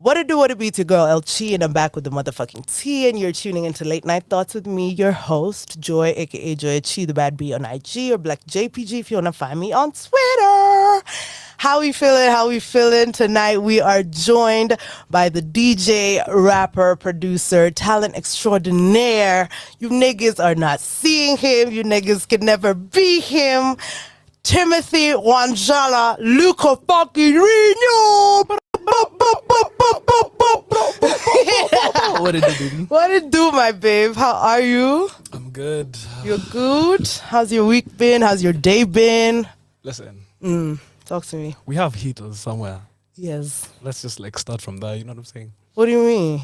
What it do, what it be to girl El Chi, and I'm back with the motherfucking tea, and you're tuning into Late Night Thoughts with me, your host, Joy, aka Joy Chi, the bad B on IG, or Black JPG if you wanna find me on Twitter. How we feeling? How we feeling? Tonight we are joined by the DJ, rapper, producer, talent extraordinaire. You niggas are not seeing him. You niggas can never be him. Timothy Wanjala Luca fucking Reno. What did you do? What it do, my babe? How are you? I'm good. You're good? How's your week been? How's your day been? Listen, Talk to me. we have heaters somewhere. Yes. Let's just like start from there. You know what I'm saying? What do you mean?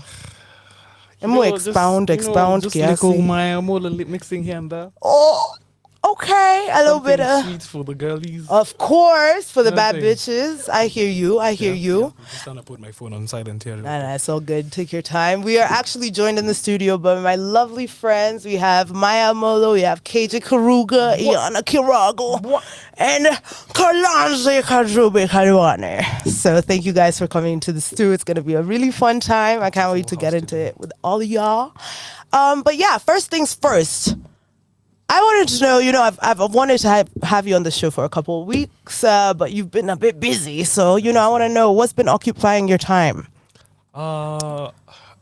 You More know, expound, just, expound, just kiasi. little my more mixing here and there. Oh, okay. A little bit Something of. sweet for the girlies. Of course, for the bad Nothing. bitches. I hear you. I hear you. Yeah. I'm just trying to put my phone on silent here. Nah, it's all good. Take your time. We are actually joined in the studio by my lovely friends. We have Maya Molo, we have KJ Karuga, Iana Kirago, and Kalanze Kajube Karwane. So thank you guys for coming to the studio. It's going to be a really fun time. I can't wait to get into it with all of y'all. But yeah, first things first. I wanted to know, I've wanted to have you on the show for a couple of weeks, but you've been a bit busy. So, I want to know what's been occupying your time.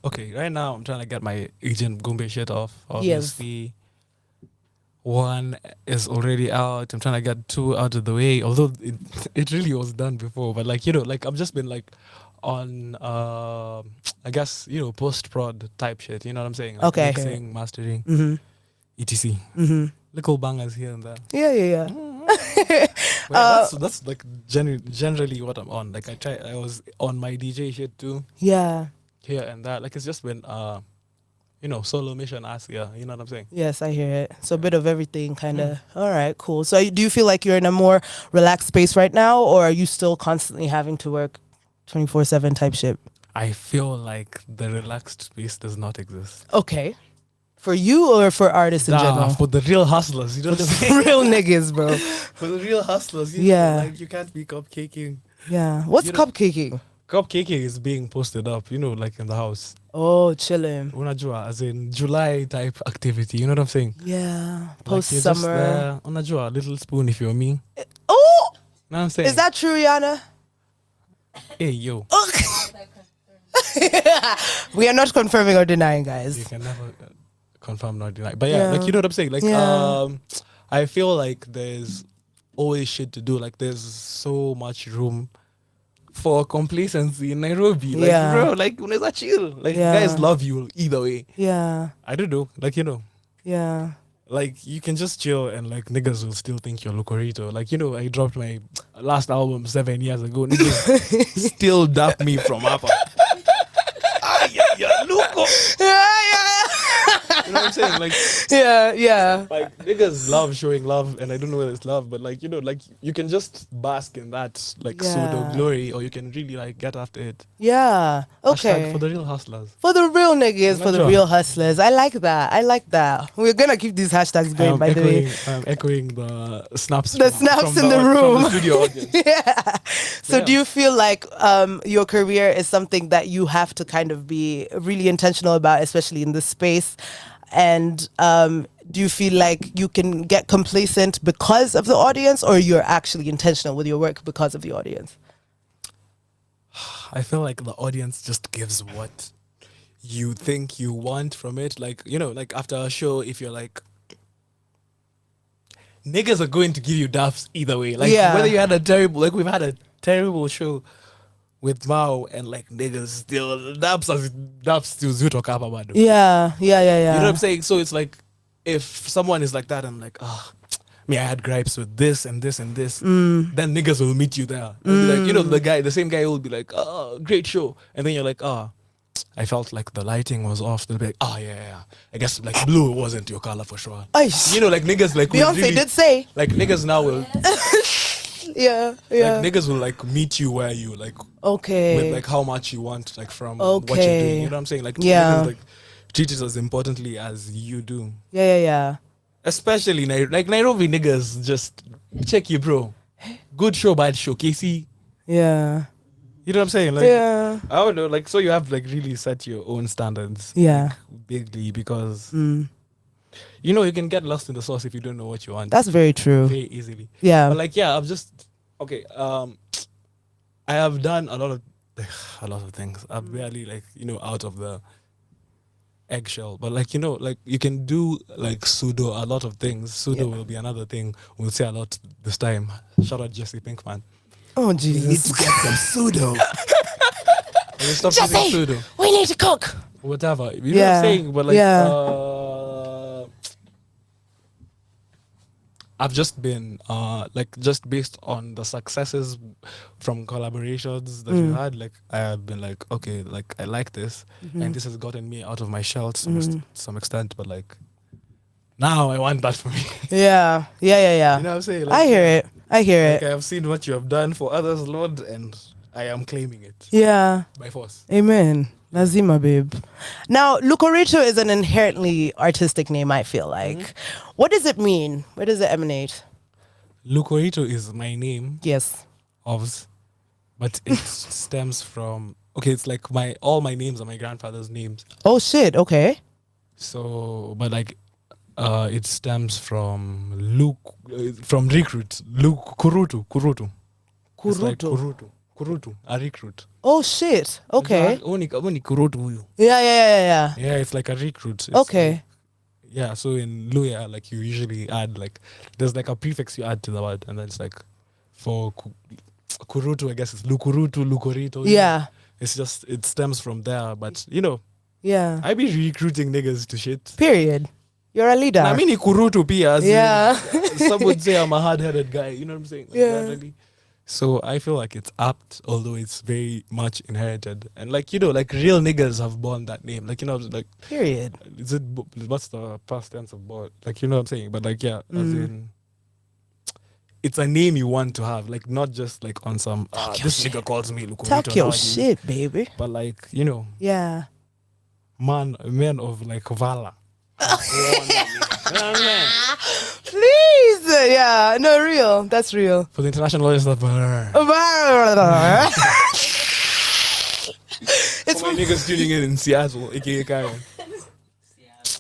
Okay. Right now, I'm trying to get my Agent Gumbe shit off. Obviously, one is already out. I'm trying to get two out of the way. Although it really was done before, but I've just been like on, I guess post prod type shit. You know what I'm saying? Like Okay, I hear mixing, mastering. Mm-hmm. etc. Mm-hmm. Little bangers here and there. Yeah. Well, that's like generally what I'm on. Like I was on my DJ shit too, Yeah. here and there. Like it's just been solo mission ass. Yeah, you know what I'm saying. Yes, I hear it. So a bit of everything, kind of. All right, cool. So do you feel like you're in a more relaxed space right now, or are you still constantly having to work 24/7 type shit? I feel like the relaxed space does not exist. Okay. For you or for artists in general? For the real hustlers, you know what I'm saying? Real niggas, bro. For the real hustlers, Yeah. like you can't be cupcaking. Yeah. What's You know- cupcaking? Cupcaking is being posted up, like in the house. Oh, chilling. Unajua, as in July type activity, you know what I'm saying? Yeah. Like Post you're just summer. there, unajua, little spoon if you're me. Oh, Know what I'm saying? is that true, Yana? Hey, yo. We are not confirming or denying, You guys. can never confirm nor deny. But yeah, Yeah. like, you know what I'm saying? Like, Yeah. I feel like there's always shit to do. Like, there's so much room for complacency in Nairobi. Like, Yeah. bro, like, unaweza chill. Like, Yeah. guys love you either way. Yeah. I don't know. Like, Yeah. like, you can just chill and, like, niggas will still think you're Lucorito. Like, I dropped my last album 7 years ago. Niggas still dap me from Appa. Yeah, Luco. Yeah. You know what I'm saying? Like, Yeah. like niggas love showing love, and I don't know whether it's love, but like like you can just bask in that like pseudo Yeah. glory, or you can really like get after it. Yeah. Hashtag Okay. for the real hustlers. For the real niggas, for the Imagine. real hustlers. I like that. We're gonna keep these hashtags going, by the way. I'm echoing the snaps. The snaps in the room. From the studio audience. Yeah. So Yeah. do you feel like your career is something that you have to kind of be really intentional about, especially in this space? And do you feel like you can get complacent because of the audience, or you're actually intentional with your work because of the audience? I feel like the audience just gives what you think you want from it. Like, like after a show, if you're like, niggas are going to give you daps either way. Like, Yeah. whether you had we've had a terrible show with Mao, and like niggas still, daps still zutoka hapa bado. Yeah. You know what I'm saying? So it's like, if someone is like that, I'm like, me, I had gripes with this and this and this. Then niggas will meet you there. They'll be like, the same guy will be like, oh, great show. And then you're like, I felt like the lighting was off. They'll be like, yeah. I guess like blue wasn't your color for sure. Aish. Like niggas like will Beyonce really, did say. like niggas now will Yeah. like niggas will like meet you where you like Okay. with like how much you want like from what you're Okay. doing. You know what I'm saying? Like Yeah. niggas like treat it as importantly as you do. Yeah. Especially like Nairobi niggas just check you, bro. Good show, bad show. Casey, Yeah. You know what I'm saying? Like, Yeah. I don't know. Like, so you have like really set your own standards. Yeah. Like, bigly because Mm. you know you can get lost in the sauce if you don't know what you want. That's very true. very easily. Yeah. But like, yeah, I've just okay. I have done a lot of things. I'm barely like out of the eggshell, but like like you can do like pseudo a lot of things. Pseudo Yeah. will be another thing. We'll say a lot this time. Shout out Jesse Pinkman. Oh We need Jesus. to get some pseudo. Stop using Jesse, pseudo. we need to cook. Whatever. You know what Yeah. I'm saying? But like I've just been like just based on the successes from collaborations that we had, like I have been like, okay, like I like this and this has gotten me out of my shell to some extent, but like now I want that for me. Yeah. Yeah. You know what I'm saying? I hear it. I hear Like it. I have seen what you have done for others, Lord, and I am claiming it Yeah. by force. Amen. Lazima, babe. Now, Lucorito is an inherently artistic name, I feel like. What does it mean? Where does it emanate? Lucorito is my name, Yes. but it stems from it's like all my names are my grandfather's names. Oh, shit. Okay. So, but like, it stems from from recruit, Kurutu. It's like Kurutu, a recruit. Oh, shit. Okay. Only Kurutu huyu. Yeah. Yeah, it's like a recruit. It's Okay. like- yeah, so in Luya, like you usually add like, there's like a prefix you add to the word, and then it's like, for Kurutu, I guess it's Lukurutu, Lukorito. Yeah. It's just, it stems from there, but Yeah. I be recruiting niggas to shit. Period. You're a leader. I mean, Kurutu pia. as in, Yeah. some would say I'm a hard-headed guy. You know what I'm saying? Like, Yeah. gradually. So I feel like it's apt, although it's very much inherited. And like like real niggas have borne that name. Like like, Period. what's the past tense of born? Like you know what I'm saying? But like as in, it's a name you want to have. Like not just like on some your this shit. nigga calls me Lukurito Talk your nowadays. shit, baby. But like Yeah. men of like valor. You know what I'm saying? Please. Yeah. No, real. That's real. For the international lawyers, that It's for my niggas tuning in Seattle, aka Karen.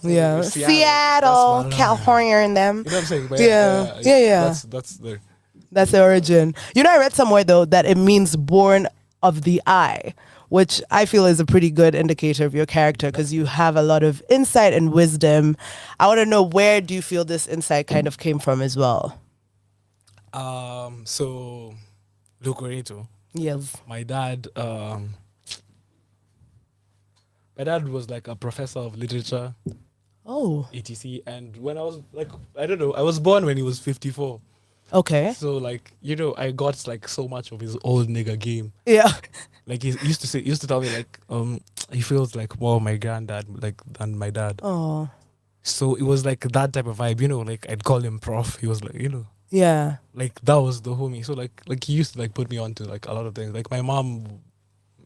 yeah. Seattle. Seattle, That's California, and them. You know what I'm saying? But Yeah. That's the That's the origin. I read somewhere though that it means born of the eye, which I feel is a pretty good indicator of your character because you have a lot of insight and wisdom. I want to know, where do you feel this insight kind of came from as well? so Lucorito. Yes. My dad was like a professor of literature, Oh, etc. And when I was like, I don't know, I was born when he was 54. okay. So like, I got like so much of his old nigga game. Yeah. Like he used to tell me like, he feels like more my granddad like than my dad. Oh, So it was like that type of vibe, like I'd call him prof. He was like, yeah. like that was the homie. So like he used to like put me on to like a lot of things. Like my mom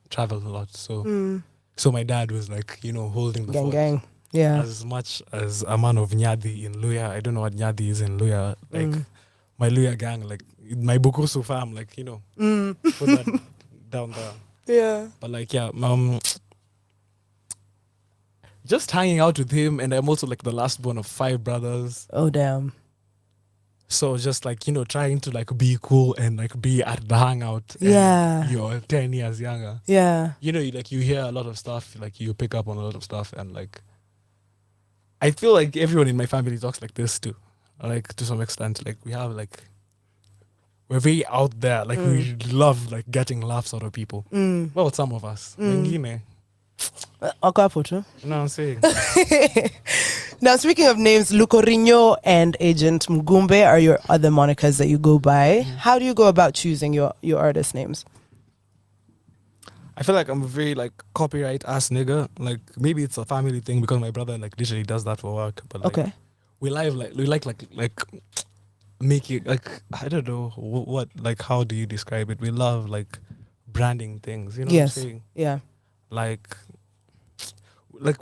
traveled a lot, so so my dad was like, holding the Gang, fort. gang. Yeah. As much as a man of Nyadi in Luya, I don't know what Nyadi is in Luya. Like my Luya gang, like my Bukusu fam, like put that down there. Yeah. But like just hanging out with him, and I'm also like the last born of 5 brothers. Oh, damn. So just like, trying to like be cool and like be at the hangout. And Yeah. You're 10 years younger. Yeah. You hear a lot of stuff, like you pick up on a lot of stuff, and like I feel like everyone in my family talks like this too. Like to some extent. Like we're very out there. Like we love like getting laughs out of people. Well, some of us. Wengine. Okapoto. You know what I'm saying? Now, speaking of names, Lucorino and Agent Mugumbe are your other monikers that you go by. How do you go about choosing your artist names? I feel like I'm a very like copyright ass nigga. Like maybe it's a family thing because my brother like literally does that for work. But like Okay. we like make it like I don't know what like how do you describe it? We love like branding things. You know Yes. what I'm saying? Yeah. Like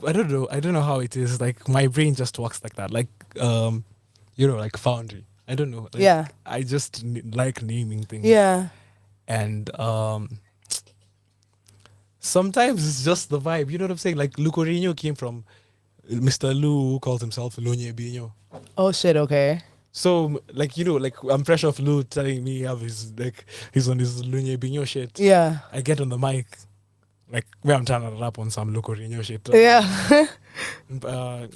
I don't know how it is. Like my brain just works like that. Like like Foundry. I don't know. Like, Yeah. I just like naming things. Yeah. And sometimes it's just the vibe. You know what I'm saying? Like Lucorino came from Mr. Lou, who calls himself Lunye Bino. Oh shit. Okay. So like, you know, like I'm fresh off Lou telling me he's on his Lunye Bino shit. Yeah. I get on the mic, like where I'm trying to rap on some Lucorino shit. Yeah.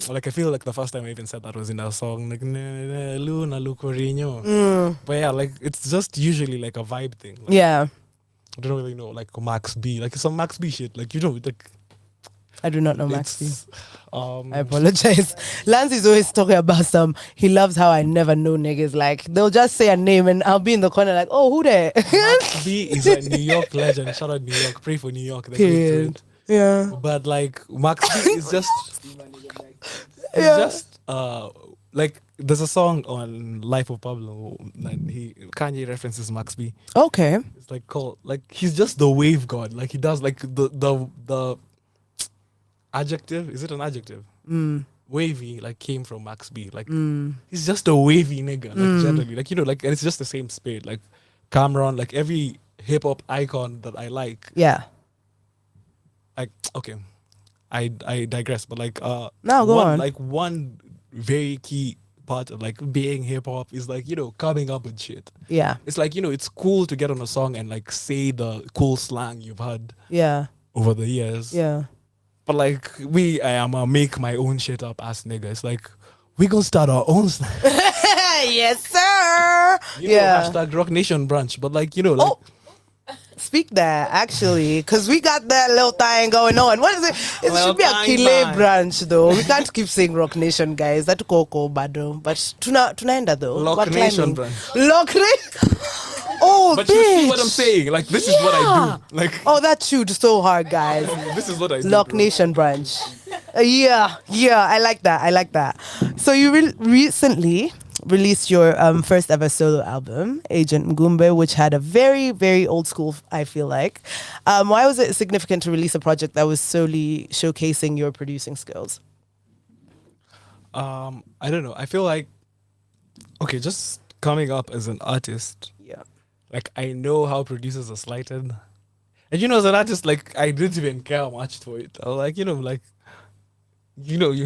Like I feel like the first time I even said that was in a song, like Luna Lucorino. But yeah, like it's just usually like a vibe thing. Like, Yeah. I don't really know, like Max B, like some Max B shit, like you know, like I do not know Max B. it's, I apologize. Lance is always talking about he loves how I never know niggas. Like, they'll just say a name and I'll be in the corner like, oh, who there? Max B is a New York legend. Shout out New York. Pray for New York. They're great to Period. it. Yeah. But like Max B is just it's Yeah. just like there's a song on Life of Pablo that Kanye references Max B. Okay. It's like called like he's just the wave god. Like he does like the adjective. Is it an adjective? Wavy like came from Max B. Like he's just a wavy nigga. Like generally, like you know, like and it's just the same spirit. Like Cameron, like every hip hop icon that I like. Yeah. Like okay, I digress. But like No, go one, on. Like one very key part of like being hip hop is like you know coming up with shit. Yeah. It's like you know it's cool to get on a song and like say the cool slang you've had Yeah. over the years. Yeah. But like I am a make my own shit up ass nigga. It's like we gonna start our own slang. Yes, sir. You know, hashtag Rock Nation branch. But like you know, like Oh, speak that actually, because we got that little thing going on. What is it? It Little should be a thing, Kile man. branch though. We can't keep saying Rock Nation, guys. That koko bado. But tunaenda though. Lock We're Nation climbing. branch. Lock Nation. Oh, but bitch. you see what I'm saying? Like this is what I do. Like Oh, that chewed so hard, guys. this is what I do. Lock bro. Nation branch. Yeah, I like that. I like that. So you recently released your first ever solo album, Agent Mgumbe, which had a very, very old school, I feel like. Why was it significant to release a project that was solely showcasing your producing skills? I don't know. I feel like okay, just coming up as an artist, Yeah. like I know how producers are slighted. And you know, as an artist, like I didn't even care much for it. I was like, you know, like you know, you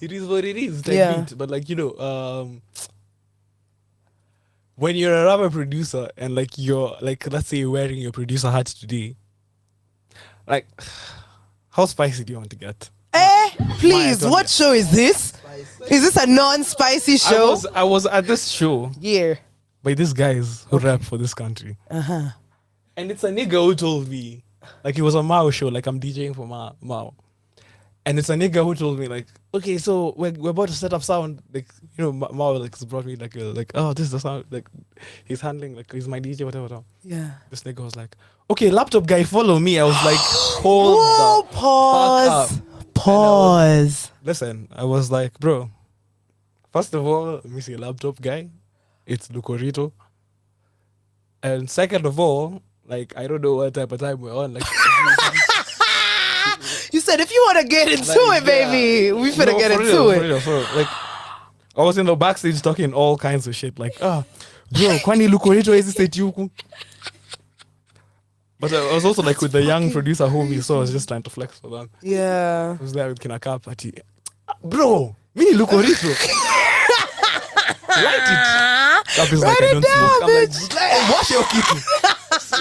it is what it is. Like Yeah. beat. But like, you know, when you're a rapper producer and like you're like let's say you're wearing your producer hat today, like how spicy do you want to get? Please, don't what get- show is this? Is this a non-spicy show? I was at this show Yeah. by these guys who rap for this country. And it's a nigga who told me, like it was a Mao show, like I'm DJing for Mao. And it's a nigga who told me like, okay, so we're about to set up sound, like you know, Mao like brought me like oh this is the sound, like he's handling like he's my DJ whatever. Yeah. This nigga was like, okay, laptop guy, follow me. I was like, hold Whoa, the pause. fuck up. Pause. Listen, I was like, bro, first of all, let me see, laptop guy, it's Lucorito. And second of all, like I don't know what type of time we're on. Like You said if you want to get into like, it, baby, we finna No, get for into real, it. For real, for real. Like I was in the backstage talking all kinds of shit. Like, bro, kwani Lucorito is this yuku? But I was also like with the young producer homies, so I was just trying to flex for them. Yeah. I was there with Kinaka party. Bro, me Lucorito. Light it. Cap is like I don't smoke. I'm like, hey, wash your kitty.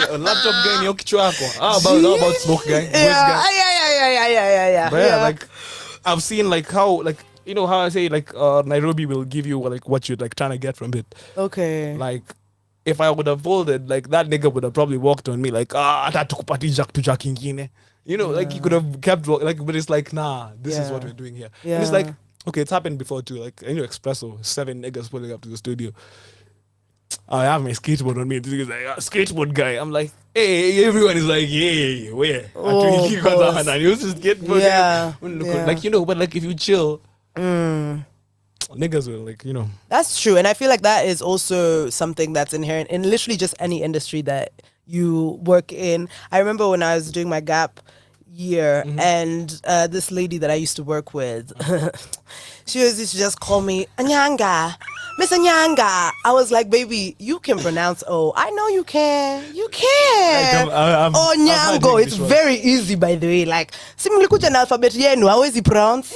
A laptop guy in your kichwako. How about smoke guy? Waste guy? Yeah. But yeah, like I've seen like how like you know how I say like Nairobi will give you like what you're like trying to get from it. Okay. Like if I would have folded, like that nigga would have probably walked on me like atakupati jack to jack ingine. You know, like he could have kept like, but it's like nah, this is what Yeah. we're doing here. Yeah. And it's like okay, it's happened before too. Like you know, Espresso, 7 niggas pulling up to the studio. I have my skateboard on me. This nigga's like skateboard guy. I'm like, hey, everyone is like, yeah, where? Oh, boss. And you just skateboard. Yeah, Look, yeah. like you know, but like if you chill, niggas will like you know. That's true. And I feel like that is also something that's inherent in literally just any industry that you work in. I remember when I was doing my gap year and this lady that I used to work with, she used to just call me Anyanga. Miss Anyanga. I was like, baby, you can pronounce O. I know you can. You can. I've had Onyango. It's English very easy, by the way. Like, simulikuja na alphabet yenu, how is he pronounce?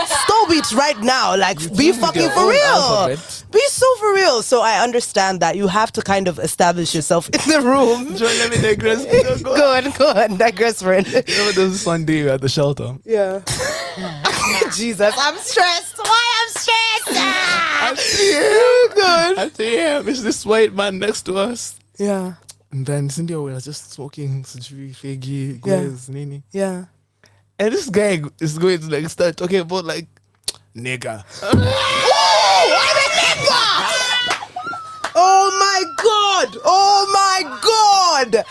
Stop it right now. Like, be choose fucking your for own real. alphabet. Be so for real. So I understand that you have to kind of establish yourself in the room. Joy, let me digress. Go on, digress, friend. You know, there was this one day at the shelter. Yeah. Jesus, I'm stressed. Why I'm stressed? I see him. Oh, God. I see him. It's this white man next to us. Yeah. And then Cindy was just smoking sijui fegi, glaze, nini. Yeah. And this guy is going to like start talking about like nigga. Oh my God! Oh my God!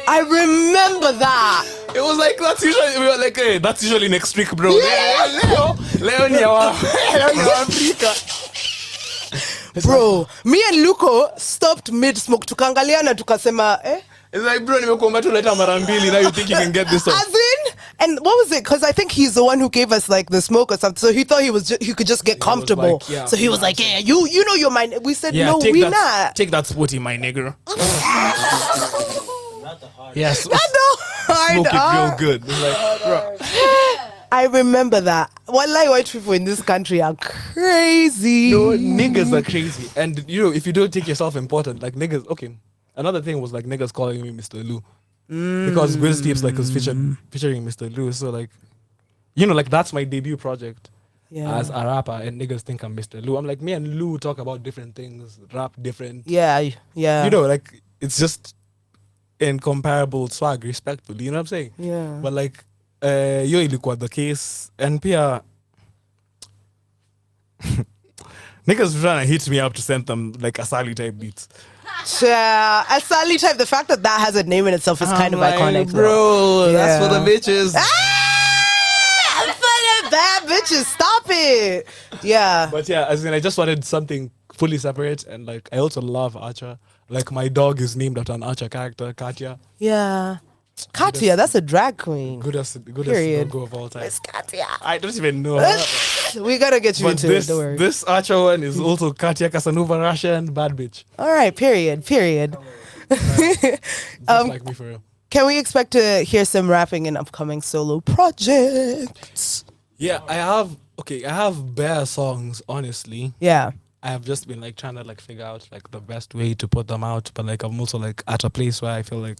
I remember that. It was like that's usually we were like, hey, that's usually next week, bro. Yeah. Leo ni Africa. Bro, me and Luko stopped mid-smoke tukangaliana tukasema, eh? It's like, bro, nimekuomba tu leta mara mbili. Now you think you can get this off? As in, and what was it? Because I think he's the one who gave us like the smoke or something. So he thought he could just get comfortable. like, yeah, so he was like, yeah, you know you're mine. We said, Yeah, no, take we that, not. Take that spotty, my nigger. Yes. Not the hard Smoke it R. real good. It's like, bro. I remember that. Wallahi, white people in this country are crazy. No, niggas are crazy. And you know, if you don't take yourself important, like niggas, okay. Another thing was like niggas calling me Mr. Lou. Because Gwiz Tips like was featuring Mr. Lou. So like, you know, like that's my debut project Yeah. as a rapper, and niggas think I'm Mr. Lou. I'm like, me and Lou talk about different things, rap different. Yeah. You know, like it's just incomparable swag, respectfully. You know what I'm saying? Yeah. But like, yo ilikuwa the case, and pia niggas trying to hit me up to send them like Asali type beats. Asali type, the fact that has a name in itself is kind of I'm like, iconic. bro. That's for the Yeah. bitches. I'm for the bad bitches. Stop it. Yeah. But yeah, as in, I just wanted something fully separate, and like I also love Archer. Like my dog is named after an Archer character, Katya. Yeah. Katya, that's a drag queen. Goodest Period. logo of all time. It's Katya. I don't even know her. We gotta get you But into this it. Don't worry. this Archer one is also Katya Casanova Russian bad bitch. All right. Period. Just like me for real. Can we expect to hear some rapping in upcoming solo projects? Yeah, I have bare songs, honestly. Yeah. I have just been like trying to like figure out like the best way to put them out, but like I'm also like at a place where I feel like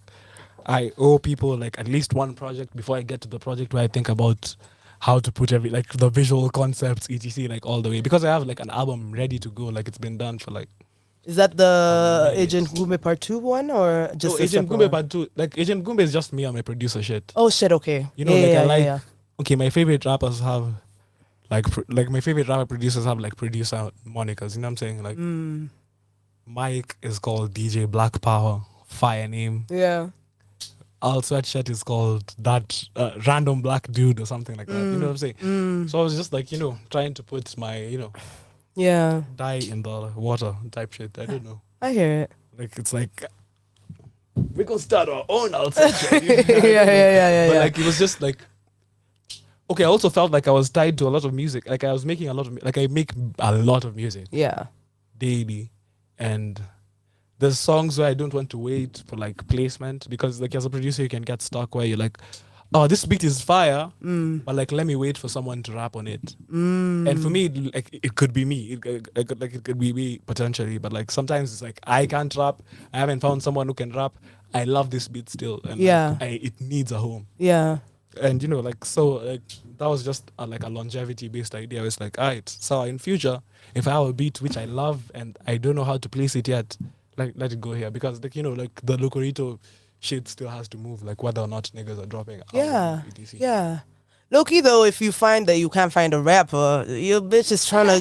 I owe people like at least one project before I get to the project where I think about how to put every like the visual concepts etc like all the way, because I have like an album ready to go, like it's been done for like Is that the Agent Gume Part 2 one or just so a Agent separate Gumbe one? Part 2, like Agent Gumbe is just me and my producer shit. Oh shit, okay. You know, Yeah, like yeah, I like yeah. okay, my favorite rappers have like my favorite rapper producers have like producer monikers, you know what I'm saying? Like Mike is called DJ Black Power, fire name. Yeah. Al Sweatshirt is called that random black dude or something like that. You know what I'm saying? So I was just like, you know, trying to put my, you know, Yeah. dye in the water type shit. I don't know. I hear it. Like it's like we can start our own Al Sweatshirt. Yeah, yeah. But like it was just like okay, I also felt like I was tied to a lot of music. Like I was making a lot of like I make a lot of music Yeah. daily, and there's songs where I don't want to wait for like placement, because like as a producer you can get stuck where you're like, oh, this beat is fire, but like let me wait for someone to rap on it. And for me, like it could be me, it could be me potentially, but like sometimes it's like I can't rap, I haven't found someone who can rap. I love this beat still, and Yeah. like, it needs a home. Yeah. And you know, like so, like that was just like a longevity-based idea. It's like, alright, so in future, if I have a beat which I love and I don't know how to place it yet, like let it go here, because like you know, like the Locorito shit still has to move, like whether or not niggas are dropping. Yeah. etc. Yeah. Low-key though, if you find that you can't find a rapper, your bitch is trying to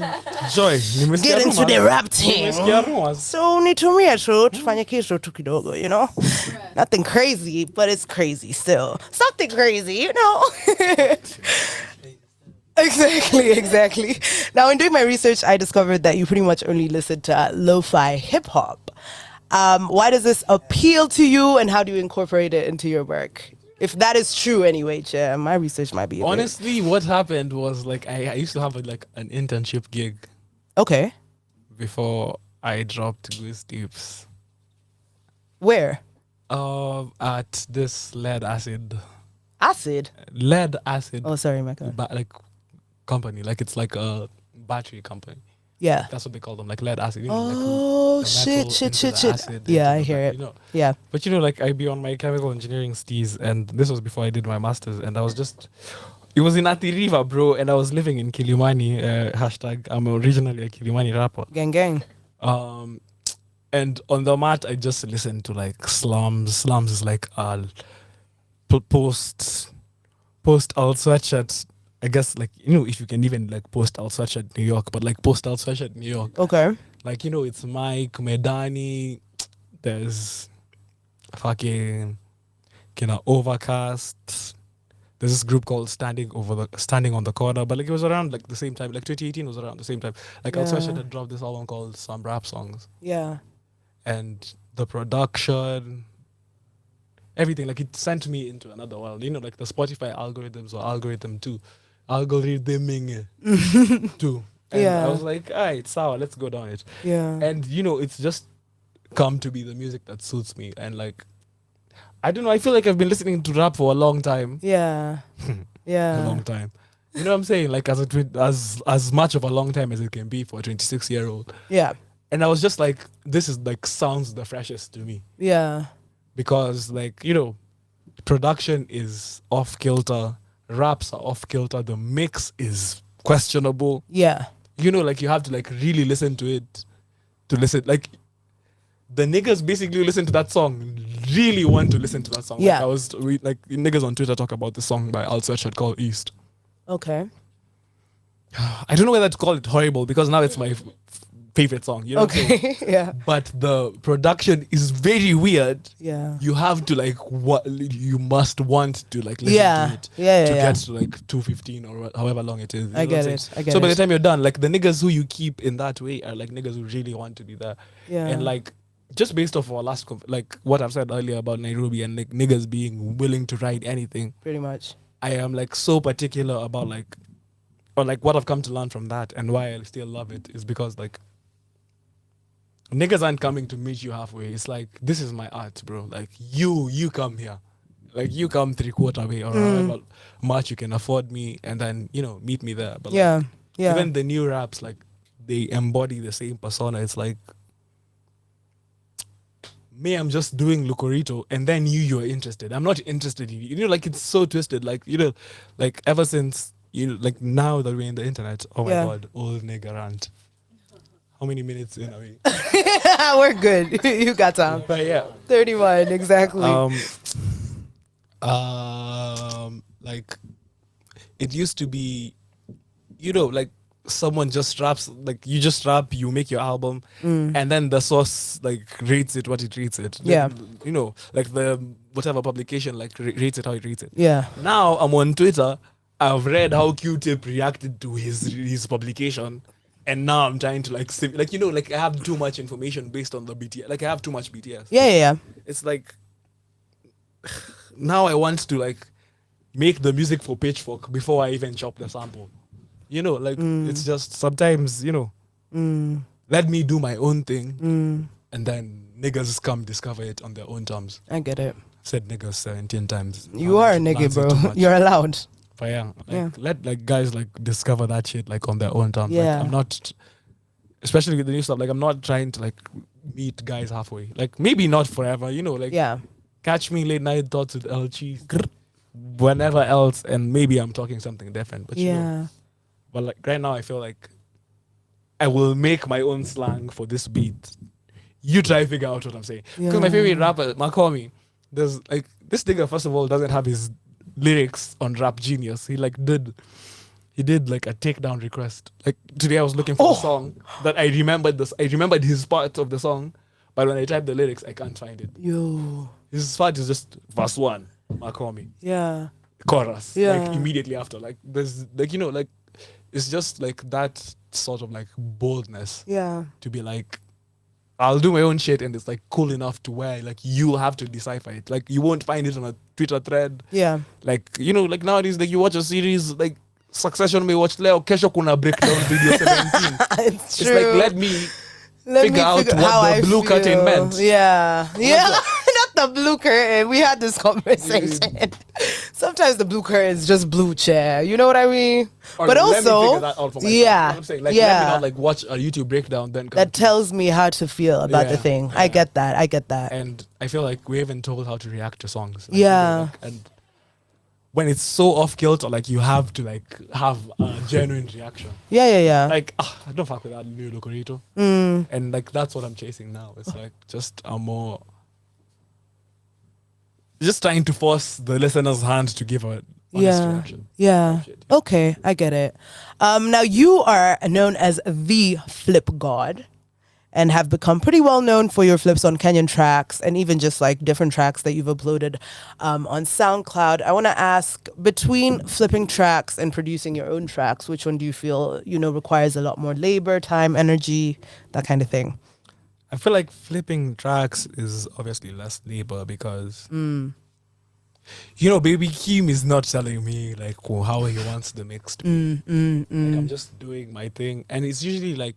Joy, get into the rap team. rumors. So nitumia tu tufanye kitu tu kidogo, you know? Nothing crazy, but it's crazy still. Something crazy, you know? Exactly. Now, in doing my research, I discovered that you pretty much only listen to lo-fi hip-hop. Why does this appeal to you, and how do you incorporate it into your work? If that is true anyway, Chair, my research might be a bit- Honestly, what happened was like I used to have like an internship gig Okay. before I dropped Goose Tips. Where? At this lead acid. Acid. Lead acid. Oh, sorry, Mecca. Like company. Like it's like a battery company. Yeah. That's what they call them, like lead acid. You know, Oh, like shit. acid Yeah, I into hear the- it. You know. Yeah. But you know, like I be on my chemical engineering steez, and this was before I did my masters, and I was just, it was in Athi River, bro, and I was living in Kilimani. Hashtag I'm originally a Kilimani rapper. Gang, gang. And on the mat, I just listened to like slums. Slums is like post Al Sweatshirt. I guess like, you know, if you can even like post Al Sweatshirt New York, but like post Al Sweatshirt New York. Okay. Like, you know, it's Mike, Medani, there's fucking Overcast. There's this group called Standing on the Corner, but like it was around like the same time, like 2018 was around the same time. Like Al Sweatshirt had dropped this album called Some Rap Songs. Yeah. And the production, everything, like it sent me into another world. You know, like the Spotify algorithms or algorithm too. Algorithming too. And Yeah. I was like, all right, sour, let's go down it. Yeah. And you know, it's just come to be the music that suits me. And like, I don't know, I feel like I've been listening to rap for a long time. Yeah. A Yeah. long time. You know what I'm saying? Like as much of a long time as it can be for a 26-year-old. Yeah. And I was just like, this is like sounds the freshest to me. Yeah. Because like, you know, production is off kilter, raps are off kilter, the mix is questionable. Yeah. You know, like you have to like really listen to it to listen. Like the niggas basically listen to that song, really want to listen to that song. Yeah. Like niggas on Twitter talk about this song by Al Sweatshirt called East. Okay. I don't know whether to call it horrible because now it's my favorite song. You know what I'm saying? Okay. Yeah. But the production is very weird. Yeah. You have to like you must want to like listen Yeah. to it Yeah. to Yeah. get to like 2:15 or however long it is. You I know what get I'm it. saying? I get So by it. the time you're done, like the niggas who you keep in that way are like niggas who really want to be there. Yeah. And like just based off our last like what I've said earlier about Nairobi and like niggas being willing to ride anything, Pretty much. I am like so particular about like, or like what I've come to learn from that and why I still love it is because like niggas aren't coming to meet you halfway. It's like, this is my art, bro. Like you come here. Like you come 3/4 way or however much you can afford me and then, you know, meet me there. But like, Yeah. Yeah. even the new raps, like they embody the same persona. It's like me, I'm just doing Lucorito, and then you're interested. I'm not interested in you. You know, like it's so twisted. Like, you know, like ever since you know, like now that we're in the internet, oh my Yeah. god, old nigga rant. How many minutes in are we? We're good. You got time. But yeah. 31, exactly. Like it used to be, you know, like someone just raps, like you just rap, you make your album, and then the source like rates it what it rates it. Yeah. You know, like the whatever publication like rates it how it rates it. Yeah. Now I'm on Twitter. I've read how Q-Tip reacted to his publication, and now I'm trying to like you know, like I have too much information based on the BTS. Like I have too much BTS. Yeah, yeah, yeah. It's like now I want to like make the music for Pitchfork before I even chop the sample. You know, like it's just sometimes, you know, let me do my own thing, and then niggas come discover it on their own terms. I get it. Said niggas 17 times. You are a nigga, bro. You're allowed. But yeah, like, Yeah. let like guys like discover that shit like on their own terms. Yeah. Like, I'm not, especially with the new stuff. Like I'm not trying to like meet guys halfway. Like maybe not forever. You know, like Yeah. catch me late night thoughts with El Cheese, whenever else, and maybe I'm talking something different. But you know, Yeah. but like right now, I feel like I will make my own slang for this beat. You try to figure out what I'm saying. Because my favorite rapper, Makomi, there's like this nigga first of all doesn't have his lyrics on Rap Genius. He did like a takedown request. Like today I was looking for a song that I remembered his part of the song, but when I type the lyrics I can't find it. Yo. His part is just verse 1, Makomi. Yeah. Chorus. Yeah. Like immediately after. Like there's like, you know, like it's just like that sort of like boldness Yeah. to be like, I'll do my own shit and it's like cool enough to where like you'll have to decipher it. Like you won't find it on a Twitter thread. Yeah. Like, you know, like nowadays, like you watch a series like Succession, may watch Leo, Kesho kuna breakdown video 17. It's It's true. like, let me figure out what how the I blue curtain feel. meant. Yeah. Yeah. Not The blue curtain. We had this conversation. Sometimes the blue curtain is just blue chair. You know what I mean? Or But let me also, figure that out for myself. You know yeah, what I'm saying? Like, yeah. let me not like watch a YouTube breakdown then. That tells me how to feel about the Yeah, thing. I yeah. get that. I get that. And I feel like we haven't told how to react to songs. Like, Yeah. like, and when it's so off kilter, like you have to like have a genuine reaction. Yeah. Like I don't fuck with that new Locorito. Mm. And like that's what I'm chasing now. It's like just a more just trying to force the listener's hand to give a honest reaction. Yeah. Shit. Okay, I get it. Now you are known as the Flip God and have become pretty well known for your flips on Kenyan tracks and even just like different tracks that you've uploaded on SoundCloud. I want to ask, between flipping tracks and producing your own tracks, which one do you feel, requires a lot more labor, time, energy, that kind of thing? I feel like flipping tracks is obviously less labor because Baby Keem is not telling me like how he wants the mix to be. Like I'm just doing my thing, and it's usually like,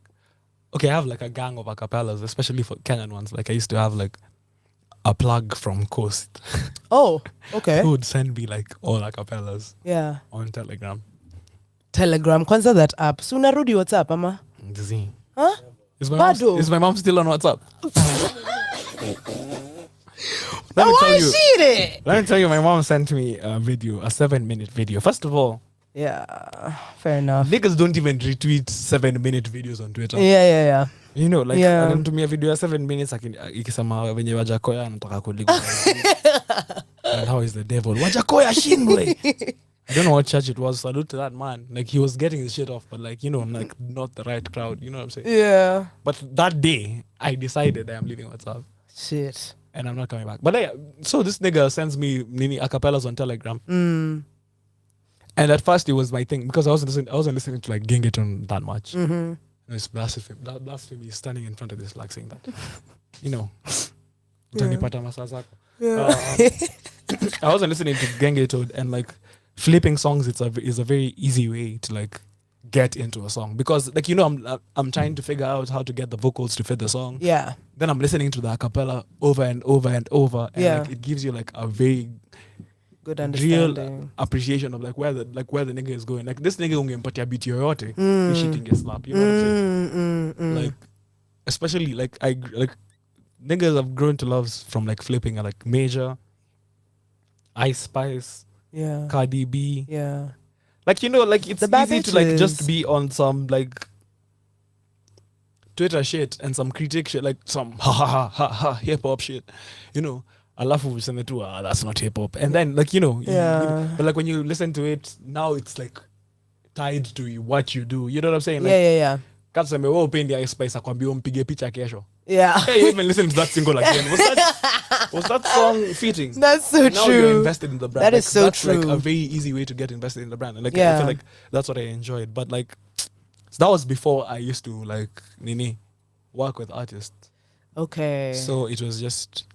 okay, I have like a gang of acapellas, especially for Kenyan ones. Like I used to have like a plug from Coast Oh, okay. who would send me like all acapellas Yeah. on Telegram. Telegram, kwanza that app. Suna rudi WhatsApp, ama? Dizzy. Huh? Is my Bado. mom still on WhatsApp? Now me why tell is you. she there? Let me tell you, my mom sent me a video, a 7-minute video. First of all, Yeah, fair enough. niggas don't even retweet 7-minute videos on Twitter. Yeah. You know, like Yeah. anatumia video ya 7 minutes ikisema venye Wajakoya anataka kuligwa. And how is the devil? Wajakoya shindwe. I don't know what church it was. Salute to that man. Like he was getting his shit off, but like, like not the right crowd. You know what I'm saying? Yeah. But that day, I decided I am leaving WhatsApp Shit. and I'm not coming back. But so this nigga sends me Nini acapellas on Telegram. And at first it was my thing because I wasn't listening to like Gengeton that much. Mm-hmm. It's blasphemy standing in front of this like saying that. Yeah. Utanipata masaa zako. Yeah. I wasn't listening to Gengeton and like flipping songs. Is a very easy way to like get into a song because like I'm trying to figure out how to get the vocals to fit the song. Yeah. Then I'm listening to the acapella over and over and over, and Yeah. like, it gives you like a very Good understanding. real appreciation of like where the nigga is going. Like this nigga ungempatia beat yoyote, this shit can slap. You know what I'm saying? Like especially like niggas have grown to love from like flipping like Major, Ice Spice, Yeah. Cardi B. Yeah. Like like it's The bad easy to like bitches. just be on some like Twitter shit and some critic shit, like some ha hip hop shit, alafu useme tu that's not hip hop, and then like Yeah. but like when you listen to it now, it's like tied to what you do. You know what I'm saying? Like, Yeah. Katuseme wewe upendi Ice Spice akwambia umpige picha kesho. Yeah. Hey, you even listening to that single again? Was that song fitting? That's so Now true. you're invested in the brand. That Like, is so that's true. like a very easy way to get invested in the brand. And like I Yeah. feel like that's what I enjoyed. But like that was before I used to like work with artists. Okay. So it was just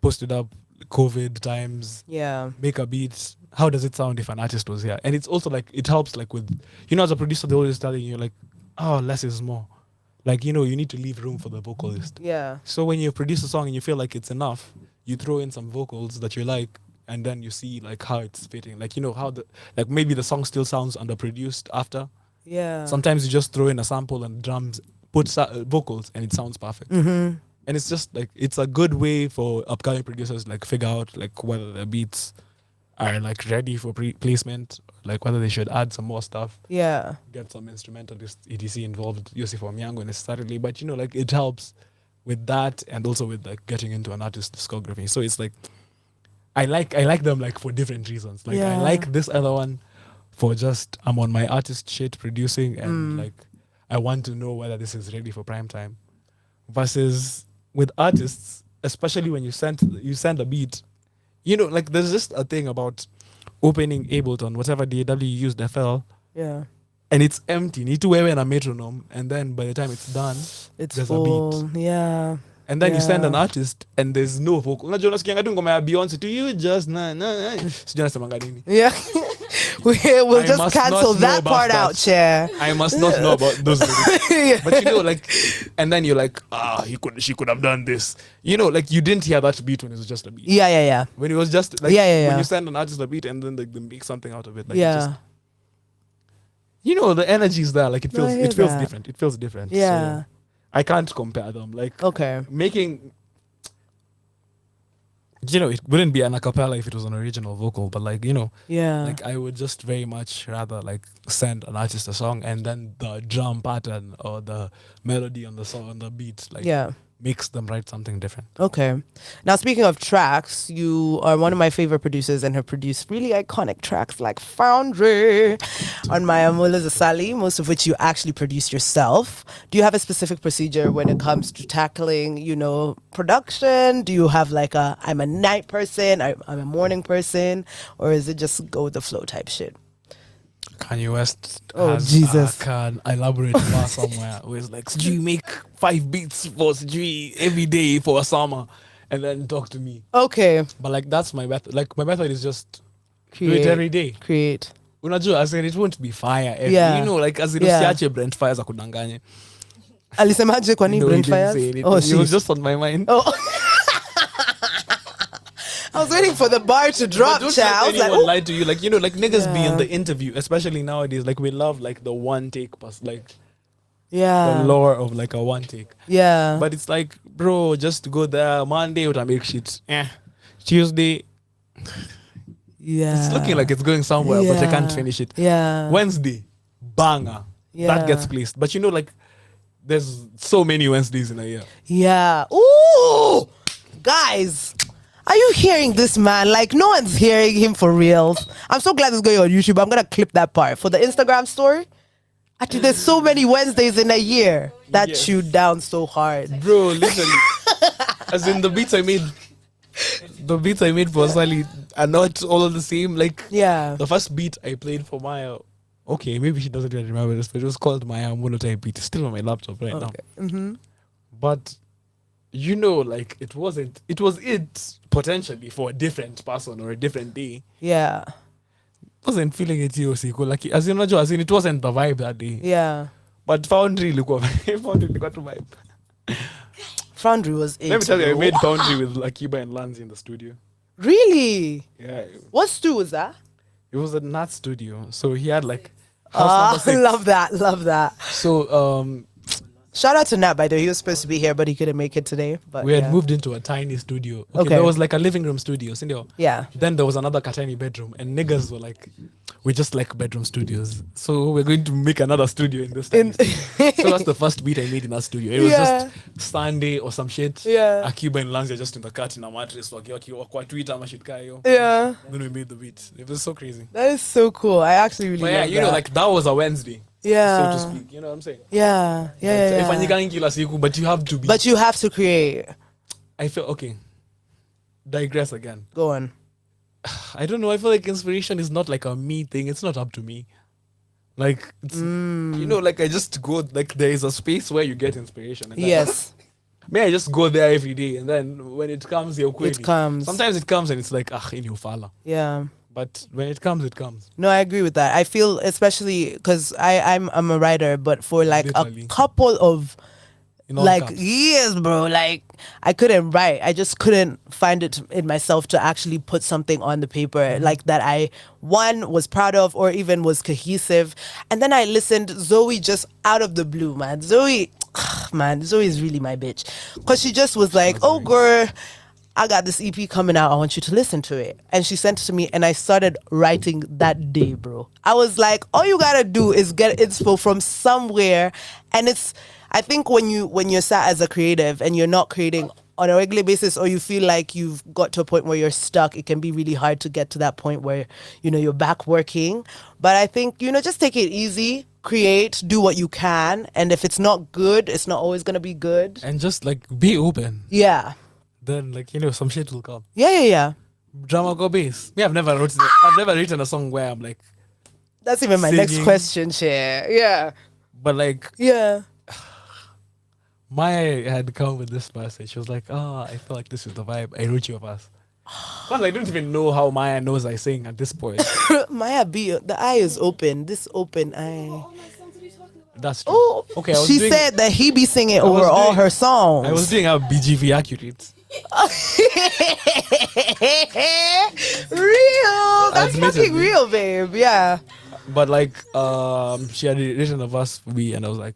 posted up COVID times, Yeah. make a beat. How does it sound if an artist was here? And it's also like it helps like with as a producer they're always telling you like, oh, less is more. Like, you need to leave room for the vocalist. Yeah. So when you produce a song and you feel like it's enough, you throw in some vocals that you like, and then you see like how it's fitting. Like how maybe the song still sounds underproduced after. Yeah. Sometimes you just throw in a sample and drums, put vocals, and it sounds perfect. Mm-hmm. And it's just like it's a good way for upcoming producers like figure out like whether the beats are like ready for placement, like whether they should add some more stuff. Yeah. Get some instrumentalist EDC involved, Yosif Omyango necessarily, but like it helps with that and also with like getting into an artist's discography. So it's like I like them like for different reasons. Like I Yeah. like this other one for just I'm on my artist shit producing and like I want to know whether this is ready for prime time. Versus with artists, especially when you send a beat, like there's just a thing about opening Ableton, whatever DAW you used, FL, Yeah. and it's empty. Need to wear in a metronome, and then by the time it's done, It's there's full. a beat. Yeah. And then you send an Yeah. artist, and there's no vocal. Unajua unasikianga tu ngoma ya Beyonce, to you just sijui anasemanga nini. Yeah. We'll I just must cancel not know that about part that. out, chair. I must not know about those lyrics. Yeah. But like, and then you're like, she could have done this. Like you didn't hear that beat when it was just a beat. Yeah. When it was just like, Yeah. when you send an artist a beat and then they make something out of it. Like, Yeah. it just, the energy is there. Like it No, I feels, hear it feels that. different. It feels different. Yeah. So I can't compare them. Like Okay. making. It wouldn't be an acapella if it was an original vocal, but like, Yeah. like I would just very much rather like send an artist a song and then the drum pattern or the melody on the song, on the beat, like Yeah. makes them write something different. Okay. Now, speaking of tracks, you are one of my favorite producers and have produced really iconic tracks like Foundry on Maya Mula's Asali, most of which you actually produced yourself. Do you have a specific procedure when it comes to tackling, production? Do you have like I'm a night person, I'm a morning person, or is it just go with the flow type shit? Kanye West Oh, has Jesus. an elaborate bar somewhere where it's like, do you make 5 beats for Sijui every day for a summer and then talk to me? Okay. But like that's my method. Like my method is just do Create. it every day. Create. Unajua, as in it won't be fire every, Yeah. like as in Yeah. usiache Brent Fires akudanganye. Alisemaje kwa nini No, he Brain didn't Fires? say anything. Oh, It was shit. just on my mind. Oh. I was waiting for the bar to drop, Don't child. let I was like, anyone "Ooh." lie to you. Like, like niggas be Yeah. in the interview, especially nowadays. Like, we love like the one take pass, like Yeah. the lore of like a one take. Yeah. But it's like, bro, just go there. Monday, uta make shit. Tuesday, yeah. it's looking like it's going somewhere, but I can't Yeah. finish it. Yeah. Wednesday, banger. Yeah. That gets placed. But like, there's so many Wednesdays in a year. Yeah. Ooh, guys, are you hearing this man? Like, no one's hearing him for reals. I'm so glad it's going on YouTube. I'm gonna clip that part for the Instagram story. Actually, there's so many Wednesdays in a year that Yes. chewed down so hard. Bro, literally. As in the beats I made for Sally are not all the same. Like, Yeah. the first beat I played for Maya, okay, maybe she doesn't even remember this, but it was called Maya Monotype beat. It's still on my laptop right now. Mm-hmm. But like it was it potentially for a different person or a different day. Yeah. Wasn't feeling it siku like as in it wasn't the vibe that day. Yeah. But Foundry ilikuwa to vibe. Foundry was it. Let me tell you, I bro. made Foundry with Akiba and Lanzi in the studio. Really? Yeah. What stew was that? It was a Nat studio. So he had like house number 6. Love that. Love that. So Shout out to Nat, by the way. He was supposed to be here, but he couldn't make it today. But we had yeah. moved into a tiny studio. Okay, Okay. there was like a living room studio, sindio? Yeah. Then there was another tiny bedroom, and niggas were like, we just like bedroom studios. So we're going to make another studio in this tiny studio. So that's the first beat I made in that studio. It was Yeah. just Sunday or some shit. Yeah. Akiba and Lanzi are just in the cut in a mattress, kwa Twitter, ama shit kayo. Yeah. Then we made the beat. It was so crazy. That is so cool. I actually really But yeah, love you know, that. like that was a Wednesday. Yeah. So to speak. You know what I'm saying? Yeah. Yeah. Ifanyikangi kila siku, but you have to be. But you have to create. I feel okay. Digress again. Go on. I don't know. I feel like inspiration is not like a me thing. It's not up to me. Like it's, like I just go like there is a space where you get inspiration. And then- Yes. May I just go there every day, and then when it comes, you're It comes. Sometimes it comes and it's like in your fala. Yeah. But when it comes, it comes. No, I agree with that. I feel especially because I'm a writer, but for like Literally. a couple of In all like caps. years, bro, like I couldn't write. I just couldn't find it in myself to actually put something on the paper like that I was proud of or even was cohesive. And then I listened Zoe just out of the blue, man. Zoe is really my bitch. Cause she just was like, "Oh girl, I got this EP coming out. I want you to listen to it." And she sent it to me and I started writing that day, bro. I was like, all you gotta do is get inspo from somewhere. And I think when you're sat as a creative and you're not creating on a regular basis, or you feel like you've got to a point where you're stuck, it can be really hard to get to that point where, you're back working. But I think, just take it easy, create, do what you can. And if it's not good, it's not always gonna be good. And just like be open. Yeah. Then like some shit will come. Yeah. Drama go bass. Me, I've never written a song where I'm like, That's even my next Singing. question, Cher. Yeah. but like Yeah. Maya had come with this message. She was like, I feel like this is the vibe. I wrote you a verse. Because I don't even know how Maya knows I sing at this point. Maya B, the eye is open. This open eye. That's true. Oh, Okay, I was she doing- said that he be singing was over all doing- her songs. I was doing a BGV accurate. Real. That's fucking Admittedly. real, babe. Yeah. But like, she had written a verse for me, and I was like,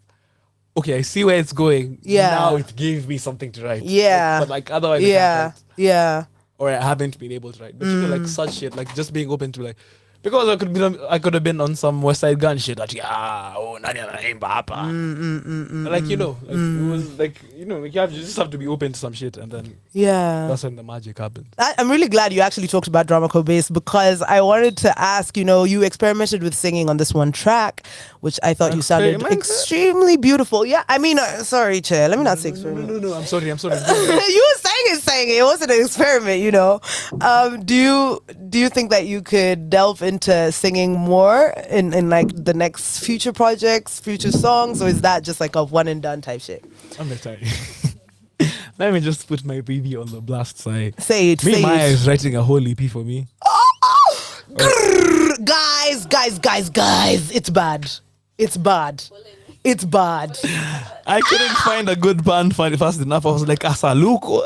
okay, I see where it's going. Yeah. Now it gave me something to write. Yeah. But like, otherwise, I Yeah. can't write. Yeah. Or I haven't been able to write. But you know, like such shit, like just being open to like, because I could have been on some West Side Gun shit that like you know, like, it was like you know, like you just have to be open to some shit, and then Yeah. that's when the magic happens. I'm really glad you actually talked about Drama Code Bass because I wanted to ask, you experimented with singing on this one track, which I thought you sounded Experimented? extremely beautiful. Yeah, I mean, sorry, Che, let me not say experiment. No, I'm sorry. You were saying it. It wasn't an experiment, Do you think that you could delve into singing more in like the next future projects, future songs, or is that just like a one and done type shit? I'm sorry. Let me just put my baby on the blast side. Say it. Me, say Maya it. is writing a whole EP for me. Grrr, guys, it's bad. It's bad. It's bad. I couldn't find a good band fast enough. I was like, Asaluko.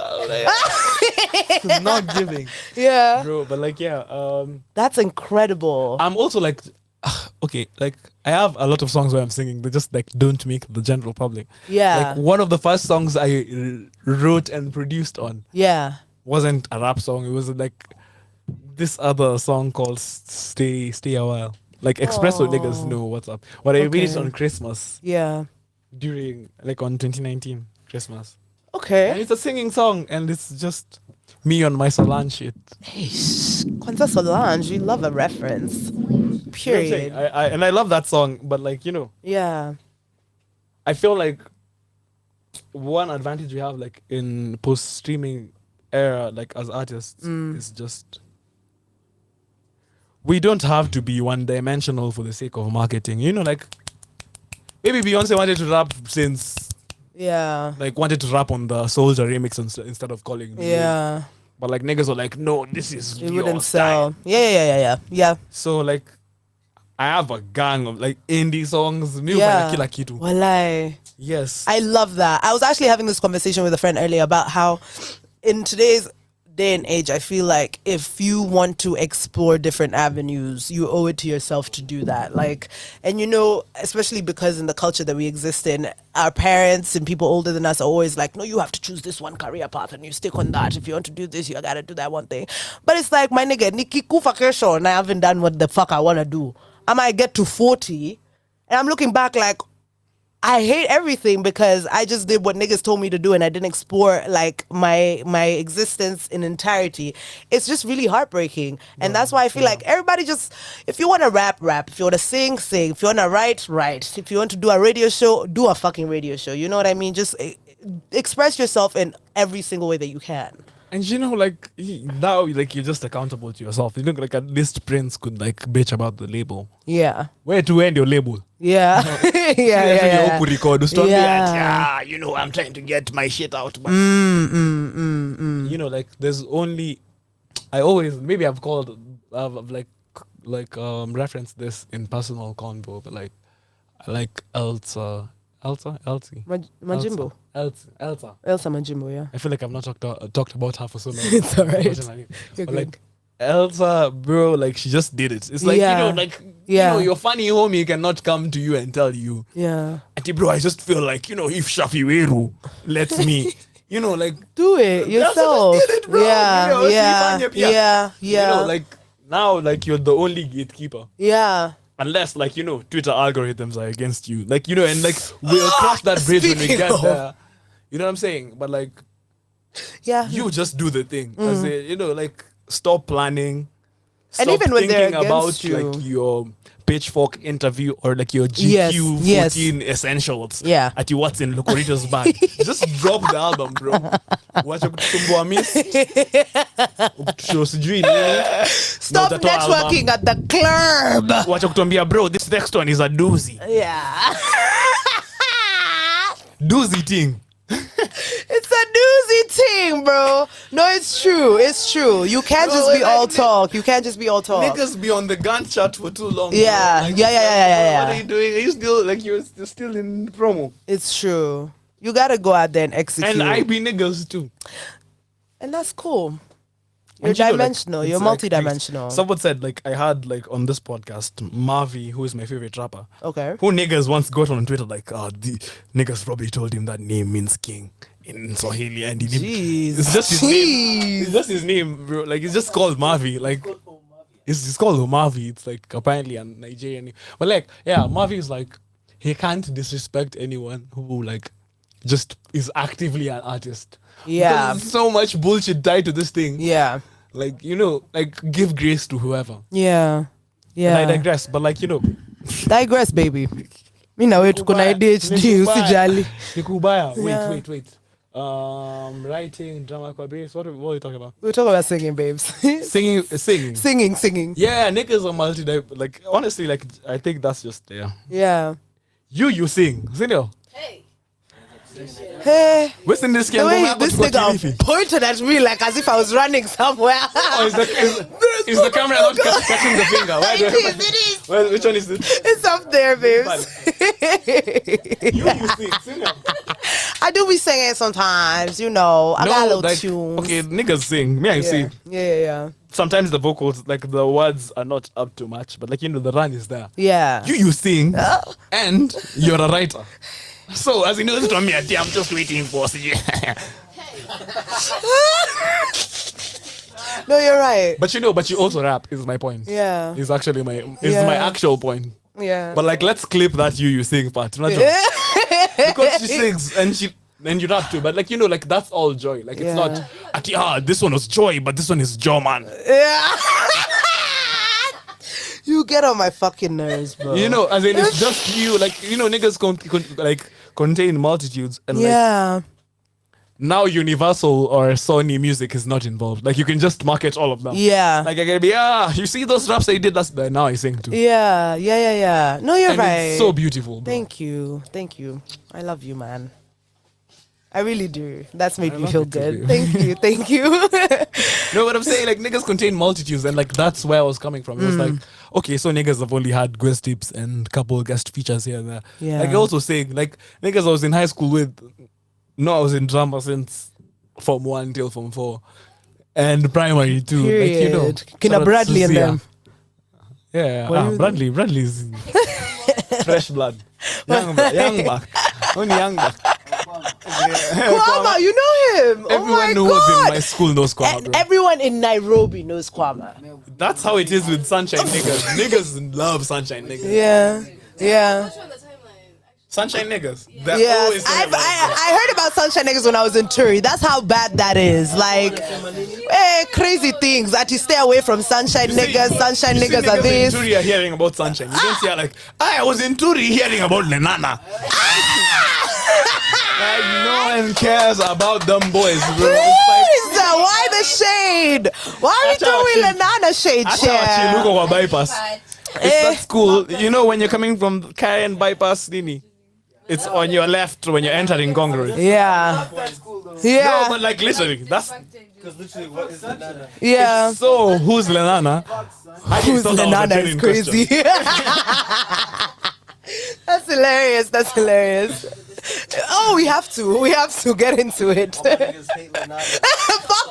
It's not giving, Yeah. bro. But like, yeah. That's incredible. I'm also like, okay, like I have a lot of songs where I'm singing. They just like don't make the general public. Yeah. Like one of the first songs I wrote and produced on Yeah. wasn't a rap song. It was like this other song called "Stay a While." Like Espresso niggas know what's up. But I made it Okay. on Christmas Yeah. during like on 2019 Christmas. And Okay. it's a singing song, and it's just me on my Solange shit. Hey, Kwanzaa Solange, we love a reference. You know what I'm saying? Period. And I love that song, but like Yeah. I feel like one advantage we have like in post streaming era, like as artists, is just we don't have to be one dimensional for the sake of marketing. Like maybe Beyonce wanted to rap since Yeah. like wanted to rap on the Soldier remix instead of calling me. Yeah. But like niggas were like, no, this is It your wouldn't style. sell. Yeah. So like I have a gang of like indie songs. Me Yeah. Kila Kitu. Walai. Yes. I love that. I was actually having this conversation with a friend earlier about how in today's day and age, I feel like if you want to explore different avenues, you owe it to yourself to do that. Like, and especially because in the culture that we exist in, our parents and people older than us are always like, no, you have to choose this one career path and you stick on that. If you want to do this, you gotta do that one thing. But it's like, my nigga, Nikki kufa kesho and I haven't done what the fuck I wanna do. I might get to 40 and I'm looking back like, I hate everything because I just did what niggas told me to do and I didn't explore like my existence in entirety. It's just really heartbreaking. And that's why I feel like everybody just, if you want to rap, if you want to sing, if you want to write, if you want to do a radio show, do a fucking radio show. You know what I mean? Just express yourself in every single way that you can. And like now, like you're just accountable to yourself. Like at least Prince could like bitch about the label. Yeah. Where to end your label? Yeah. yeah. Record. Yeah. I'm trying to get my shit out. But like there's only. I always maybe I've referenced this in personal convo, but like I like Elsa. Majimbo. Elsa. Elsa Majimbo, yeah. I feel like I've not talked about her for so long. It's alright. Unfortunately. You're But good. like Elsa, bro, like she just did it. It's like Yeah. Yeah. your funny homie cannot come to you and tell you, Yeah. Auntie, bro, I just feel like if Shafi Weru lets me, like Do it yourself. just did it, bro. Yeah. like now, like you're the only gatekeeper. Yeah. Unless, like, Twitter algorithms are against you. Like, and like, we'll cross that bridge when we Speaking get of. there. You know what I'm saying? But, like, Yeah. you just do the thing. As a, like, stop planning. And Stop even when they're thinking about, against you. like, your Pitchfork interview or, like, your Yes, GQ yes. 14 essentials. Yeah. At what's in Locorito's bag. Just drop the album, bro. Watch kutumbua miss. Show sijui nini. Stop Na utatoa networking album. at the club. Wacha kutuambia, bro, this next one is a doozy. Yeah. Doozy thing. It's a doozy, thing, bro. No, it's true. It's true. You can't just be all talk. You can't just be all talk. Niggas be on the Gantt chart for too long. Yeah, bro. Like, yeah. What are you doing? Are you still like you're still in promo? It's true. You gotta go out there and execute. And I be niggas too. And that's cool. You're And you know, like, dimensional. You're it's like multidimensional. Someone said like I had like on this podcast Marvy, who is my favorite rapper. Okay. Who niggas once got on Twitter like, the niggas probably told him that name means king in Swahili, and he didn't. Jeez. It's just his name. Jeez. It's just his name, bro. Like it's just called Marvy. Like it's called Marvy. It's like apparently a Nigerian name. But like, yeah, Marvy is like he can't disrespect anyone who like just is actively an artist. Yeah. Because there's so much bullshit tied to this thing. Yeah. Like, you know, like give grace to whoever. Yeah. And I Yeah. digress, but like, you know, Digress, baby. Mi na wetu kuna ADHD usijali. Nikubaya. Yeah. Wait. Writing, drama, bass. What are you talking about? We're talking about singing, babes. Singing. Singing. Yeah, niggas are multi. Like honestly, like I think that's just there. Yeah. You sing, Zinio. Hey. What's in this game? The way this nigga pointed at me like as if I was running somewhere. Oh, is the camera not catching the finger? Why do It is. which one is it? It's up there, babes. You sing, Zinio. I do be singing sometimes, you know. I got a little like, tunes. okay, niggas sing. Me, I Yeah. sing. Yeah. Sometimes the vocals, like the words, are not up to much, but like you know, the run is there. Yeah. You sing, and you're a writer. So as you know, from me, I'm just waiting for. No, you're right. But you also rap. Is my point. Yeah. Is actually my Yeah. my actual point. Yeah. But like, let's clip that you sing part. Not just, because she sings and you rap too. But like you know, like that's all joy. Like it's Yeah. not. This one was joy, but this one is joy, man. Yeah. You get on my fucking nerves, bro. You know, as in it's just you. Like you know, niggas contain multitudes, and like Yeah. now Universal or Sony Music is not involved. Like you can just market all of them. Yeah. Like I can be you see those raps I did last now I sing too. Yeah. No, you're And right. it's so beautiful. Bro. Thank you. I love you, man. I really do. That's made me love feel you too, good. babe. Thank you. No, what I'm saying, like niggas contain multitudes, and like that's where I was coming from. It was like, okay, so niggas have only had guest tips and couple guest features here and there. Yeah. Like I also saying, like niggas I was in high school with. No, I was in drama since Form 1 till Form 4. And primary too. Period. Like, you know. Kina shout out Bradley to and Zia. them. Yeah. Bradley's fresh blood. Young back. Only young back. Kwama, you know him. Everyone who oh my was in God. my school knows Kwama, And bro. everyone in Nairobi knows Kwama. That's how it is with Sunshine niggas. Niggas love Sunshine niggas. Yeah. Sunshine niggas. They're Yeah, always talking about it. I heard about Sunshine Niggas when I was in Turi. That's how bad that is. Like, crazy things. That you stay away from Sunshine Niggas. Sunshine You see Niggas are this. in Turi are hearing about Sunshine. You don't see her like, I was in Turi hearing about Lenana. Like, no one cares about them boys, bro. What is that? Why the shade? Why are we Acha doing wachi- Lanana shade Acha chair? wachiluko kwa bypass. It's that school. You know when you're coming from Karen bypass, Nini? It's on your left when you're entering Congress. Yeah. No, Yeah. but like literally, that's Yeah. so. Who's Lenana? Who's Lanana is crazy. That's hilarious. Oh, we have to get into it. Fuck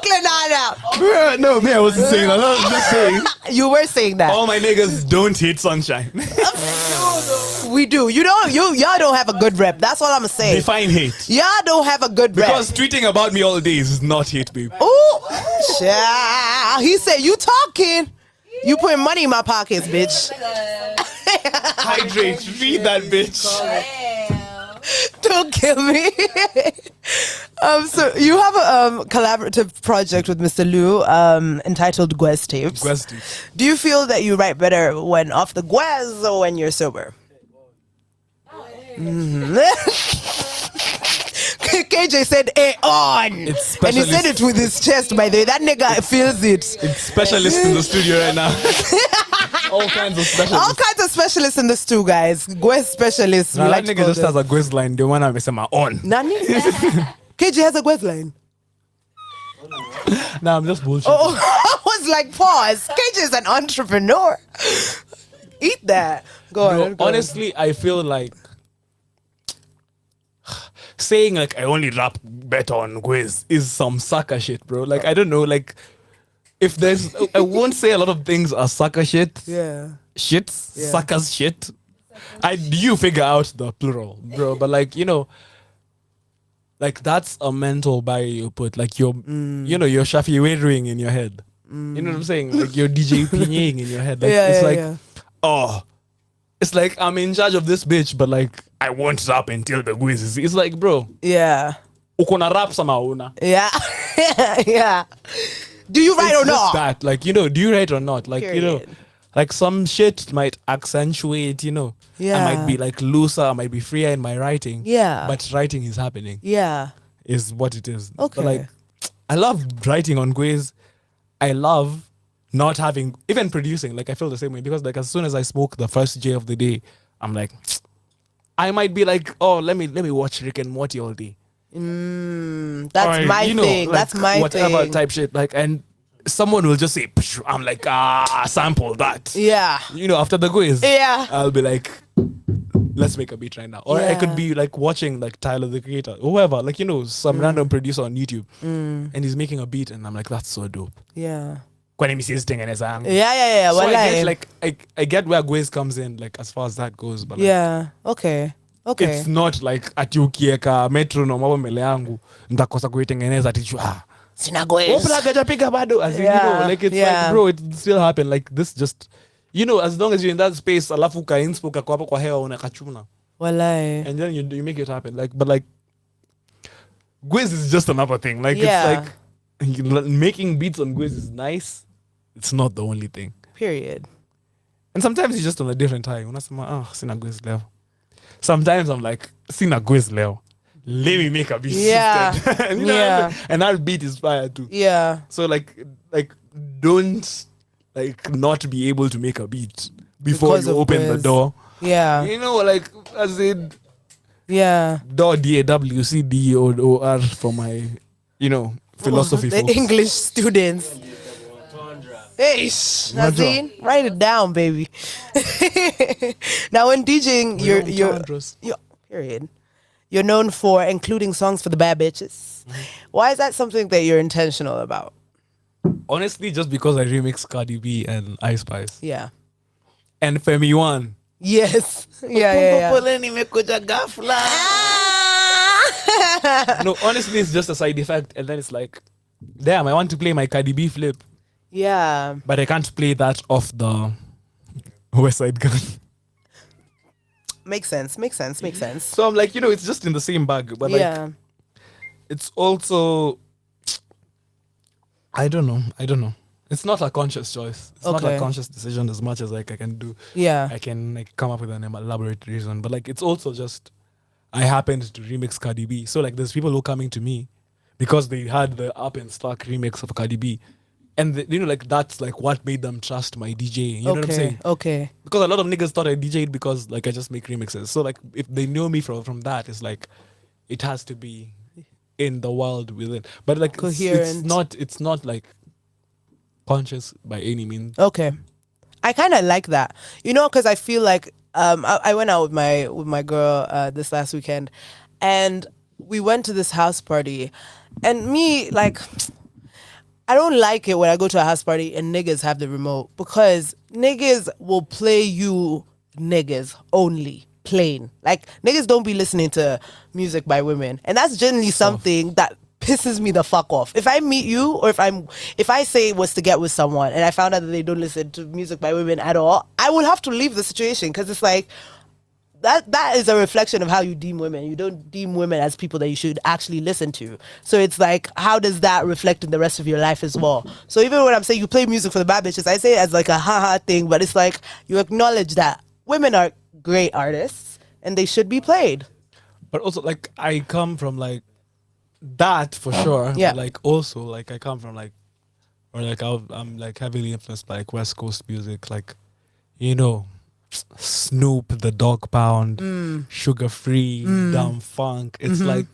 Lanana. Bro, no, me, I wasn't saying that. I was just saying. You were saying that. All my niggas don't hate Sunshine. We do. Y'all don't have a good rep. That's all I'm saying. Define hate. Y'all don't have a good rep. Because tweeting about me all day is not hate, babe. Ooh, child. He said, you talking. You putting money in my pockets, bitch. Hydrate. Read that bitch. Don't kill me. So you have a collaborative project with Mr. Lou entitled Gwez Tapes. Question. Do you feel that you write better when off the Gwez or when you're sober? KJ said, on. It's And he said specialist. it with his chest, by the way. That nigga feels it. It's specialists in the studio right now. All kinds of All specialists. kinds of specialists in this too, guys. Gwez specialists. we Nah, like that to nigga call just them. has a Gwez line. The one I'm on. Nani? KJ has a Gwez line. Nah, I'm just bullshit. Oh, I was like, pause. KJ is an entrepreneur. Eat that. Go Bro, on. Go on. honestly, I feel like saying like I only rap better on quiz is some sucker shit, bro. Like I don't know, like if there's I won't say a lot of things are sucker shit. Yeah. Shits, Yeah. suckers shit. You figure out the plural, bro. But like, like that's a mental barrier you put. Like you're you're Shafi Wadering in your head. You know what I'm saying? Like you're DJ Pinying in your head. Like it's like oh, it's like I'm in charge of this bitch, but like I won't rap until the quiz is. It's like, bro, Yeah. ukona rap sama una. Yeah. Yeah. Do you write It's or just not? that, like, do you write or not? Like, Period. like some shit might accentuate, I Yeah. might be like looser, I might be freer in my writing. Yeah. But writing is happening, Yeah. is what it is. Okay. But like, I love writing on quiz. I love not having, even producing, like I feel the same way because like as soon as I smoke the first J of the day, I'm like, I might be like, oh, let me watch Rick and Morty all day. That's Or, my thing. like, That's my whatever thing. type shit. Like, and someone will just say, "Psh," I'm like, sample that. Yeah. After the quiz, Yeah. I'll be like, let's make a beat right now. Or I could Yeah. be like watching like Tyler the Creator, or whoever, like, some random producer on YouTube, and he's making a beat, and I'm like, that's so dope. Yeah. Kwani mimi sizitengeneza yangu. Yeah. So I Walai. get like I get where Gwiz comes in, like as far as that goes, but like, Yeah. Okay. it's not like ati ukieka metronome hapo mbele yangu nitakosa kuitengeneza ati Sina goes. Opla kajapiga bado, as in, like it's like, bro, it still happen. Like this just, as long as you're in that space, alafu ka inspo kako hapo kwa hewa unakachuna, Walai. and then you make it happen. Like, but like, Gwiz is just another thing. Like Yeah. it's like making beats on Gwiz is nice. It's not the only thing. Period. And sometimes it's just on a different time. Unasema, sina Gwiz leo. Sometimes I'm like, sina Gwiz leo. Let me make a beat. Yeah. instead. And, Yeah. and that beat is fire too. Yeah. So like don't like not be able to make a beat before Because you of open the Gwiz. door. Yeah. Like as in Yeah. door DAWCDOOR for my philosophy The folks. English students. Hey, Nazine, write it down, baby. Now, when DJing, you're period. You're known for including songs for the bad bitches. Why is that something that you're intentional about? Honestly, just because I remix Cardi B and Ice Spice Yeah. and Femi One. Yes. Yeah. No, honestly, it's just a side effect, and then it's like, damn, I want to play my Cardi B flip, Yeah. but I can't play that off the West Side Gun. Makes sense. So I'm like, it's just in the same bag, but like, Yeah. it's also, I don't know. It's not a conscious choice. It's not Okay. a conscious decision as much as like I can do. Yeah. I can like come up with an elaborate reason, but like it's also just I happened to remix Cardi B. So like there's people who are coming to me because they had the Up and Stuck remix of Cardi B, and like that's like what made them trust my DJ. You know what I'm saying? Okay. Because a lot of niggas thought I DJ'd because like I just make remixes. So like if they know me from that, it's like it has to be in the world within. But like Coherent. it's not like conscious by any means. Okay. I kind of like that, because I feel like I went out with my girl this last weekend, and we went to this house party, and me like I don't like it when I go to a house party and niggas have the remote, because niggas will play you niggas only. Plain. Like niggas don't be listening to music by women, and that's generally something that pisses me the fuck off. If I meet you, or if I say was to get with someone and I found out that they don't listen to music by women at all, I will have to leave the situation, because it's like that is a reflection of how you deem women. You don't deem women as people that you should actually listen to. So it's like, how does that reflect in the rest of your life as well? So even when I'm saying you play music for the bad bitches, I say it as like a haha thing, but it's like you acknowledge that women are great artists and they should be played. But also like I come from like that for sure. Yeah. But like also like I come from like, or like I'm like heavily influenced by like West Coast music, like Snoop, the Dog Pound, Sugar Free, Dumb Funk. It's like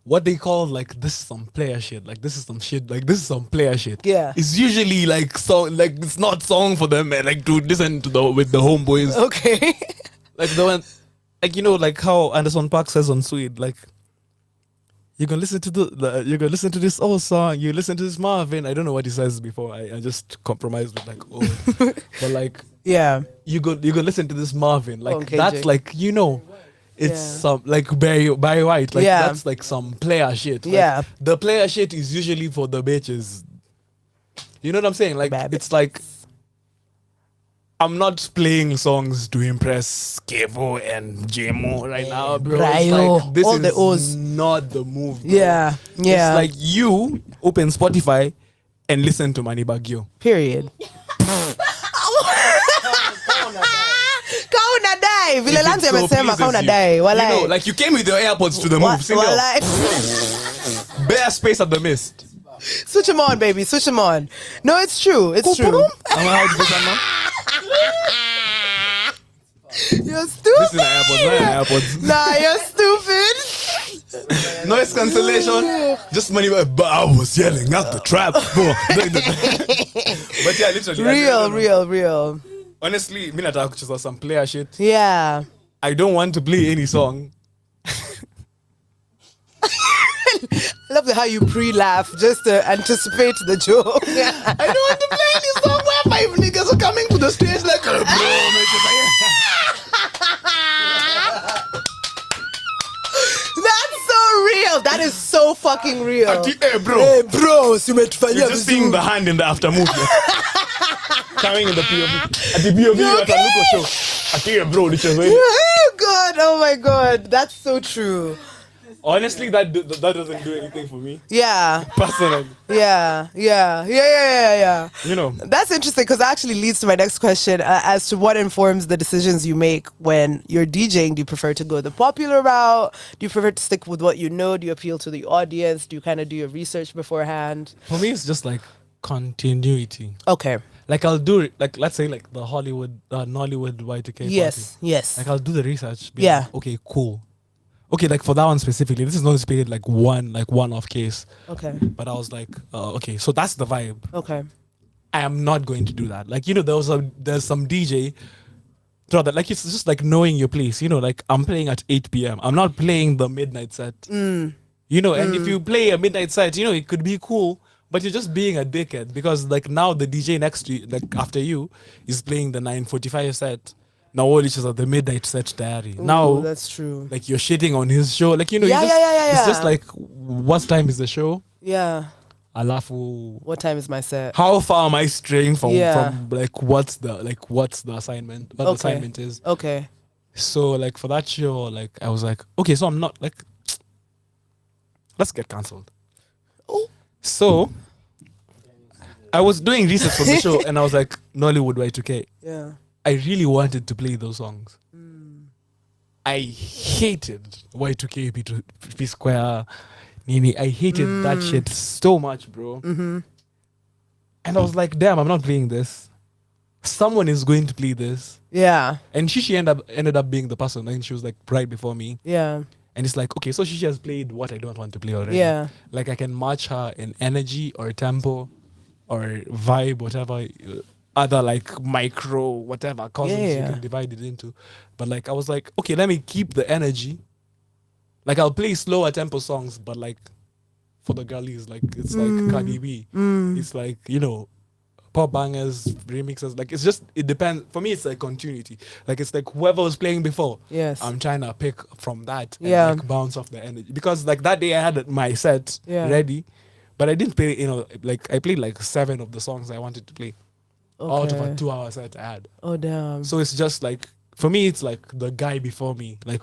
what they call like this is some player shit, like this is some shit, like this is some player shit. Yeah. It's usually like song, like it's not song for them, like to listen to with the homeboys. Okay. Like the one, like you know, like how Anderson .Paak says on Sweet, like you can listen to you can listen to this old song, you listen to this Marvin. I don't know what he says before. I just compromised with like oh, but like Yeah. you go listen to this Marvin, like Okay, that's Jake. like you know. It's Yeah. some like Barry White, like Yeah. that's like some player shit. Like, Yeah. the player shit is usually for the bitches. You know what I'm saying? Like Bad it's like I'm not playing songs to impress Kevo and JMO right now, bro. It's Ryo, like, this all the is O's. not the move. Bro. Yeah. Yeah. It's like you open Spotify and listen to Manny Bagyo. Period. Kauna dai. Vile If it's Lanti so amesema pleases kauna you. dai. You Walai. know, like you came with your AirPods to the move. Single. Walai. Bare space at the mist. Switch them on, baby. Switch them on. No, it's true. It's true. Am I how to put that now? You're stupid. This is an AirPods, not an AirPods. Nah, you're stupid. Noise cancellation. Just money, but I was yelling at the trap. But yeah, literally. Real. Honestly, me not talk some player shit. Yeah. I don't want to play any song. I love how you pre-laugh just to anticipate the joke. I don't want to play any song where 5 niggas are coming to the stage like, bro, That's so real. That is so fucking real. hey, bro. Hey, bro, si umetufanyia You're just seeing vizuri. the hand in the after movie. Coming in the POV. At the POV, You at a local show. I hear, bro, this is Oh God, oh my God. That's so true. honestly, that doesn't do anything for me. Yeah. Personally. Yeah. You know. That's interesting because that actually leads to my next question as to what informs the decisions you make when you're DJing. Do you prefer to go the popular route? Do you prefer to stick with what you know? Do you appeal to the audience? Do you kind of do your research beforehand? For me, it's just like continuity. Okay. Like I'll do it, like let's say like the Hollywood, Nollywood Y2K party. Yes. Like I'll do the research. Be Yeah. like, okay, cool. Okay, like for that one specifically, this is not specifically like one-off case. Okay. But I was like, okay, so that's the vibe. Okay. I am not going to do that. Like, you know, there's some DJ throughout that. Like, it's just like knowing your place. You know, like I'm playing at 8 p.m. I'm not playing the midnight set. You know, and if you play a midnight set, you know, it could be cool, but you're just being a dickhead because like now the DJ next to you, like after you, is playing the 9:45 set. Now all each are the midnight set diary. Now Ooh, that's true. like you're shitting on his show. Like, you know, Yeah, you just, yeah. it's just like what time is the show? Yeah. Alafu, What time is my set? how far am I straying from Yeah. like what's the assignment? What the assignment is. Okay. So like for that show, like I was like, okay, so I'm not like let's get cancelled. So I was doing research for the show and I was like, Nollywood Y2K. Yeah. I really wanted to play those songs. I hated Y2K P Square, Nini. I hated that shit so much, bro. And I was like, damn, I'm not playing this. Someone is going to play this. Yeah. And she ended up being the person, and she was like right before me. Yeah. And it's like, okay, so she has played what I don't want to play already. Yeah. Like I can match her in energy or tempo or vibe, whatever other like micro, whatever cousins you Yeah. can divide it into. But like I was like, okay, let me keep the energy. Like I'll play slower tempo songs, but like for the girlies, like it's like Cardi B. It's like, you know, pop bangers, remixes. Like it's just, it depends. For me, it's like continuity. Like it's like whoever was playing before. Yes. I'm trying to pick from that and Yeah. like bounce off the energy. Because like that day I had my set Yeah. ready, but I didn't play, you know, like I played like 7 of the songs I wanted to play out of a 2-hour set I had. Oh damn. So it's just like, for me, it's like the guy before me. Like,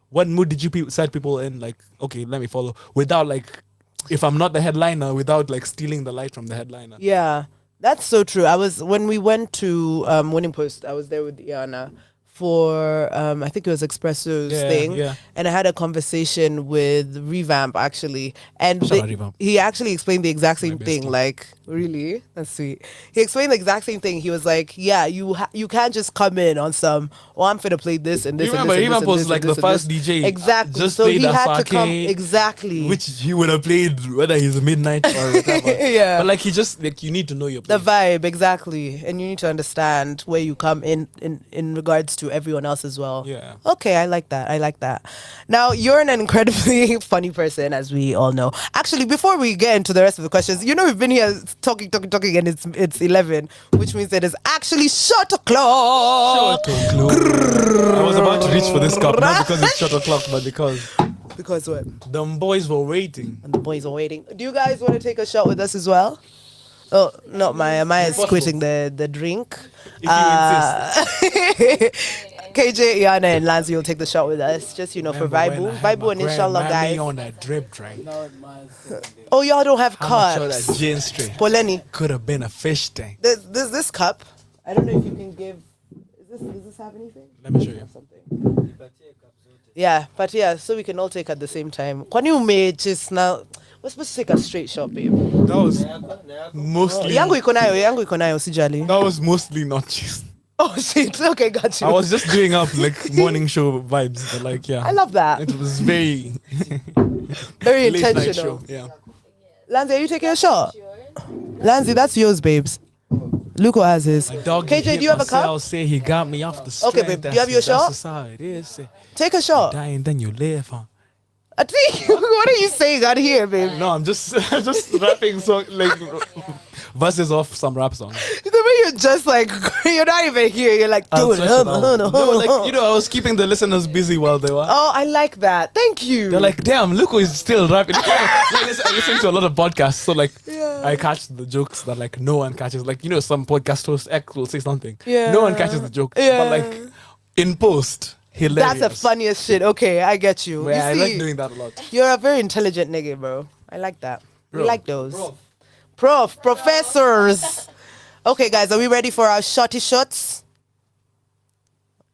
what mood did you set people in? Like, okay, let me follow. Without like, if I'm not the headliner, without like stealing the light from the headliner. Yeah, that's so true. When we went to Winning Post, I was there with Iana for I think it was Espresso's thing, yeah. and I had a conversation with Revamp actually, and Shout out Revamp. he actually explained the exact same My thing. bestie. Like really? That's sweet. He explained the exact same thing. He was like, "Yeah, you can't just come in on some. Oh, I'm finna play this and this You and remember, this he and this was and like this the and first this." DJ. Exactly. Just So played he us had to come arcade, exactly. which he would have played whether he's midnight or whatever. Yeah. But like he just like you need to know your The place. vibe, exactly, and you need to understand where you come in regards to everyone else as well. Yeah. Okay, I like that. I like that. Now you're an incredibly funny person, as we all know. Actually, before we get into the rest of the questions, you know we've been here talking, and it's 11, which means it is actually shot o'clock. I was about to reach for this cup, not because it's shot o'clock, but because Because what? them boys were waiting. And the boys are waiting. Do you guys want to take a shot with us as well? Oh, not Maya. Maya's quitting the drink. If you KJ, Iana, and Lanzi will take the shot with us. Just, for Vibu. Vibu and inshallah, guys. on that drip train. Oh, y'all don't have How much of cups. that gin straight Poleni, could have been a fish tank. there's this cup. I don't know if you can give. Does this have anything? Let me show you. Something. Yeah, but yeah, so we can all take at the same time. When you made just now, we're supposed to take a straight shot, babe. That was mostly. Yangu iko nayo, sijali. That was mostly not cheese. Oh shit! Okay, got you. I was just doing up like morning show vibes, but like yeah. I love that. It was very Very late night intentional. show. Yeah. Lanzi, are you taking a shot? Lanzi, that's yours, babes. Luco has his. My dog KJ, do you have a cup? I'll say he got me off the strength. Okay, babe, do you have your shot? That's how it is. Take a shot. Dying, then you live, huh? I think, what are you saying out here, babe? No, I'm just rapping song like verses off some rap song. The way you're just like, you're not even here. You're like, I'll dude, search it out. No, like I was keeping the listeners busy while they were. Oh, I like that. Thank you. They're like, damn, Luco is still rapping. I listen to a lot of podcasts, so like, Yeah. I catch the jokes that like no one catches. Like some podcast host X will say something, Yeah. no one catches the joke, Yeah. but like in post, hilarious. That's the funniest shit. Okay, I get you. Yeah, I You like see, doing that a lot. You're a very intelligent nigga, bro. I like that. We Bro. like those. Professors. Okay, guys, are we ready for our shotty shots?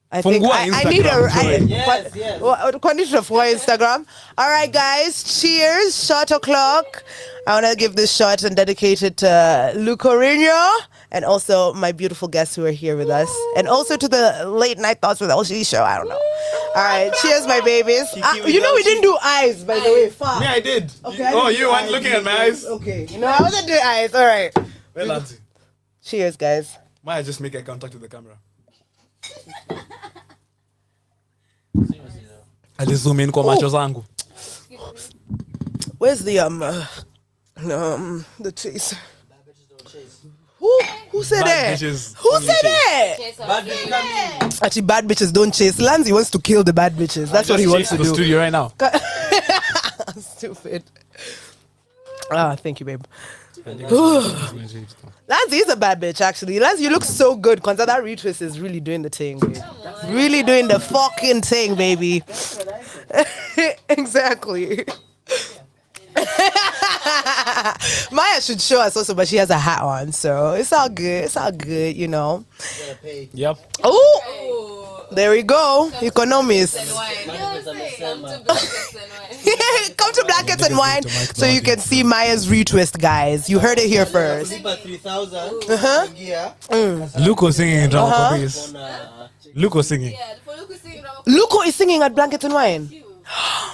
I think Fungua I need a Instagram, condition for Instagram. All right, guys, cheers! Shot o'clock. I want to give this shot and dedicate it to Lucorino and also my beautiful guests who are here with us, and also to the late night thoughts with LG show. I don't know. All right, cheers, my babies. You know we didn't do eyes, by the way. Fuck. Yeah, I did. Okay, I Oh, didn't you do weren't eyes. looking at my eyes. Okay, I wasn't doing eyes. All right. Well, Auntie, Cheers, guys. might I just make eye contact with the camera? I just zoom in kwa macho zangu. Where's the chase? Who said Bad that? bitches Who only said chase. that? Actually, bad bitches don't chase. Lanzi wants to kill the bad bitches. That's what he wants to the do. studio right now. Stupid. Thank you, babe. Lanzi is a bad bitch, actually. Lanzi, you look so good. Kwanzaa, that retwist is really doing the thing, babe. Really doing the fucking thing, baby. Exactly. Maya should show us also, but she has a hat on, so it's all good. It's all good, Yep. Oh, there we go. Economist. Come to Blankets and Wine so you can see Maya's retwist, guys. You heard it here first. Luco singing in drama copies. Luco singing. Luco is singing at Blankets and Wine.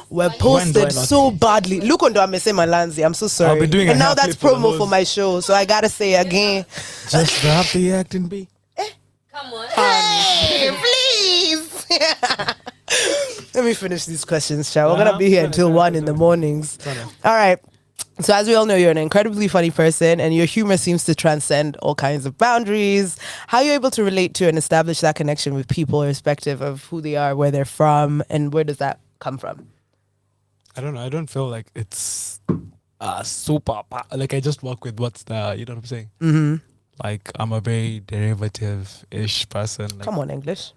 We're When do I posted not so badly. Luco ndo amesema Lanzi. I'm so sorry. I'll be doing a and now hair that's flip for the promo hoes. for my show, so I gotta say again. Just drop the acting B. Come on. Hey, please. Let me finish these questions, shall we? We're gonna be here until 1 in the mornings. All right. So as we all know, you're an incredibly funny person, and your humor seems to transcend all kinds of boundaries. How are you able to relate to and establish that connection with people, irrespective of who they are, where they're from, and where does that come from? I don't know. I don't feel like it's super. Like I just work with what's the. You know what I'm saying? Mm-hmm. Like I'm a very derivative-ish person. Like, Come on, English.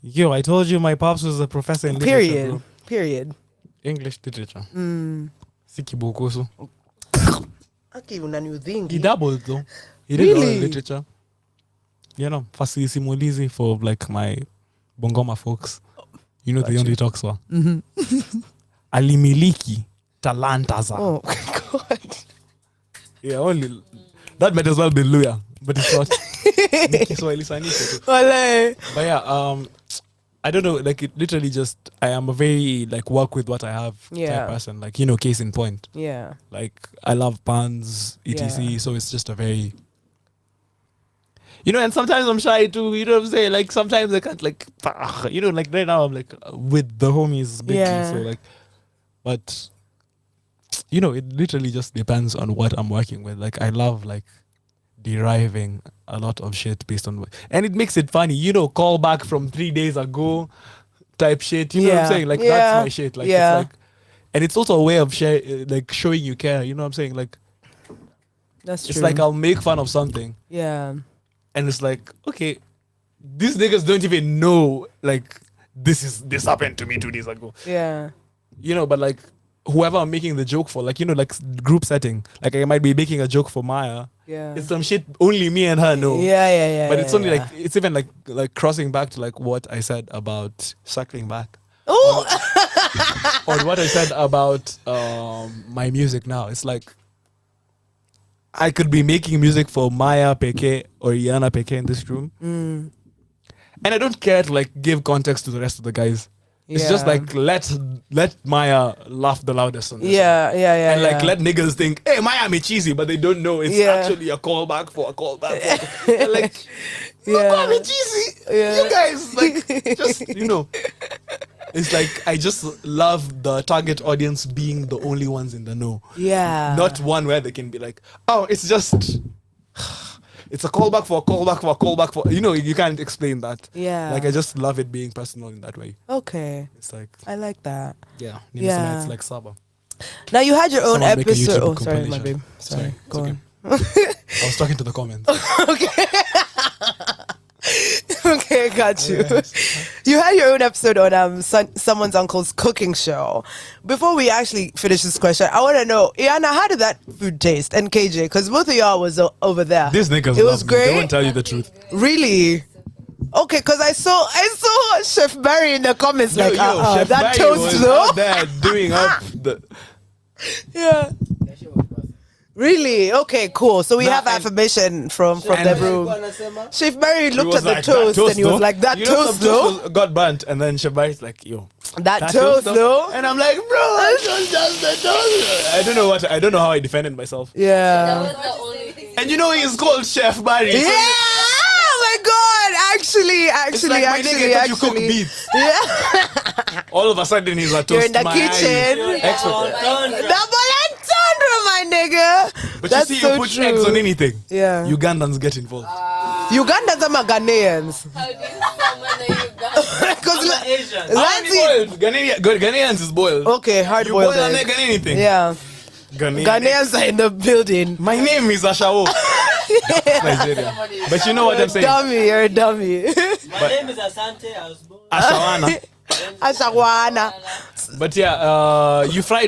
Yo, I told you my pops was a professor in literature, Period. bro. Period. English literature. Mm. Sikibukusu. Okay, unani udhingi. He dabbled though. He did all Really? the literature. You know, fasi simulizi for like my Bongoma folks. You know the only talks were. Alimiliki talanta za. Oh my god. Yeah, only that might as well be Luya, but it's not. Nikki Swahili Saniko. Ole. But yeah, I don't know. Like it literally just I am a very like work with what I have Yeah. type person. Like you know, case in point. Yeah. Like I love puns, etc. Yeah. So it's just a very. You know, and sometimes I'm shy too. You know what I'm saying? Like sometimes I can't like, you know, like right now I'm like with the homies, big Yeah. so like, but you know, it literally just depends on what I'm working with. Like I love like deriving a lot of shit based on and it makes it funny. You know, call back from 3 days ago, type shit. You know what I'm Yeah. saying? Like Yeah. that's my shit. Like Yeah. it's like, and it's also a way of like showing you care. You know what I'm saying? Like That's true. it's like I'll make fun of something. yeah. And it's like, okay, these niggas don't even know like this happened to me 2 days ago. Yeah. You know, but like whoever I'm making the joke for, like, you know, like group setting. Like I might be making a joke for Maya. Yeah. It's some shit only me and her know. Yeah. But it's yeah, only yeah. like it's even like crossing back to like what I said about circling back. Oh. Or what I said about my music now. It's like I could be making music for Maya Peke or Iana Peke in this room. Mm. And I don't care to like give context to the rest of the guys. It's just Yeah. like let Maya laugh the loudest on this. Yeah. And like let niggas think, hey, Maya me cheesy, but they don't know it's Yeah. actually a callback for a callback. And like, Yeah. call me cheesy. Yeah. You guys like just you know. It's like I just love the target audience being the only ones in the know. Yeah. Not one where they can be like, oh, it's just it's a callback for a callback for a callback for you know, you can't explain that. Yeah. Like I just love it being personal in that way. Okay. It's like I like that. yeah. Yeah. It's like Saba. Now you had your own Someone make a episode. YouTube Oh, sorry, my compilation. babe. Sorry. Sorry, Go it's on. I was talking to the comments. Okay, got you. You had your own episode on someone's uncle's cooking show. Before we actually finish this question, I want to know, Iana, how did that food taste? And KJ, because both of y'all was over there. These niggas It love was me. They great. won't tell you the truth. Really? Okay, because I saw Chef Barry in the comments like, Chef that Barry toast was though. out there doing up the Yeah. Really? Okay, cool. So we Nah, have and- affirmation from and- the room. Chef Barry He looked was at the like, toast "That and he was though?" like, that You know, toast some though? got burnt, and then Shabari's like, yo, That toast though? and I'm like, bro, it's just the toast. I don't know how I defended myself. Yeah. That was the only thing. And you know he's called Chef Barry. Yeah! Oh my god! Actually, It's like, my nigga, I thought you cook beats. Yeah. All of a sudden he's a toast. You're in the my kitchen. eye. Expert. Double entendre, my nigga. But That's you see, so you put true. eggs on anything. Yeah. Ugandans get involved. Ugandans are Ghanaians. How do you summon a Uganda? Because Boiled. Ghanaians is boiled. Okay, hard You boil boiled an egg. egg on anything. Yeah. Ghanaian. Ghanaians are in the building. My name is Ashawo. Nigeria. But you know what I'm saying? Dummy, you're a dummy. My name is Asante. I was born. Ashawana. Ashawana. But yeah, you fry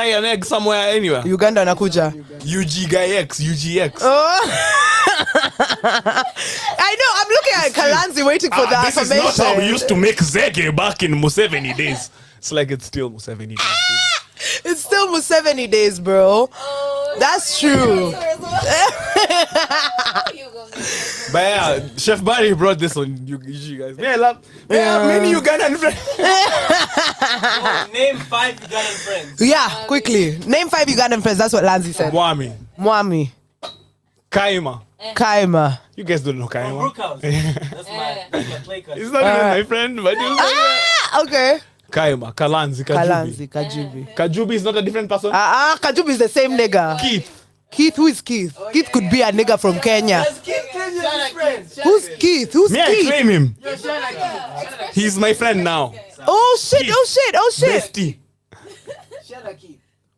an egg somewhere anywhere. Uganda nakuja. UGX. Oh. I know, I'm looking at Kalanzi waiting for the This is affirmation. not how we used to make Zege back in Museveni days. It's like it's still Museveni days. It's still Museveni days, bro. Oh, That's true. But yeah, Chef Barry brought this on you guys. Yeah, I love. Yeah, many Ugandan friends. Oh, name 5 Ugandan friends. Yeah, quickly. Name 5 Ugandan friends. That's what Lanzi said. Mwami, Mwami, Kaima. Kaima. You guys don't know From Kaima. Brookhouse. That's my play He's cousin. not even Alright. my friend, but he's like, Ah, okay. Kaima, Kalanzi, Kajubi. Kalanzi, Kajubi. Kajubi is not a different person. Kajubi is the same nigga. Keith. Keith, who is Keith? Keith could be a nigga from Kenya. friends. Who's Keith? Who's Me, I Keith? claim him. He's my friend now. Oh shit, oh shit, oh shit. Bestie.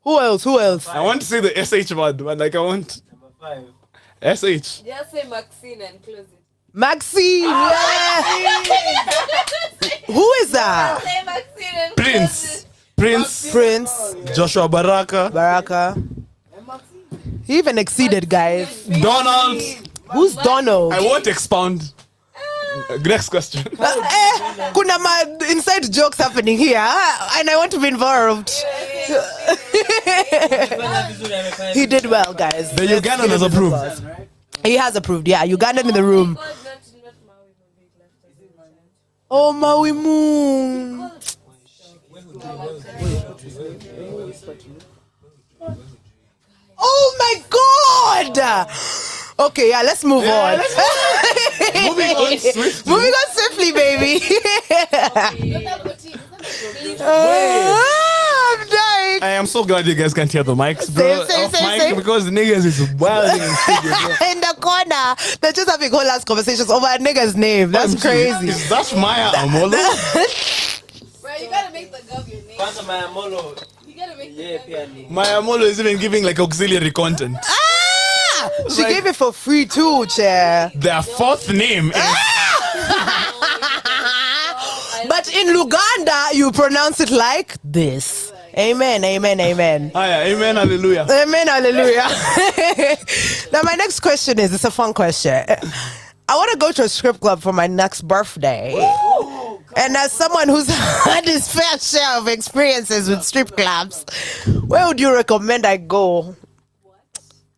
Who else? Who else? I want to say the SH word, but like I want Number 5. SH. Just say Maxine and close it. Maxine. Yeah. Who is that? Say Maxine and Prince. Prince. Prince Joshua Baraka. Baraka. He even exceeded, guys. Donald. Who's Donald? I won't expound. Next question. Kuna inside jokes happening here, and I want to be involved. He did well, guys. The Let's Ugandan give has him his approved. applause. He has approved. Yeah, Ugandan in the room. Oh, Maui Moon. Oh my God! Okay, yeah, let's move on. Moving on swiftly. Moving on swiftly, baby. I'm dying. I am so glad you guys can't hear the mics, bro. Say, Off say, mic, say. because niggas is wilding in studio, bro. In the corner, they're just having whole ass conversations over a nigga's name. That's crazy. Is that Maya Amolo? Bro, you gotta make the gov your name. Kwanza Mayamolo. You gotta make the Yeah, gov your pia ni. Maya Amolo is even giving like auxiliary content. Ah! She Like- gave it for free too, chair. Their fourth name is But in Luganda, you pronounce it like this. Amen, amen, amen. Amen, hallelujah. Amen, hallelujah. Now, my next question is, it's a fun question. I want to go to a strip club for my next birthday. And as someone who's had his fair share of experiences with strip clubs, where would you recommend I go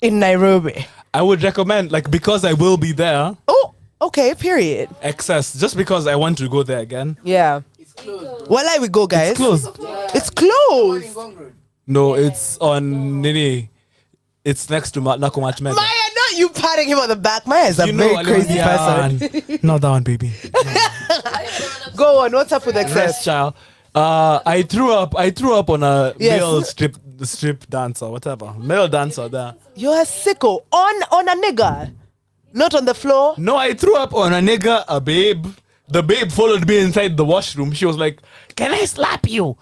in Nairobi? I would recommend, like, because I will be there, Oh, okay, period. excess, just because I want to go there again. Yeah. Well, I we go, guys. It's closed. It's closed. No, it's on Nini. It's next to Nakumatt Mega. Maya, not you patting him on the back. Maya is a very crazy person. Not that one, baby. Go on. What's up with Rest, excess? child. I threw up on a Yes. male strip dancer, whatever. Male dancer there. You're a sicko. On a nigga. Not on the floor. No, I threw up on a nigga, a babe. The babe followed me inside the washroom. She was like, "Can I slap you?"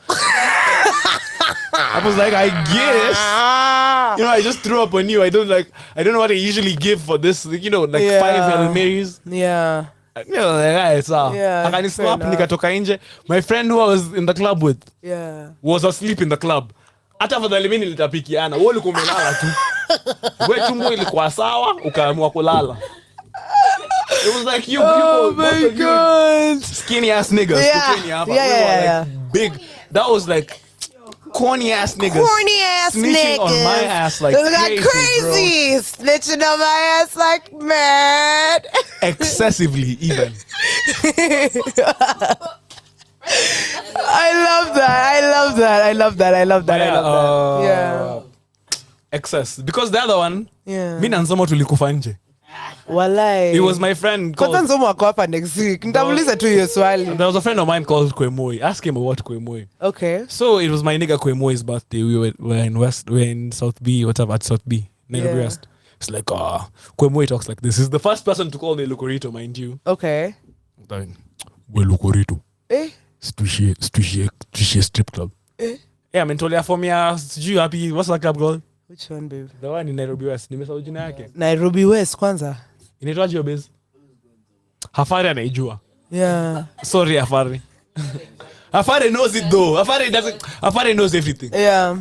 I was like, "I guess." Ah. You know, I just threw up on you. I don't know what I usually give for this. You know, like Yeah. 5 Hail Marys. Yeah. You know, like, yeah, so Yeah, I can fair slap enough. nikatoka nje. My friend who I was in the club with Yeah. was asleep in the club. Hata afadhali mimi nilitapikiana. Wewe ulikuwa umelala tu. Wewe tumbo ilikuwa sawa, ukaamua kulala. It was like you Oh both my of you God. skinny ass niggas. Yeah. tukeni hapa. Yeah, We were, yeah, like, big. That was like corny ass niggas. Corny ass snitching niggas. on my ass like crazy. crazy, Snitching on my ass like mad. bro. Excessively even. I love that. I love that. I love that. I love that. I love that. Yeah. Excess. Because the other one, Yeah. mi na Nzomo tulikufa nje. Walai. It was my friend Kwanza called, Nzomo wako hapa next week. Nitamuuliza tu hiyo swali. there was a friend of mine called Kwemoi. Ask him about Kwemoi. Okay. So it was my nigga Kwemoi's birthday. We were in South B, whatever, at South B, Nairobi Yeah. West. It's like, Kwemoi talks like this. He's the first person to call me Lukorito, mind you. Okay. Like, we Lukorito. Eh? Tuishie strip club. Yeah, amenitolea form ya sijui wapi, what's that club called? Which one, babe? The one in Nairobi West. Nimesahau jina yake. Nairobi West kwanza. Inaitwaje hiyo base? Hafari anaijua. Yeah. Sorry, Hafari. Hafari knows it though. Hafari knows everything. Yeah.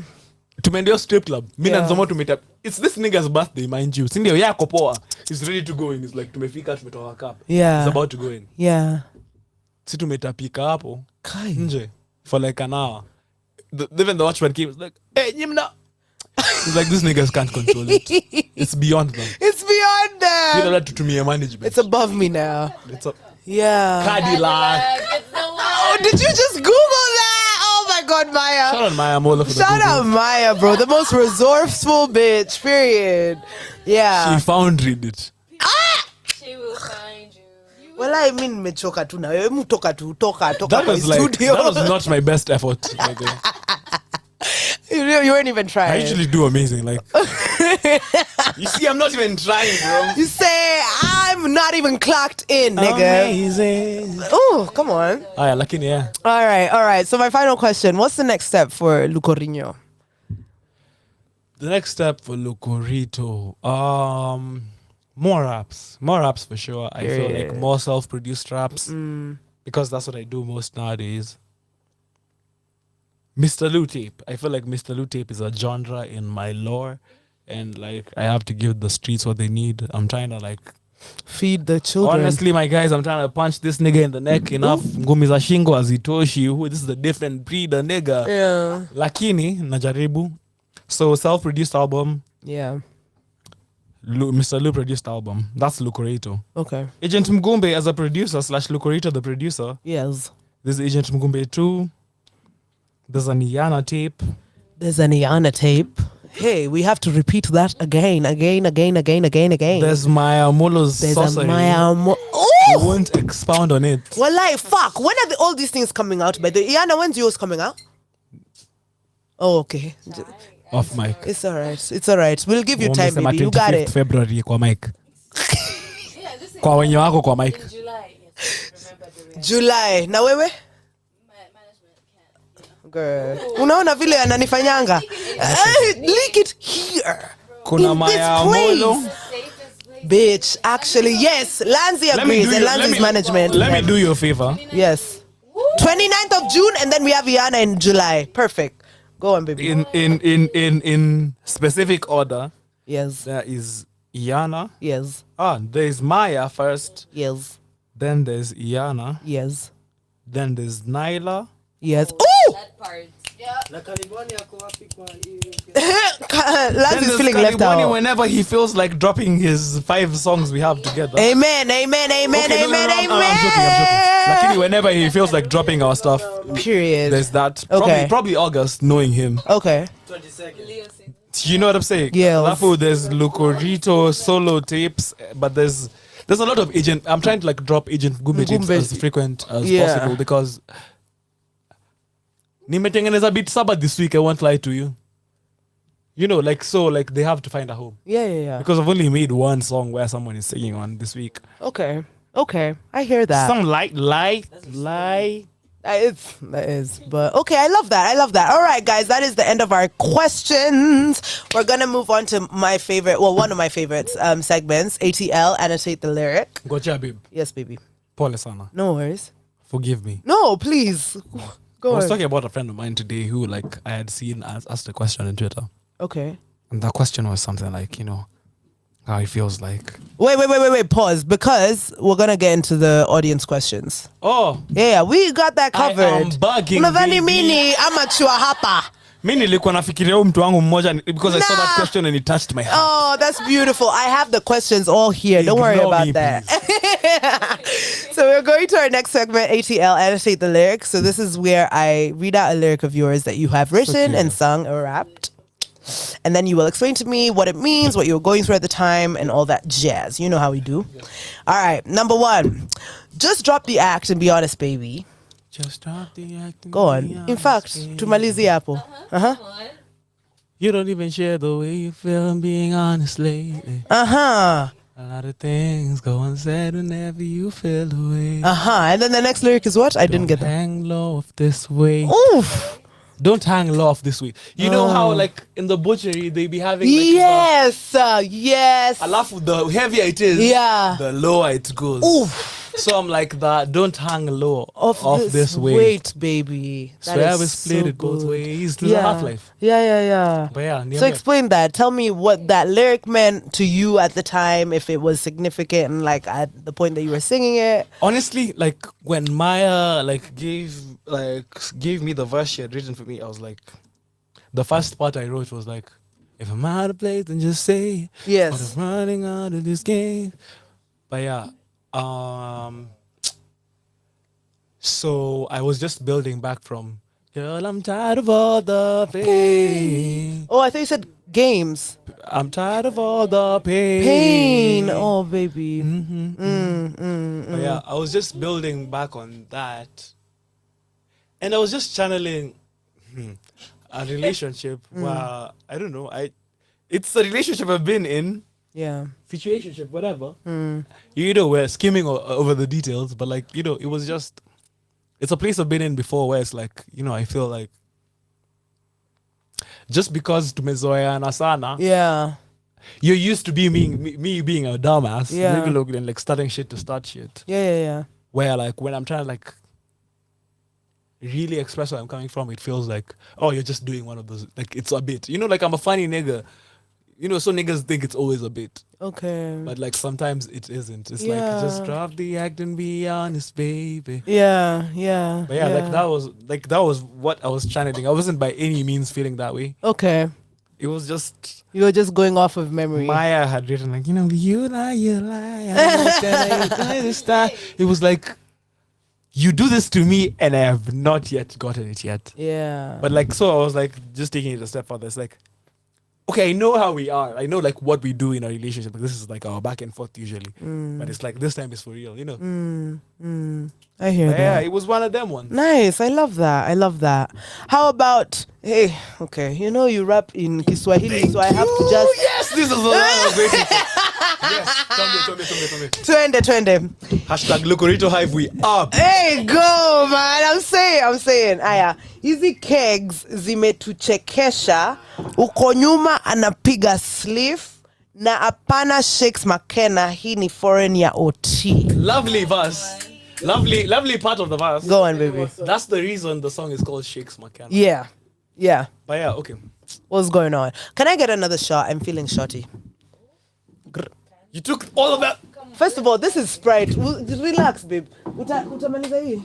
Tumeendea strip club. Mi na Yeah. Nzomo tumeta. It's this nigga's birthday, mind you. Si ndio yako poa. He's ready to go in. He's like tumefika, tumetoka cup. Yeah. He's about to go in. Yeah. Si tumetapika hapo Kai. nje for like an hour. Even the watchman came. He's like, "Hey, nyimna." He's like, these niggas can't control it. It's beyond them. It's beyond You that. know that to me management. It's above me now. It's a Yeah. Cadillac. It's the one. Oh, did you just Google that? Oh my God, Maya. Shout out Maya Mola for the Shout Google. out Maya, bro. The most resourceful bitch, period. Yeah. She found it. She will find you. Well, I mean, mechoka tu na wewe toka toka That kwa was like studio. that was not my best effort. By the way. You weren't even trying. I usually do amazing. Like you see, I'm not even trying, bro. You say I'm not even clocked in, nigga. Amazing. Oh, come on. Oh yeah, lucky yeah. All right. So my final question: what's the next step for Lucorino? The next step for Lucorito, more raps for sure. I feel like more self-produced raps because that's what I do most nowadays. Mr. Lou Tape. I feel like Mr. Lou Tape is a genre in my lore, and like I have to give the streets what they need. I'm trying to like Feed the children. Honestly, my guys, I'm trying to punch this nigga in the neck enough. Ngumi za shingo hazitoshi. This is a different breed of nigga. Yeah. Lakini najaribu. So self-produced album. Yeah. Mr. Lou produced album. That's Lucorito. Okay. Agent Mgumbe as a producer / Lucorito the producer. Yes. There's Agent Mgumbe 2. There's an Iana tape. There's an Iana tape. Hey, we have to repeat that again. There's Maya Molo's There's Sorcery. a Maya We Oh! won't expound on it. Well, like, fuck. When are all these things coming out? By the Iana, when's yours coming out? Oh, okay. Off mic. It's all right. It's all right. We'll give you time, Wamesema baby. You got 25th it. February kwa mic. Yeah, this is Kwa wenye wako kwa mic. in July. Yes, remember the rest. July. Na wewe? Management can't. Girl. Unaona vile ananifanyanga? Leak it here. Kuna In this Maya place. Molo. Safest place. Bitch, actually, yes. Lanzi agrees. And Lanzi's management. Let me do you a favor. Yes. 29th of June, and then we have Iana in July. Perfect. Go on, baby. In specific order, Yes. there is Iana. Yes. There's Maya first. Yes. Then there's Iana. Yes. Then there's Nyla. Yes. Ooh! That part. Na Karibuni ako wapi kwa hiyo? Then Lanzi's there's feeling left Karibuni out. whenever he feels like dropping his 5 songs we have together. Amen. Amen. Amen. Okay, no, amen. I'm amen. joking. Lakini whenever he feels like dropping our stuff, Period. there's that. Okay. Probably August, knowing him. Okay. 20 seconds. Leo said. You know what I'm saying? Yes. Alafu, there's Lucorito solo tapes, but there's a lot of agent. I'm trying to like drop Agent Mgumbe tapes Mgumbe. as frequent as Yeah. possible because nimetengeneza beat saba this week. I won't lie to you. You know, like they have to find a home Yeah. because I've only made one song where someone is singing on this week. Okay. I hear that. Some lie. That is. But okay, I love that. All right, guys, that is the end of our questions. We're gonna move on to my favorite, well, one of my favorites segments, ATL, annotate the lyric. Gotcha, babe. Yes, baby. Pole sana. No worries. Forgive me. No, please. Go I was on. talking about a friend of mine today who like I had seen asked a question on Twitter. Okay. And the question was something like, you know, how he feels like. Wait. Pause, because we're gonna get into the audience questions. Oh, Yeah, we got that I covered. am bugging, Unadhani baby. mini amateur hapa? mi nilikuwa nafikiria huyu mtu wangu mmoja because I saw that Nah. question and it touched my heart. Oh, that's beautiful. I have the questions all here. Don't worry Ignore about me, that. So we're going to our next segment, ATL, annotate the lyrics. So this is where I read out a lyric of yours that you have written and sung or rapped. And then you will explain to me what it means, what you were going through at the time, and all that jazz. You know how we do. All right, number 1. Just drop the act and be honest, baby. Just drop the act and Go be on. In honest, fact, baby. tumalizi hapo. Come on. You don't even share the way you feel, I'm being honest lately. Uh-huh. A lot of things go unsaid whenever you feel away. Uh-huh. And then the next lyric is what? I didn't get that. Hang low off this way. Oof. Don't hang low off this way. You know how like in the butchery they be having like Yes. Yes. alafu the heavier it is, Yeah. the lower it goes. Oof. So I'm like that. Don't hang low Off this way. Wait, baby. That Swear is we split so it both good. ways to the half-life. Yeah. But yeah, So niambie. explain that. Tell me what that lyric meant to you at the time, if it was significant, and like at the point that you were singing it. Honestly, like when Maya like gave me the verse she had written for me, I was like, the first part I wrote was like, if I'm out of place, then just say, Yes. I'm running out of this game. But yeah, so I was just building back from, girl, I'm tired of all the pain. Oh, I thought you said games. I'm tired of all the pain. Pain. Oh, baby. But yeah, I was just building back on that. And I was just channeling a relationship where, I don't know, it's a relationship I've been in, Yeah. situationship, whatever. You know, we're skimming over the details, but like, you know, it was just, it's a place I've been in before where it's like, you know, I feel like just because tumezoeana sana, Yeah. you're used to being me being a dumbass, Yeah. and like starting shit to start shit. Yeah. Where like when I'm trying to like really express where I'm coming from, it feels like, oh, you're just doing one of those, like it's a bit, you know, like I'm a funny nigga. you know, so niggas think it's always a bit. Okay. But like sometimes it isn't. It's Yeah. like just drop the act and be honest, baby. Yeah, yeah. But yeah, like that was what I was trying to think. I wasn't by any means feeling that way. Okay. It was just You were just going off of memory. Maya had written like, you know, you lie. It was like, you do this to me and I have not yet gotten it yet. Yeah. But like, so I was like, just taking it a step further. It's like, okay, I know how we are. I know like what we do in a relationship. Like, this is like our back and forth usually. But it's like this time is for real, you know. I hear But yeah, that. it was one of them ones. Nice. I love that. I love that. How about, hey, okay, you know you rap in Kiswahili, so I have to just Yes, this is what I was waiting for. Yes, tell me. twende. Hashtag Lukurito Hive, we up. Hey, go man. I'm saying. Aya, hizi kegs zimetuchekesha. Uko nyuma anapiga sleeve na apana Shakes McKenna. Hii ni foreign ya OT. Lovely verse. Lovely part of the verse. Go on, baby. That's the reason the song is called Shakes McKenna. Yeah. But yeah, okay. What's going on? Can I get another shot? I'm feeling shorty. You took all of that. First of all, this is Sprite. Relax, babe. Utamaliza hii?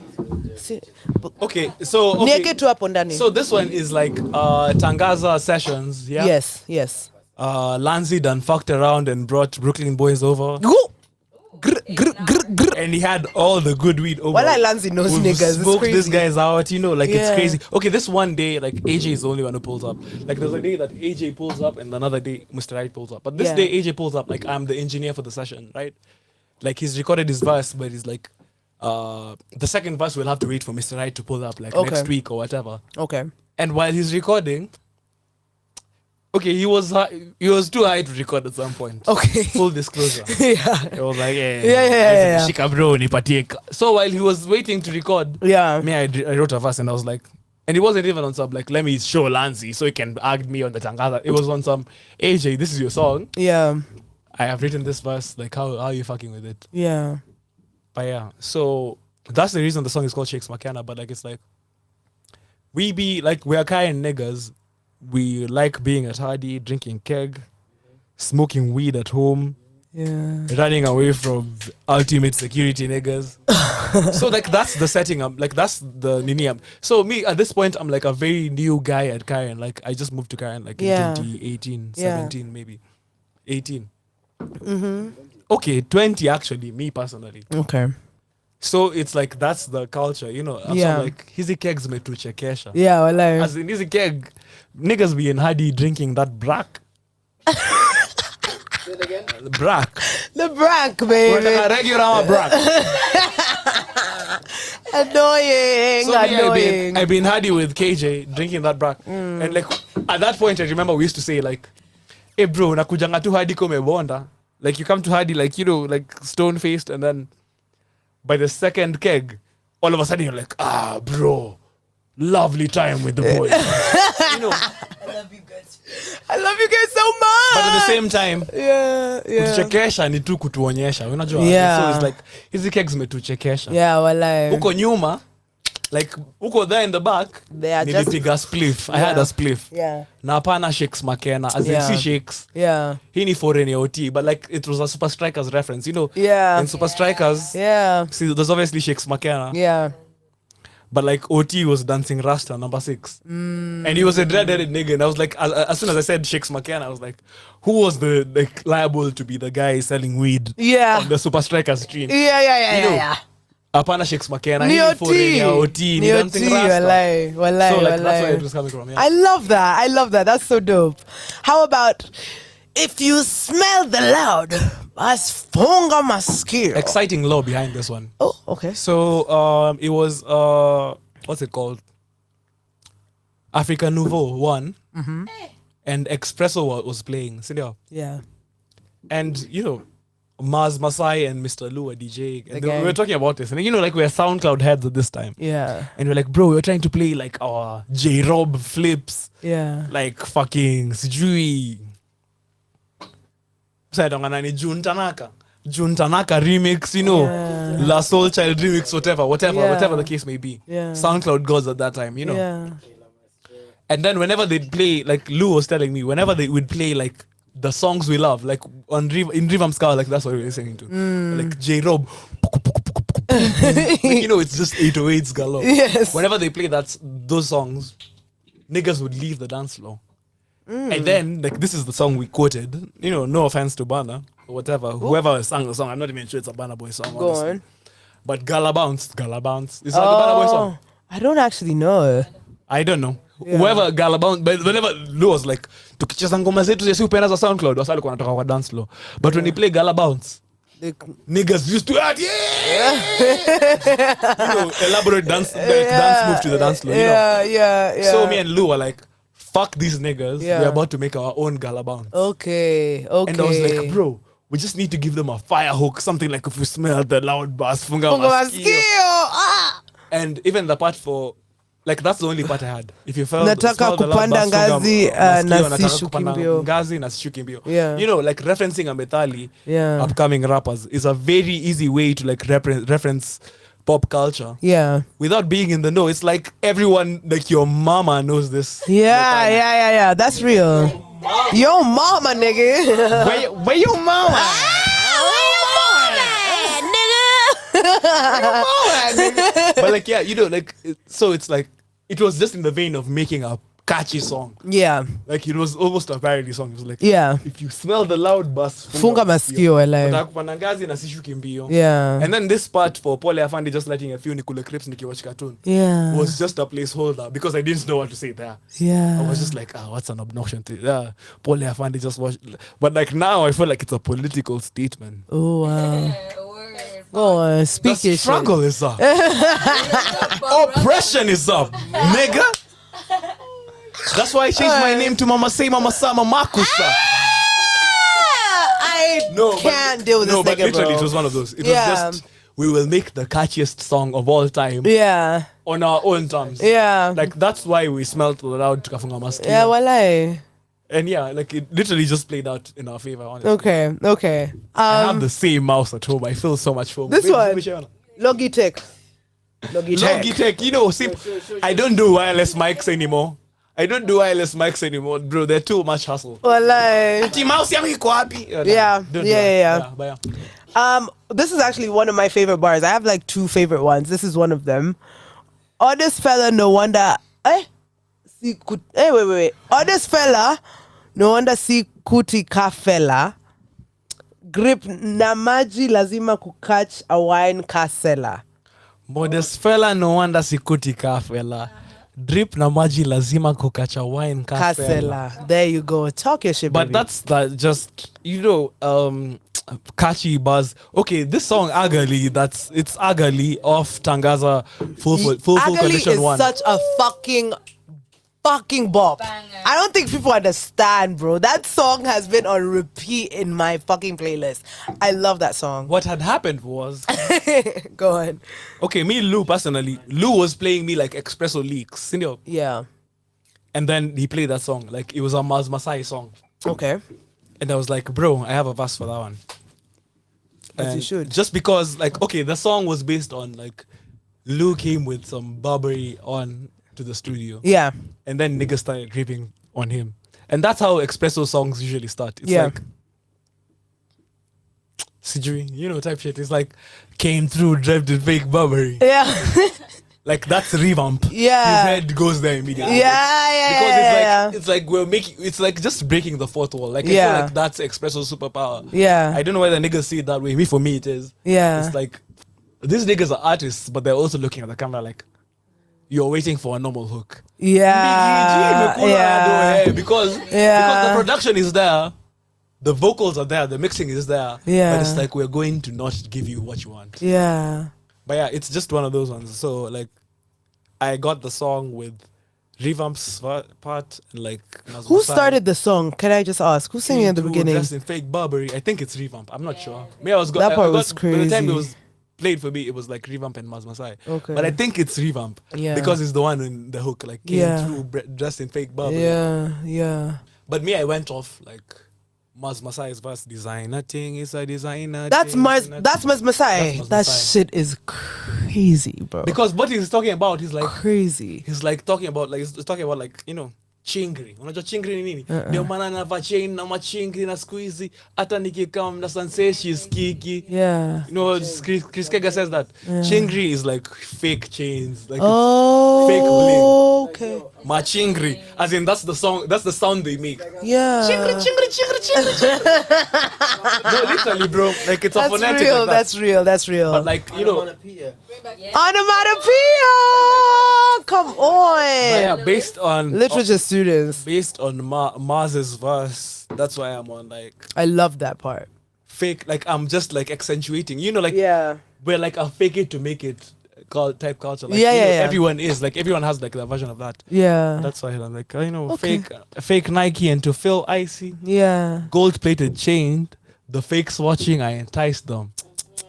Okay, so Nieke tu hapo ndani. So this one is like Tangaza Sessions, yeah? Yes. Lanzi done fucked around and brought Brooklyn boys over. Go. Grr. And he had all the good weed over. Well, Lanzi knows We've niggas. It's smoked this crazy. guys out, you know, like it's Yeah. crazy. Okay, this one day, like AJ is the only one who pulls up. Like there's a day that AJ pulls up and another day Mr. Right pulls up. But this Yeah. day AJ pulls up, like I'm the engineer for the session, right? Like he's recorded his verse, but he's like, the second verse we'll have to wait for Mr. Right to pull up, like Okay. next week or whatever. Okay. And while he's recording, okay, he was too high to record at some point. Okay. Full disclosure. Yeah. It was like, Yeah. Shika bro, nipatie ka-" So while he was waiting to record, Yeah. me, I wrote a verse and I was like, and it wasn't even on some like, let me show Lanzi so he can ag me on the Tangaza. It was on some, AJ, this is your song. Yeah. I have written this verse. Like, how are you fucking with it? Yeah. But yeah, so that's the reason the song is called Shakes McKenna. But like, it's like, we're kind niggas. We like being at Hardy, drinking keg, smoking weed at home, Yeah. running away from ultimate security niggas. So like that's the setting up, like that's the nini. So me at this point I'm like a very new guy at Karen. Like I just moved to Karen like Yeah. in 2018, Yeah. 17 maybe, 18. Okay, 20 actually, me personally. Okay. So it's like that's the culture, you know. So Yeah. I'm like hizi kegs metuchekesha. Yeah, well, As in hizi keg, niggas be in Hardy drinking that brack. Say it again. Brack. the brack, baby. We're regular brack. Annoying. So me, Annoying. I've been hardy with KJ drinking that brack. And like at that point I remember we used to say like, hey bro, nakujanga tu hardy kome bonda. Like you come to hardy like, you know, like stone faced, and then by the second keg, all of a sudden you're like, ah bro, lovely time with the boys. You know. I love you guys so much. But at the same time, Yeah. kutuchekesha ni tu kutuonyesha. Unajua? Yeah. So it's like hizi kegs metuchekesha. Yeah, well, Huko nyuma, like huko there in the back, They are just- nilipiga spliff. I had a spliff. Yeah. Na hapana Shakes McKenna, as in Yeah. si Shakes. Yeah. Hii ni foreign ya OT, but like it was a Super Strikers reference, you know. Yeah. In Super Strikers, Yeah. see, there's obviously Shakes McKenna, Yeah. but like OT was dancing Rasta number 6, and he was a dreaded nigga. And I was like, as soon as I said Shakes McKenna, I was like, who was the like liable to be the guy selling weed Yeah. on the Super Strikers stream? Yeah. You know, Hapana Shakes McKenna, hii Ni ni foreign ya OT. OT, ni Ni dancing OT, Rasta. walai, walai, So like that's where walai. it was coming from. Yeah. I love that. That's so dope. How about if you smell the loud, asfunga masikio. Exciting law behind this one. Oh, okay. So it was what's it called? Africa Nouveau one, and Espresso was playing, sindio? Yeah. And you know, Maz Masai and Mr. Lou were DJing, and Okay. we were talking about this, and you know, like we're SoundCloud heads at this time, Yeah. and we're like, bro, we're trying to play like our J Rob flips, Yeah. like fucking sijui. Saidongana ni June Tanaka remix, you know, Yeah. La Soul Child remix, whatever Yeah. whatever the case may be. Yeah. SoundCloud gods at that time, you know. Yeah. And then whenever they'd play, like Lou was telling me, whenever they would play like the songs we love, like in Revamp Ska, like that's what we were listening to. Like J-Rob. Like, you know, it's just 808s galore. Yes. Whenever they play those songs, niggas would leave the dance floor. And then, like, this is the song we quoted. You know, no offense to Burna or whatever. Whoever sang the song, I'm not even sure it's a Burna Boy song. Go honestly. on. But Gala Bounce. It's like a Burna Boy song. I don't actually know. I don't know. Whoever Gala Bounce, but whenever Lou was like, tukicheza ngoma zetu za super za SoundCloud, wasa alikuwa anatoka kwa dance floor. But when he play Gala Bounce, niggas used to add, you know, elaborate dance move to the dance floor. You know? Yeah. So me and Lou were like, fuck these niggas. Yeah. We're about to make our own Gala Bounce. Okay. And I was like, bro, we just need to give them a fire hook, something like if we smell the loud bass, funga maskio. And even the part for, like, that's the only part I had. If you felt Nataka smell the loud kupanda bass, funga ngazi, maskio, na nataka sishuki kupanda mbio. ngazi na sishuki mbio. Yeah. You know, like referencing a Methali, Yeah. upcoming rappers, is a very easy way to like reference pop culture. Yeah. Without being in the know. It's like everyone, like your mama knows this. Yeah. That's real. Yo mama, nigga. Where your mama? But like, yeah, you know, like, so it's like, it was just in the vein of making a catchy song. Yeah. Like, it was almost a parody song. It was like, Yeah. if you smell the loud bass, Funga masikio, alive. Nataka kupanda ngazi na sishuki mbio. Yeah. And then this part for Pole Afandi just letting a few Nikule Crips nikiwatch cartoon Yeah. was just a placeholder because I didn't know what to say there. Yeah. I was just like, what's an obnoxion to Pole Afandi just watch. But like now I feel like it's a political statement. Oh wow. Yeah, word. Go on, speak The your struggle is up. Oppression is up, nigga. That's why I changed my name to Mama Sama Makusa. I can't deal with this but nigga, literally bro. it was one of those. It Yeah. was just, we will make the catchiest song of all time Yeah. on our own terms. Yeah. Like that's why we smelled the loud Tukafunga Maskio. Yeah, walai. And yeah, like it literally just played out in our favor, honestly. Okay. I have the same mouse at home. I feel so much for This one. Logitech. Logitech, you know, see, I don't do wireless mics anymore. Bro. They're too much hustle. Walai. Ati mouse yangu iko wapi? Yeah. Don't do Yeah. that. But yeah. This is actually one of my favorite bars. I have like two favorite ones. This is one of them. Honest fella, no wonder. Wait. Honest fella, no wonder si kuti ka fella. Grip na maji lazima kukatch a wine ka sela. Modest fella no wonder sikuti ka fella. Drip na maji lazima kukacha wine ka fella. Kasela. There you go. Talk your shit, But baby. that's just, you know, catchy buzz. Okay, this song Agali, it's Agali off Tangaza full Agali condition is one. such a fucking bop. Banger. I don't think people understand, bro. That song has been on repeat in my fucking playlist. I love that song. What had happened was, Go ahead. okay, me Lou personally, Lou was playing me like Espresso Leaks, you know, Yeah. and then he played that song like it was a Maz Masai song, Okay. and I was like, bro, I have a verse for that one. As you And should. Just because, like, okay, the song was based on like Lou came with some Burberry on to the studio, Yeah. and then niggas started creeping on him, and that's how Espresso songs usually start. It's Yeah. like Sijui, you know, type shit. It's like came through, draped in fake Burberry. Yeah. Like that's revamp. Yeah. His head goes there immediately. Yeah. Because it's like we're making, it's like just breaking the fourth wall. Like I Yeah. feel like that's Espresso superpower. Yeah. I don't know whether niggas see it that way. For me it is. Yeah. It's like these niggas are artists, but they're also looking at the camera like you're waiting for a normal hook. Yeah. Yeah. Because the production is there, the vocals are there, the mixing is there. Yeah. But it's like we're going to not give you what you want. Yeah. But yeah, it's just one of those ones. So like, I got the song with Revamp's part and like. Who started the song? Can I just ask? Who's singing at the beginning? Dressed in fake Burberry. I think it's Revamp. I'm not sure. Maybe I was That part was By the time it crazy. was played for me, it was like Revamp and Maz Masai. Okay. But I think it's Revamp. Yeah. Because it's the one in the hook, like came Yeah. through dressed in fake Burberry. Yeah. But me, I went off like Maz Masai's verse. Designer thing is a designer. That's thing, Maz designer That's thing. Maz Masai. That's Maz That Masai. shit is crazy, bro. Because what he's talking about, he's like crazy. he's like talking about like he's talking about like, you know, chingri. Unajua chingri ni nini? Ndio maana navaa chain na machingri na siku hizi hata nikikam na sanseshi skiki. Yeah. You know, Chris Kega says that chingri is like fake chains, like Oh. fake bling. Okay. Machingri, as in that's the song, that's the sound they make. Yeah. Chingri, chingri, chingri, chingri. No, literally, bro. Like it's a That's phonetic. real. Like that. That's real. That's real. But like you know, Onomatopoeia. Onomatopoeia. Come on. yeah, based on Literature students. based on Mars's verse, that's why I'm on like I love that part. fake. Like I'm just like accentuating. You know, like Yeah. we're like a fake it to make it type culture. Like, Yeah, you know, yeah. everyone is like everyone has like the version of that. Yeah. That's why I'm like you know Okay. fake Nike and to feel icy. Yeah. Gold plated chain, the fakes watching, I enticed them.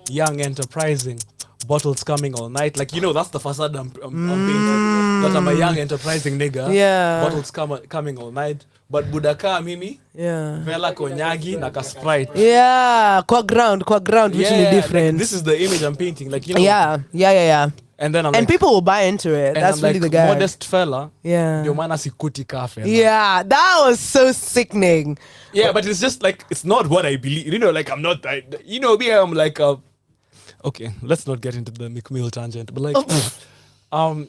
Young, enterprising, bottles coming all night. Like, you know, that's the facade I'm painting. That I'm a young, enterprising nigga. Yeah. Bottles coming all night. But Budaka Mimi, Yeah. Vela Konyagi, Naka Sprite. Yeah. Kwa ground, which is different. Like, this is the image I'm painting. Like, you know. Yeah. And then I'm And like, people will buy into it. and That's I'm really like, the guy. modest fella. Yeah. Ndio maana sikuti ka fella. Yeah, that was so sickening. Yeah, but it's just like it's not what I believe. You know, like I'm not. You know, me, I'm like. Okay, let's not get into the McMill tangent, but like, No you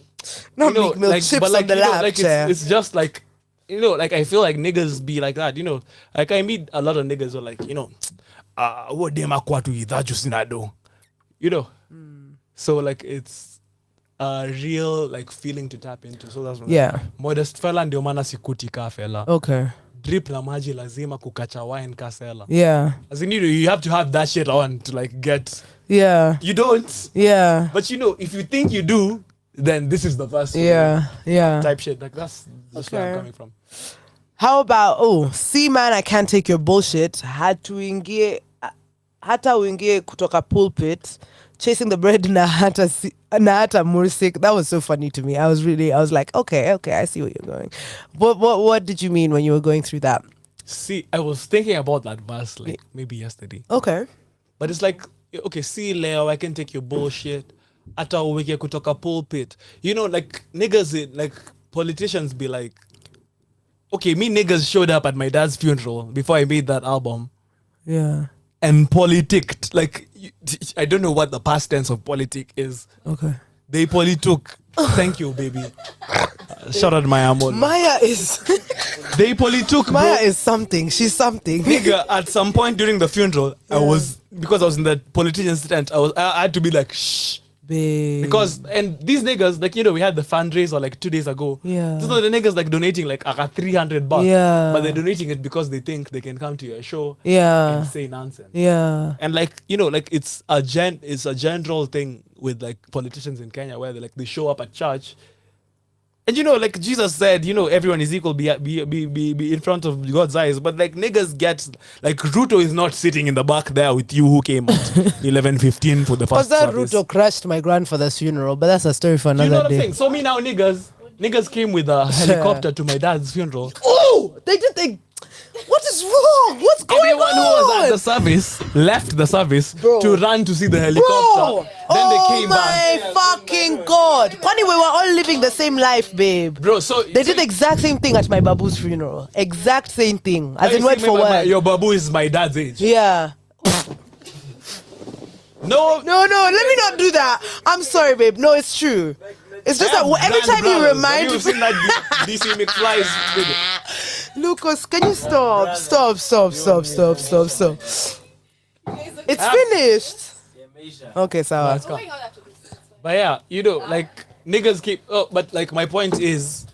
know, Meek Mill like, chips but like, on the you know, lap like chair. it's just like, you know, like I feel like niggas be like that. You know, like I meet a lot of niggas who are like, you know, what dem akwatu that just in do, you know. So like it's a real like feeling to tap into. So that's what Yeah. modest fella ndio maana sikuti ka fella. Okay. Drip la maji lazima kukacha wine kasela. Yeah. As in, you have to have that shit on to like get. Yeah. You don't, Yeah. but you know, if you think you do, then this is the verse. Yeah. Yeah. Type shit. Like that's just where I'm Okay. coming from. How about see man, I can't take your bullshit. Hata uingie kutoka pulpit chasing the bread na hata mursik. That was so funny to me. I was like, okay, I see where you're going. What did you mean when you were going through that? See, I was thinking about that verse like maybe yesterday, Okay. but it's like, okay, see, Leo, I can take your bullshit. Hata uweke kutoka pulpit. You know, like niggas, like politicians be like, okay, me niggas showed up at my dad's funeral before I made that album. Yeah. And politicked. Like, I don't know what the past tense of politic is. Okay. They politic. Thank you, baby. Shout out Maya Amon. Maya is They politic, bro. Maya is something. She's something. Nigga, at some point during the funeral, I was, because I was in the politician's tent, I had to be like, shh. Babe. Because, and these niggas, like, you know, we had the fundraiser like 2 days ago. Yeah. So the niggas like donating like $300. Yeah. But they're donating it because they think they can come to your show Yeah. and say nonsense. Yeah. And like, you know, like it's a general thing with like politicians in Kenya where they show up at church. And you know, like Jesus said, you know, everyone is equal, be in front of God's eyes. But like niggas get, like Ruto is not sitting in the back there with you who came at 11:15 for the Because first that service. Ruto crashed my grandfather's funeral, but that's a story for You know another what I'm day. saying? So me now niggas came with a helicopter to my dad's funeral. Oh, they. What is wrong? What's going Everyone who was at on? the service left the service Bro. to run to see the helicopter. Bro, Then they oh came back. my fucking god! Kwani we were all living the same life, babe. Bro, so They did the exact same thing at my babu's funeral. Exact same thing. As in word for word. Your babu is my dad's age. Yeah. No, No, let me not do that. I'm sorry, babe. No, it's true. It's just that every time you remind Have you seen that DC McFly's video? Lucas, can you stop? It's finished. Yeah, Meisha. Okay, sawa. Let's go. But yeah, you know, like niggas keep. Oh, but like my point is,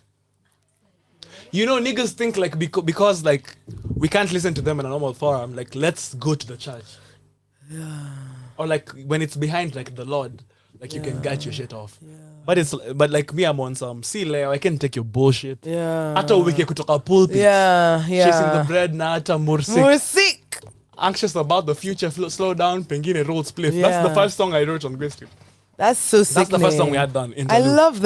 you know, niggas think like because like we can't listen to them in a normal forum. Like let's go to the church. Or like when it's behind like the Lord, like you can get your shit off. But like me, I'm on some. See, Leo, I can take your bullshit. Yeah. Hata uweke kutoka pulpit. Yeah. Chasing the bread na hata mursik. We're sick. Anxious about the future. Slow down. Pengine roll spliff. Yeah. That's the first song I wrote on Grace Street. That's so sick. That's the first song we had done. I Interlude. love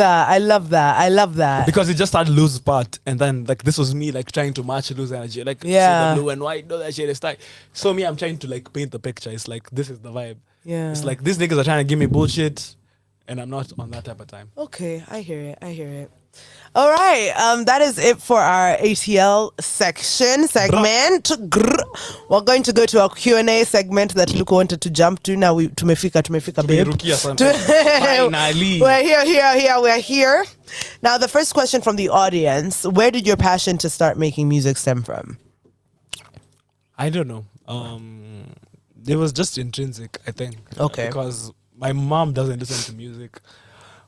that. Because it just had loose part, and then like this was me like trying to match loose energy, like Yeah. see the blue and white, no that shit is tight. So me, I'm trying to like paint the picture. It's like this is the vibe. Yeah. It's like these niggas are trying to give me bullshit, and I'm not on that type of time. Okay, I hear it. All right, that is it for our ATL segment. We're going to go to our Q&A segment that Luke wanted to jump to. Now tumefika babe. Tumerukia sana. Finally. We're here. Now the first question from the audience: where did your passion to start making music stem from? I don't know. It was just intrinsic, I think. Okay. Because my mom doesn't listen to music.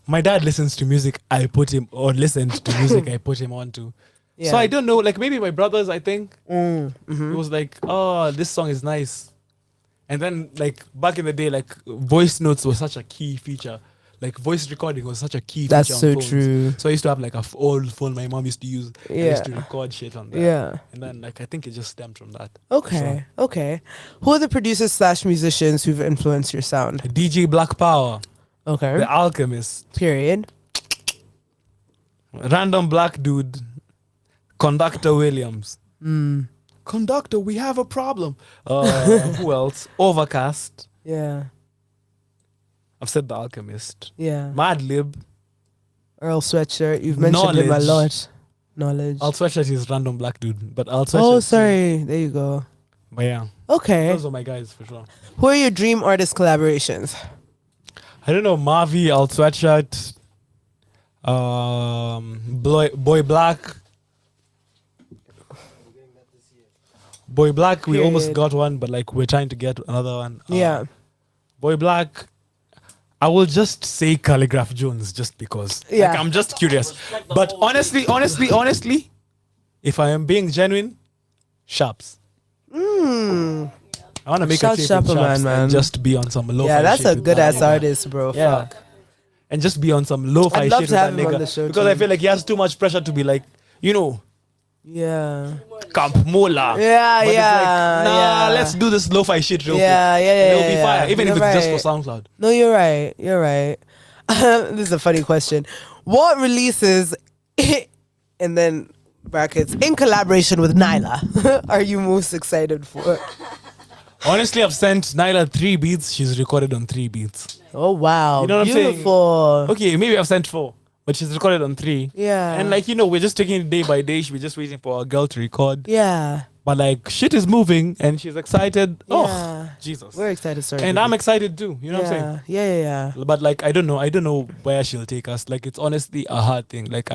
My dad listens to music. I put him or listened to music. I put him on to. Yeah. So I don't know. Like maybe my brothers. I think Mm, it was like, oh, this song is nice. And then like back in the day, like voice notes were such a key feature. Like voice recording was such a key That's feature. so on phones. true. So I used to have like a old phone my mom used to use. I Yeah. used to record shit on that. Yeah. And then like I think it just stemmed from that. Okay. Okay. Who are the producers / musicians who've influenced your sound? DJ Black Power, Okay. The Alchemist, Period. Random Black Dude, Conductor Williams. Conductor, we have a problem. Who else? Overcast. Yeah. I've said The Alchemist. Yeah. Madlib. Earl Sweatshirt. You've mentioned him a Knowledge. lot. Knowledge. I'll Sweatshirt is Random Black Dude, but I'll Sweatshirt. Oh, sorry. There you go. But yeah, Okay. those are my guys for sure. Who are your dream artist collaborations? I don't know, Marvy, I'll Sweatshirt, Boy Black. Boy Black, we almost Period. got one, but like we're trying to get another one. Yeah. Boy Black, I will just say Calligraph Jones just because. Yeah. Like, I'm just curious. But honestly, if I am being genuine, Sharps. I want to make Shout a tape Sharper, with Sharps man. and just be on some lo-fi Yeah, that's shit a with good that ass nigga. artist, bro. Yeah. Fuck. And just be on some lo-fi I'd love shit to with have that him on nigga. the show Because too. I feel like he has too much pressure to be like, you know, Yeah. Camp Mola. Yeah, But it's yeah. like, nah, yeah. let's do this lo-fi shit real quick. Yeah, yeah, And yeah. it'll be fire, even if You're it's just right. for SoundCloud. No, you're right. You're right. This is a funny question. What releases, and then brackets, in collaboration with Nyla, are you most excited for? Honestly, I've sent Nyla 3 beats. She's recorded on 3 beats. Oh, wow. You know what I'm saying? Beautiful. Okay, maybe I've sent 4, but she's recorded on 3. Yeah. And like, you know, we're just taking it day by day. We're just waiting for our girl to record. Yeah. But like, shit is moving and she's excited. Yeah. Oh, Jesus. We're excited, sorry. And baby. I'm excited too. You know what I'm saying? Yeah. But like, I don't know where she'll take us. Like, it's honestly a hard thing. Like,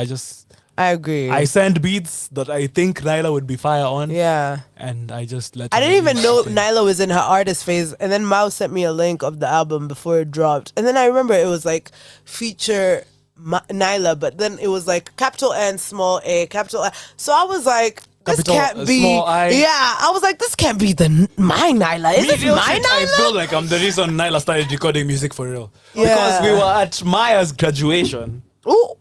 I agree. I send beats that I think Nyla would be fire on. yeah. And I just let I her didn't even do know something. Nyla was in her artist phase, and then Mao sent me a link of the album before it dropped, and then I remember it was like feature Nyla, but then it was like capital N, small A, capital I. So I was like, this Capital, can't be. small I. Yeah, I was like, this can't be my Nyla. Is Me, this real my shit, I Nyla? feel like I'm the reason Nyla started recording music for real. Yeah. Because we were at Maya's graduation. Ooh.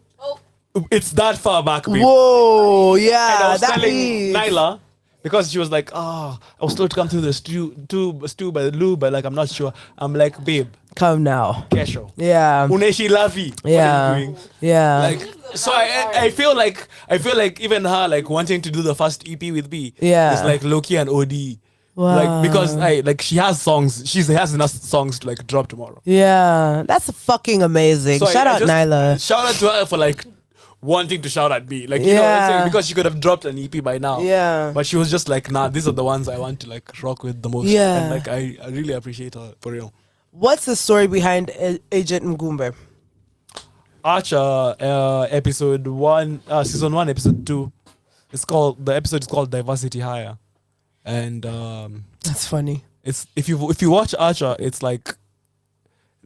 It's that far back, babe. Whoa, And I yeah, was that telling is. Nyla, because she was like, I was told to come to the stew by the loo, but like, I'm not sure. I'm like, babe, Come now. kesho. Yeah. Uneshi lavi. What are Yeah. you doing? Yeah. Like, so I feel like even her like wanting to do the first EP with me Yeah. is like Loki and OD. Wow. Like, because she has songs. She has enough songs to like drop tomorrow. Yeah. That's fucking amazing. So Shout I out just- Nyla. Shout out to her for like wanting to shout at me. Like, you know what I'm Yeah. saying? Because she could have dropped an EP by now. Yeah. But she was just like, nah, these are the ones I want to like rock with the most. Yeah. And like, I really appreciate her for real. What's the story behind Agent Mgumbe? Archer, episode 1, season 1, episode 2. The episode is called Diversity Hire. And That's funny. it's if you watch Archer, it's like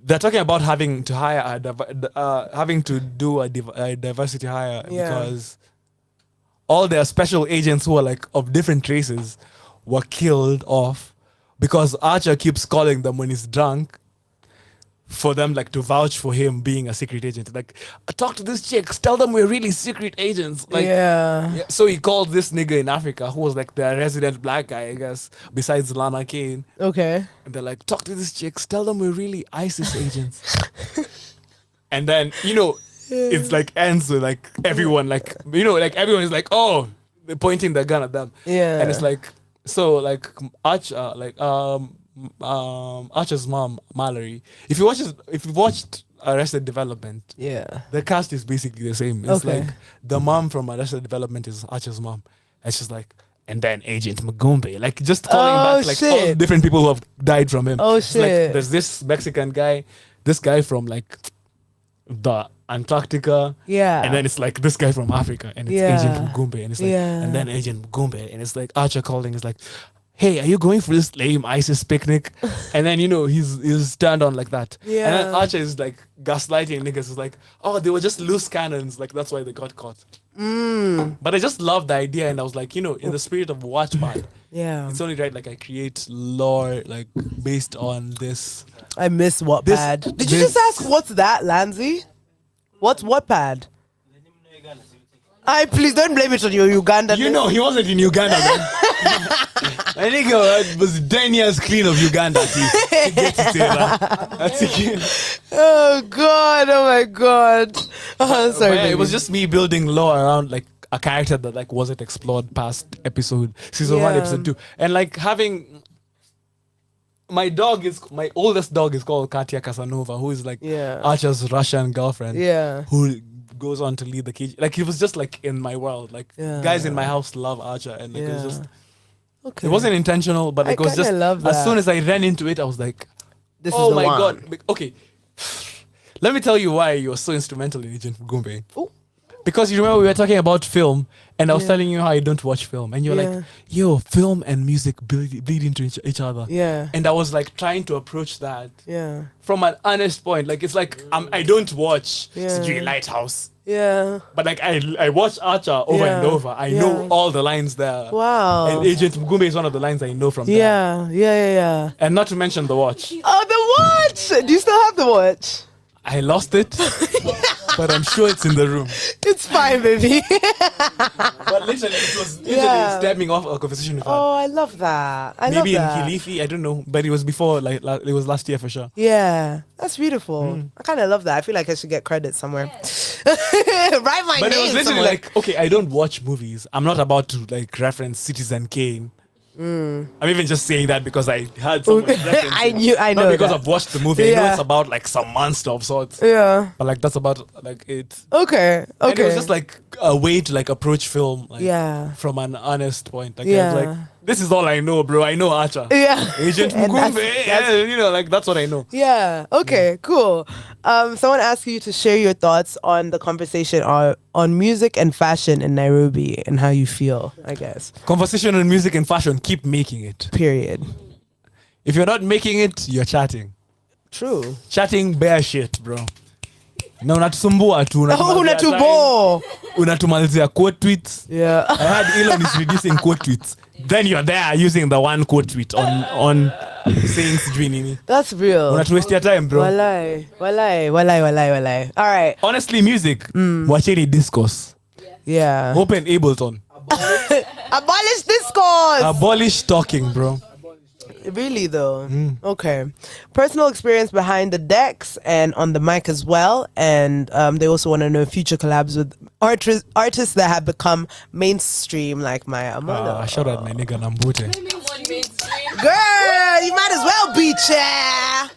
they're talking about having to hire having to do a diversity hire Yeah. because all their special agents who are like of different races were killed off because Archer keeps calling them when he's drunk for them like to vouch for him being a secret agent. Like, talk to these chicks, tell them we're really secret agents. Like, yeah. yeah, so he called this nigga in Africa who was like the resident black guy, I guess, besides Lana Kane. Okay. And they're like, talk to these chicks, tell them we're really ISIS agents. And then, you know, it's like ends with like everyone, like, you know, like everyone is like, oh, they're pointing their gun at them. Yeah. And it's like, so like Archer, Archer's mom, Mallory, if you watched Arrested Development, Yeah. the cast is basically the same. It's Okay. like the mom from Arrested Development is Archer's mom. It's just like, and then Agent Magumbe, like just calling Oh, back like all the shit. different people who have died from him. Oh, It's like, shit. there's this Mexican guy, this guy from like the Antarctica, Yeah. and then it's like this guy from Africa, and it's Yeah. Agent Mugumbe, and it's like, Yeah. and then Agent Mugumbe, and it's like Archer calling, is like, hey, are you going for this lame ISIS picnic? And then he's turned on like that. And then Yeah. Archer is like gaslighting niggas. Is like, oh, they were just loose cannons, like that's why they got caught. But I just love the idea, and I was like, in the spirit of Watchpad, Yeah. it's only right like I create lore like based on this. I miss Wattpad. Did you this- just ask what's that, Lanzi? What's Wattpad? I please don't blame it on your Uganda. You know, he wasn't in Uganda, man. I think it was 10 years clean of Uganda to get to Taylor. That's it. Oh God! Oh my God! Oh, sorry. But yeah, it was baby. just me building lore around like a character that like wasn't explored past season 1, Yeah. episode 2. And like having my oldest dog is called Katya Casanova, who is like Yeah. Archer's Russian girlfriend. Yeah. Who goes on to lead the cage. Like it was just like in my world. Like Yeah. guys in my house love Archer, and like it was Yeah. just Okay. it wasn't intentional, but I like, it was kinda just love as that. soon as I ran into it, I was like, This oh is the my one. god. Okay. Let me tell you why you were so instrumental in Agent Gumbe. Ooh. Because you remember we were talking about film, and I was Yeah. telling you how I don't watch film, and you're Yeah. like, yo, film and music bleed into each other. Yeah. And I was like trying to approach that Yeah. from an honest point. Like it's like I don't watch Yeah. Sijui Lighthouse, Yeah. but like I watch Archer over and Yeah. over. I Yeah. know all the lines there. Wow. And Agent Mugumbe is one of the lines I know from there. Yeah. Yeah. Yeah. And not to mention the watch. Oh, the watch! Do you still have the watch? I lost it, but I'm sure it's in the room. It's fine, baby. But literally, it was Yeah. stemming off a conversation we had. Oh, I love that. I Maybe in love that. Kilifi, I don't know, but it was before, like it was last year for sure. Yeah, that's beautiful. I kind of love that. I feel like I should get credit somewhere. Write my But it name was literally somewhere. like, okay, I don't watch movies. I'm not about to like reference Citizen Kane. I'm even just saying that because I heard someone reference I it. knew, I know Not because that. I've watched the movie. I know Yeah. it's about like some monster of sorts. Yeah. But like that's about like it. Okay. And it Okay. was just like a way to like approach film like, Yeah. from an honest point. Like I Yeah. was like, this is all I know, bro. I know Archer. Yeah. Agent And Mugumbe. that's- Yeah, like that's what I know. Yeah. Okay. Cool. Someone asked you to share your thoughts on the conversation on music and fashion in Nairobi and how you feel. I guess. Conversation on music and fashion, keep making it. Period. If you're not making it, you're chatting. True. Chatting bare shit, bro. Na unatusumbua tu. Oh, unatumalizia time, unatubo. unatumalizia quote tweets. Yeah. I heard Elon is reducing quote tweets. Then you're there using the one quote tweet on saying sijui nini. That's real. Unatuwastia time, bro. Walai. Walai. Walai. Walai. Walai. All right. Honestly, music, wacheni discourse. Yeah. Open Ableton. Abolish discourse. Abolish talking, bro. Really though. Okay. Personal experience behind the decks and on the mic as well. And they also want to know future collabs with artists that have become mainstream like Maya Amolo. Shout out my nigga Nambute. Girl, you might as well be chair.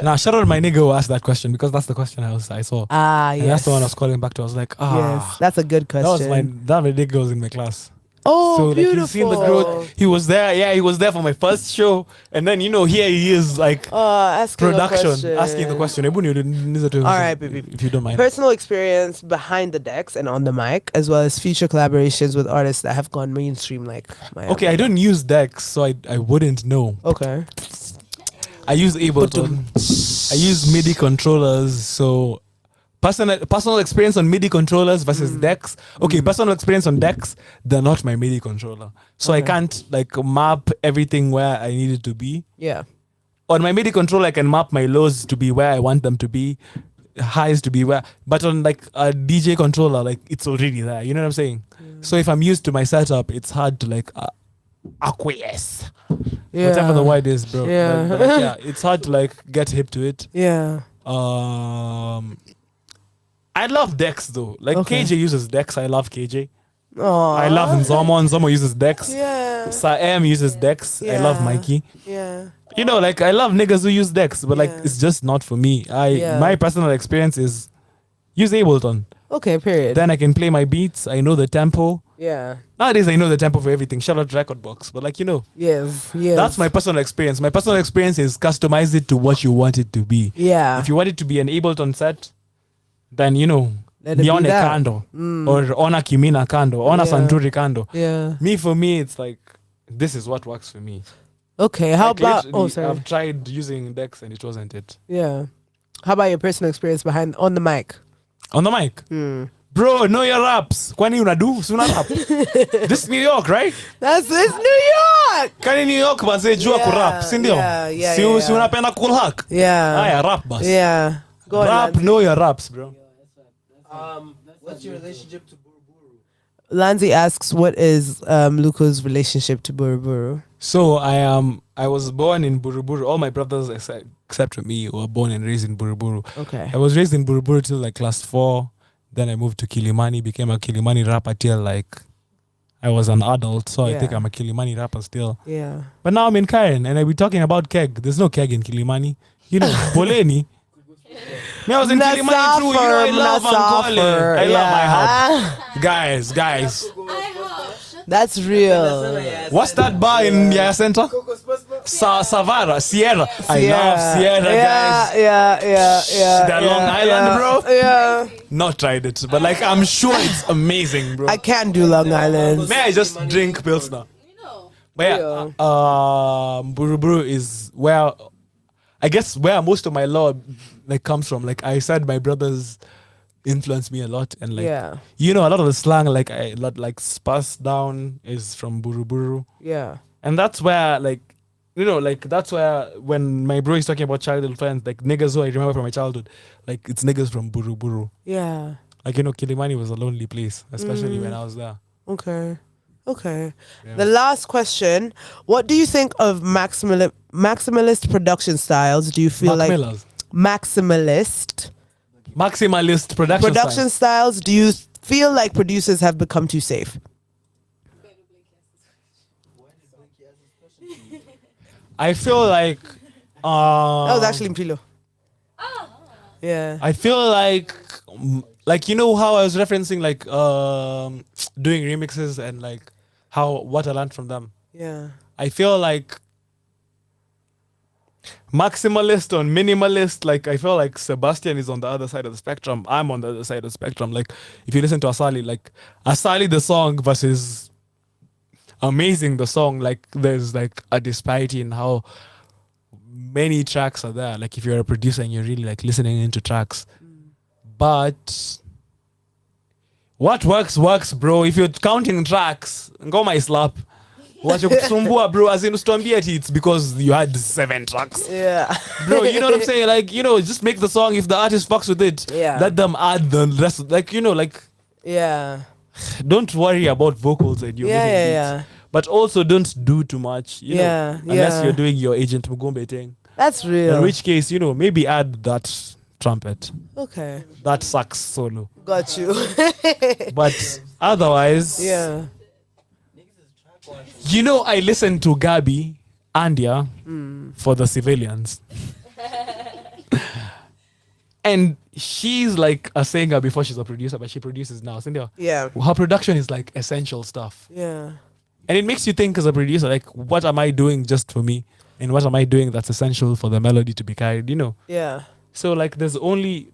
Nah, shout out my nigga who asked that question because that's the question I saw. Ah, And yes. that's the one I was calling back to. I was like, Yes, that's a good that was question. that nigga was in my class. Oh, So like beautiful. you've seen the growth. He was there. Yeah, he was there for my first show, and then here he is like Asking production, asking the question. All right, baby. If you don't mind. Personal experience behind the decks and on the mic, as well as future collaborations with artists that have gone mainstream like Maya. Okay, I don't use Dex, so I wouldn't know. Okay. I use Ableton. I use MIDI controllers. So personal experience on MIDI controllers versus Dex. Okay, personal experience on Dex. They're not my MIDI controller, so I can't like map everything where I need it to be. Yeah. On my MIDI controller, I can map my lows to be where I want them to be, highs to be where. But on like a DJ controller, like it's already there. You know what I'm saying? So if I'm used to my setup, it's hard to like acquiesce. Yeah. Whatever the word is, bro. Yeah. Like, yeah, it's hard to like get hip to it. Yeah. I love Dex though. Like Okay. KJ uses Dex. I love KJ. Oh, I love Nzomo. Nzomo uses Dex. Yeah. Saem uses Dex. I love Yeah. Mikey. Yeah. You know, like I love niggas who use Dex, but like Yeah. it's just not for me. Yeah. My personal experience is use Ableton. Okay. Period. Then I can play my beats. I know the tempo. Yeah. Nowadays I know the tempo for everything. Shout out Record Box. But like Yes. Yes. that's my personal experience. My personal experience is customize it to what you want it to be. Yeah. If you want it to be an Ableton set, then Let it be Nione that. Kando or Ona Kimina Kando, Ona Yeah. Santuri Kando. Yeah. For me, it's like this is what works for me. Okay. How Like, about? literally, Oh, sorry. I've tried using Dex and it wasn't it. Yeah. How about your personal experience on the mic? On the mic, bro, know your raps. Kwani unadu? Si una rap. This New York, right? It's New York. Kani New York basi jua Yeah, kurap, si ndio? yeah, yeah, Si yeah. si unapenda cool hack. Yeah. Aya, rap basi. Yeah. Go on. Rap, Lanzi. know your raps, bro. What's your relationship to Buruburu? Lanzi asks, "What is Luko's relationship to Buruburu?" So I was born in Buruburu. All my brothers except for me were born and raised in Buruburu. Okay. I was raised in Buruburu till like class 4. Then I moved to Kilimani, became a Kilimani rapper till like I was an adult. So I think Yeah. I'm a Kilimani rapper still. Yeah. But now I'm in Karen and I be talking about keg. There's no keg in Kilimani. Poleni. Me, I was in Kilimani too. I love Ankole. I love my house. Guys. I hope. That's real. What's that bar in Yaya Center? Savara, Sierra. I love Sierra, guys. Yeah. That Long Island, bro? Yeah. Not tried it, but like I'm sure it's amazing, bro. I can do Long Island. May I just drink Pilsner? You know. But yeah, Buruburu is where I guess where most of my law like comes from. Like I said, my brothers influenced me a lot, and like Yeah. a lot of the slang like spas down is from Buruburu, Yeah. and that's where that's where when my bro is talking about childhood friends, like niggas who I remember from my childhood, like it's niggas from Buruburu. Yeah. Like Kilimani was a lonely place, especially when I was there. Okay. Yeah. The last question: what do you think of maximalist production styles? Do you feel Mac like Millers. Maximalist production styles? Do you feel like producers have become too safe? I feel like That was actually Mpilo. Yeah. I feel like how I was referencing like doing remixes and like what I learned from them. Yeah. I feel like maximalist or minimalist, like I feel like Sebastian is on the other side of the spectrum. I'm on the other side of the spectrum. Like if you listen to Asali, like Asali the song versus Amazing the song, like there's like a disparity in how many tracks are there. Like if you're a producer and you're really like listening into tracks. But what works, bro. If you're counting tracks, ngoma is slap. Wacha kusumbua, bro. As in usituambie ati it's because you had 7 tracks. Yeah. Bro, you know what I'm saying? Like, just make the song. If the artist fucks with it, Yeah. let them add the rest. Like, Yeah. don't worry about vocals and your Yeah. But also don't do too much, Yeah, unless yeah. you're doing your Agent Mugombe thing. That's real. In which case, maybe add that trumpet. Okay. That sax solo. Got you. But otherwise, Yeah. I listen to Gabi Andia for the civilians. And she's like a singer before she's a producer, but she produces now. Cynthia. Yeah. Her production is like essential stuff. Yeah. And it makes you think as a producer, like, what am I doing just for me? And what am I doing that's essential for the melody to be carried, Yeah. So like there's only,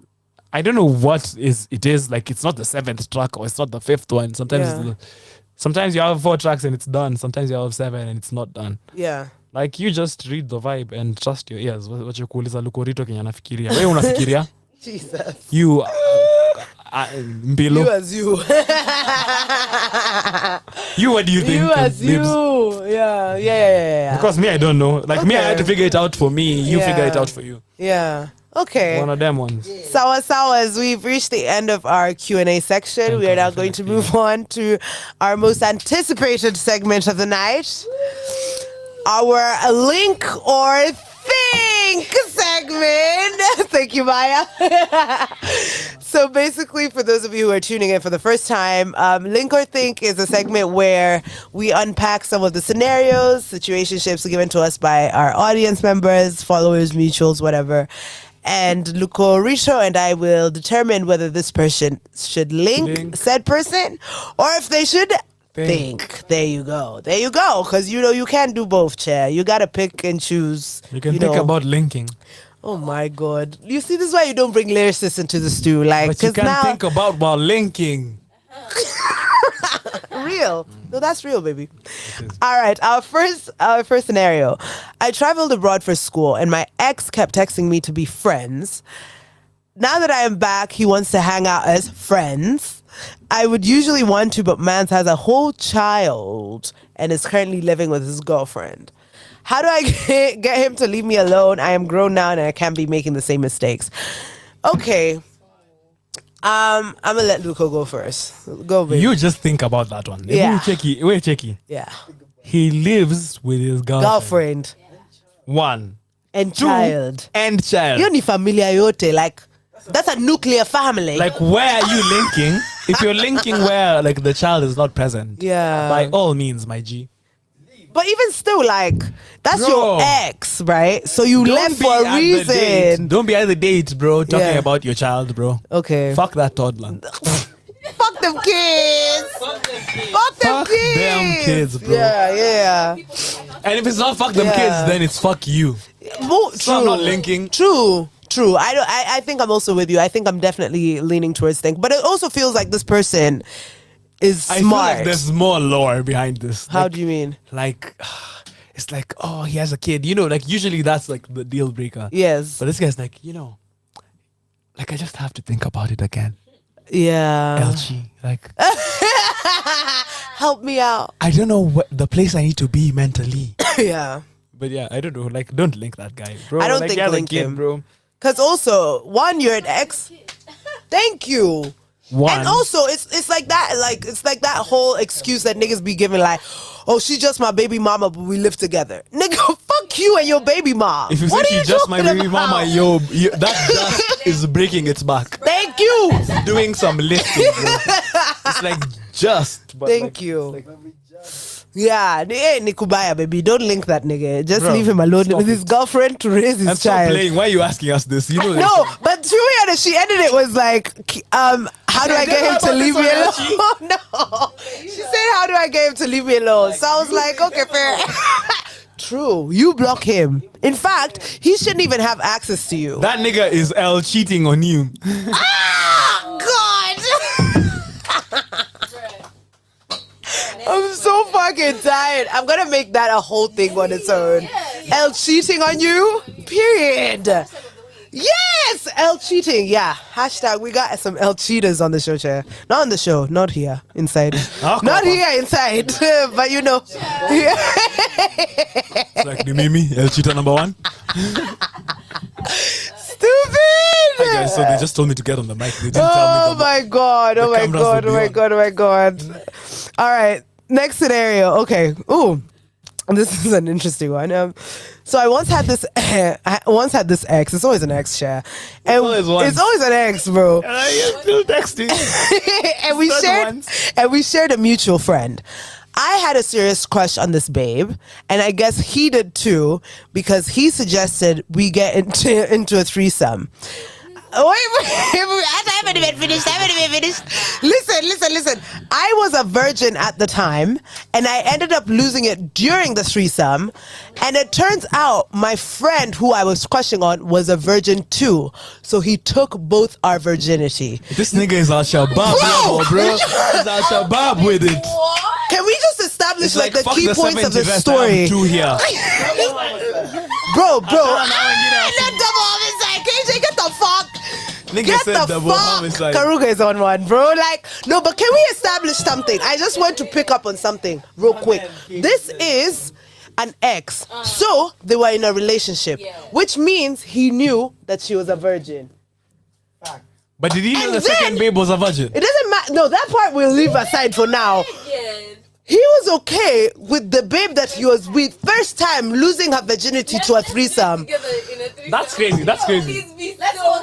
I don't know what it is, like it's not the 7th track or it's not the 5th one. Yeah. Sometimes you have 4 tracks and it's done. Sometimes you have 7 and it's not done. Yeah. Like you just read the vibe and trust your ears. What you kuuliza Lukorito kenye anafikiria. Wewe unafikiria? Jesus. You Mbilo. You as you. You what do you think? You as you. babes? Yeah. Because me I don't know. Like me I had to Okay. figure it out for me. You figure it Yeah. out for you. Yeah. Okay. One of them ones. Sawas, we've reached the end of our Q&A section. We are now going to move on to our most anticipated segment of the night. Our Link or Think segment. Thank you, Maya. So basically, for those of you who are tuning in for the first time, Link or Think is a segment where we unpack some of the scenarios, situationships given to us by our audience members, followers, mutuals, whatever. And Luko Richo and I will determine whether this person should link said person or if they should think. There you go. There you go. Because, you can't do both, Chair. You got to pick and choose. You can think about linking. Oh my God! You see, this is why you don't bring lyricists into the stew, like, But you because can now think about while linking. real. No, that's real, baby. All right, our first scenario. I traveled abroad for school, and my ex kept texting me to be friends. Now that I am back, he wants to hang out as friends. I would usually want to, but Mans has a whole child and is currently living with his girlfriend. How do I get him to leave me alone? I am grown now and I can't be making the same mistakes. Okay. I'm gonna let Luko go first. Go, baby. You just think about that one. Yeah. Wait, checky. Yeah. He lives with his Girlfriend One. and Two. child. And child. You need familia yote. Like, that's a nuclear family. Like, where are you linking? If you're linking where, like, the child is not present, Yeah. by all means, my G. But even still, like, that's Bro. your ex, right? So you left be for a at the date. reason. Don't be at the date, bro, talking Yeah. about your child, bro. Okay. Fuck that toddler. Fuck them kids. Fuck them Fuck kids. them kids, bro. Yeah. And if it's not fuck them Yeah. kids, then it's fuck you. True. I'm not linking. True. I think I'm also with you. I think I'm definitely leaning towards think. But it also feels like this person is I feel smart. like there's more lore behind this. How Like- do you mean? Like, it's like, oh, he has a kid. Like, usually that's like the deal breaker. Yes. But this guy's like, like, I just have to think about it again. Yeah. Elchi, like, Help me out. I don't know what the place I need to be mentally. Yeah. But yeah, I don't know. Like, don't link that guy, bro. I don't like, think he has a link kid, him. bro. Because also, one, you're an ex. Thank you. One. And also, it's like that. Like, it's like that whole excuse that niggas be giving, like, oh, she's just my baby mama, but we live together. Nigga, fuck you and your baby mom. If you What say are she's just my talking baby about? mama, that just is breaking its back. Thank you. Doing some lifting, bro. It's like just. But Thank like, you. it's like- Yeah, Nikubaya, baby. Don't link that nigga. Just Bro, leave him alone stop with his it. girlfriend to raise his and stop child. playing. Why are you asking us this? You know. No, but to be honest, she ended it was like, how do I get him to leave me alone? No, she said, how do I get him to leave me alone? So I was like, okay, fair. True, you block him. In fact, he shouldn't even have access to you. That nigga is L cheating on you. God. I'm so fucking tired. I'm gonna make that a whole thing on its own. L cheating on you? Period. Yes, L cheating. Yeah. Hashtag we got some L cheaters on the show, chair. Not on the show, not here, inside. Oh, Not come on. here, inside. But you know. It's like the Mimi, El Cheater number one. Stupid. Hi guys, so they just told me to get on the mic. They didn't tell Oh me. my god! Oh the my cameras god! will Oh be my on. god! Oh my god! All right, next scenario. Okay. Ooh, this is an interesting one. So I once had this. Ex. It's always an ex, share, and always one. it's always an ex, bro. You're still texting. and we Third shared ones. and we shared a mutual friend. I had a serious crush on this babe, and I guess he did too, because he suggested we get into a threesome. Wait, I haven't even finished. Listen. I was a virgin at the time, and I ended up losing it during the threesome. And it turns out my friend who I was crushing on was a virgin too. So he took both our virginity. This nigga is Al Shabaab, bro. He's Al Shabaab with it. Can we just establish It's like like, the fuck key the points of 70 the vest, I story? have two here. Bro. Get That double homicide. KJ, get the fuck. Nigga Get said the double fuck. homicide. Karuga is on one, bro. Like, no, but can we establish something? I just want to pick up on something real quick. This is an ex. So they were in a relationship, which means he knew that she was a virgin. But did he know And the second then- babe was a virgin? It doesn't matter. No, that part we'll leave aside for now. Again. He was okay with the babe that he was with first time losing her virginity to a threesome. Together in a threesome. That's crazy. That's crazy. Please be so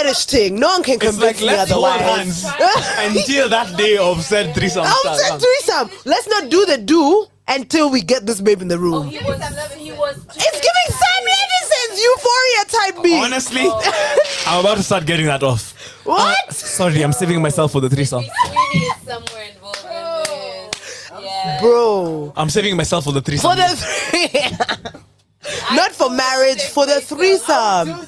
fetish thing. No one can It's convince like me let's hold otherwise. hands until that day of said threesome I starts. said threesome. Let's not do the do until we get this babe in the room. Oh, he was. It's giving Sam Edison's Euphoria type beat. Honestly, I'm about to start getting that off. What? Sorry, I'm saving myself for the threesome. Sweeney is somewhere involved in this. Yeah. Bro. I'm saving myself for the threesome. For the three. Not for marriage, for the threesome.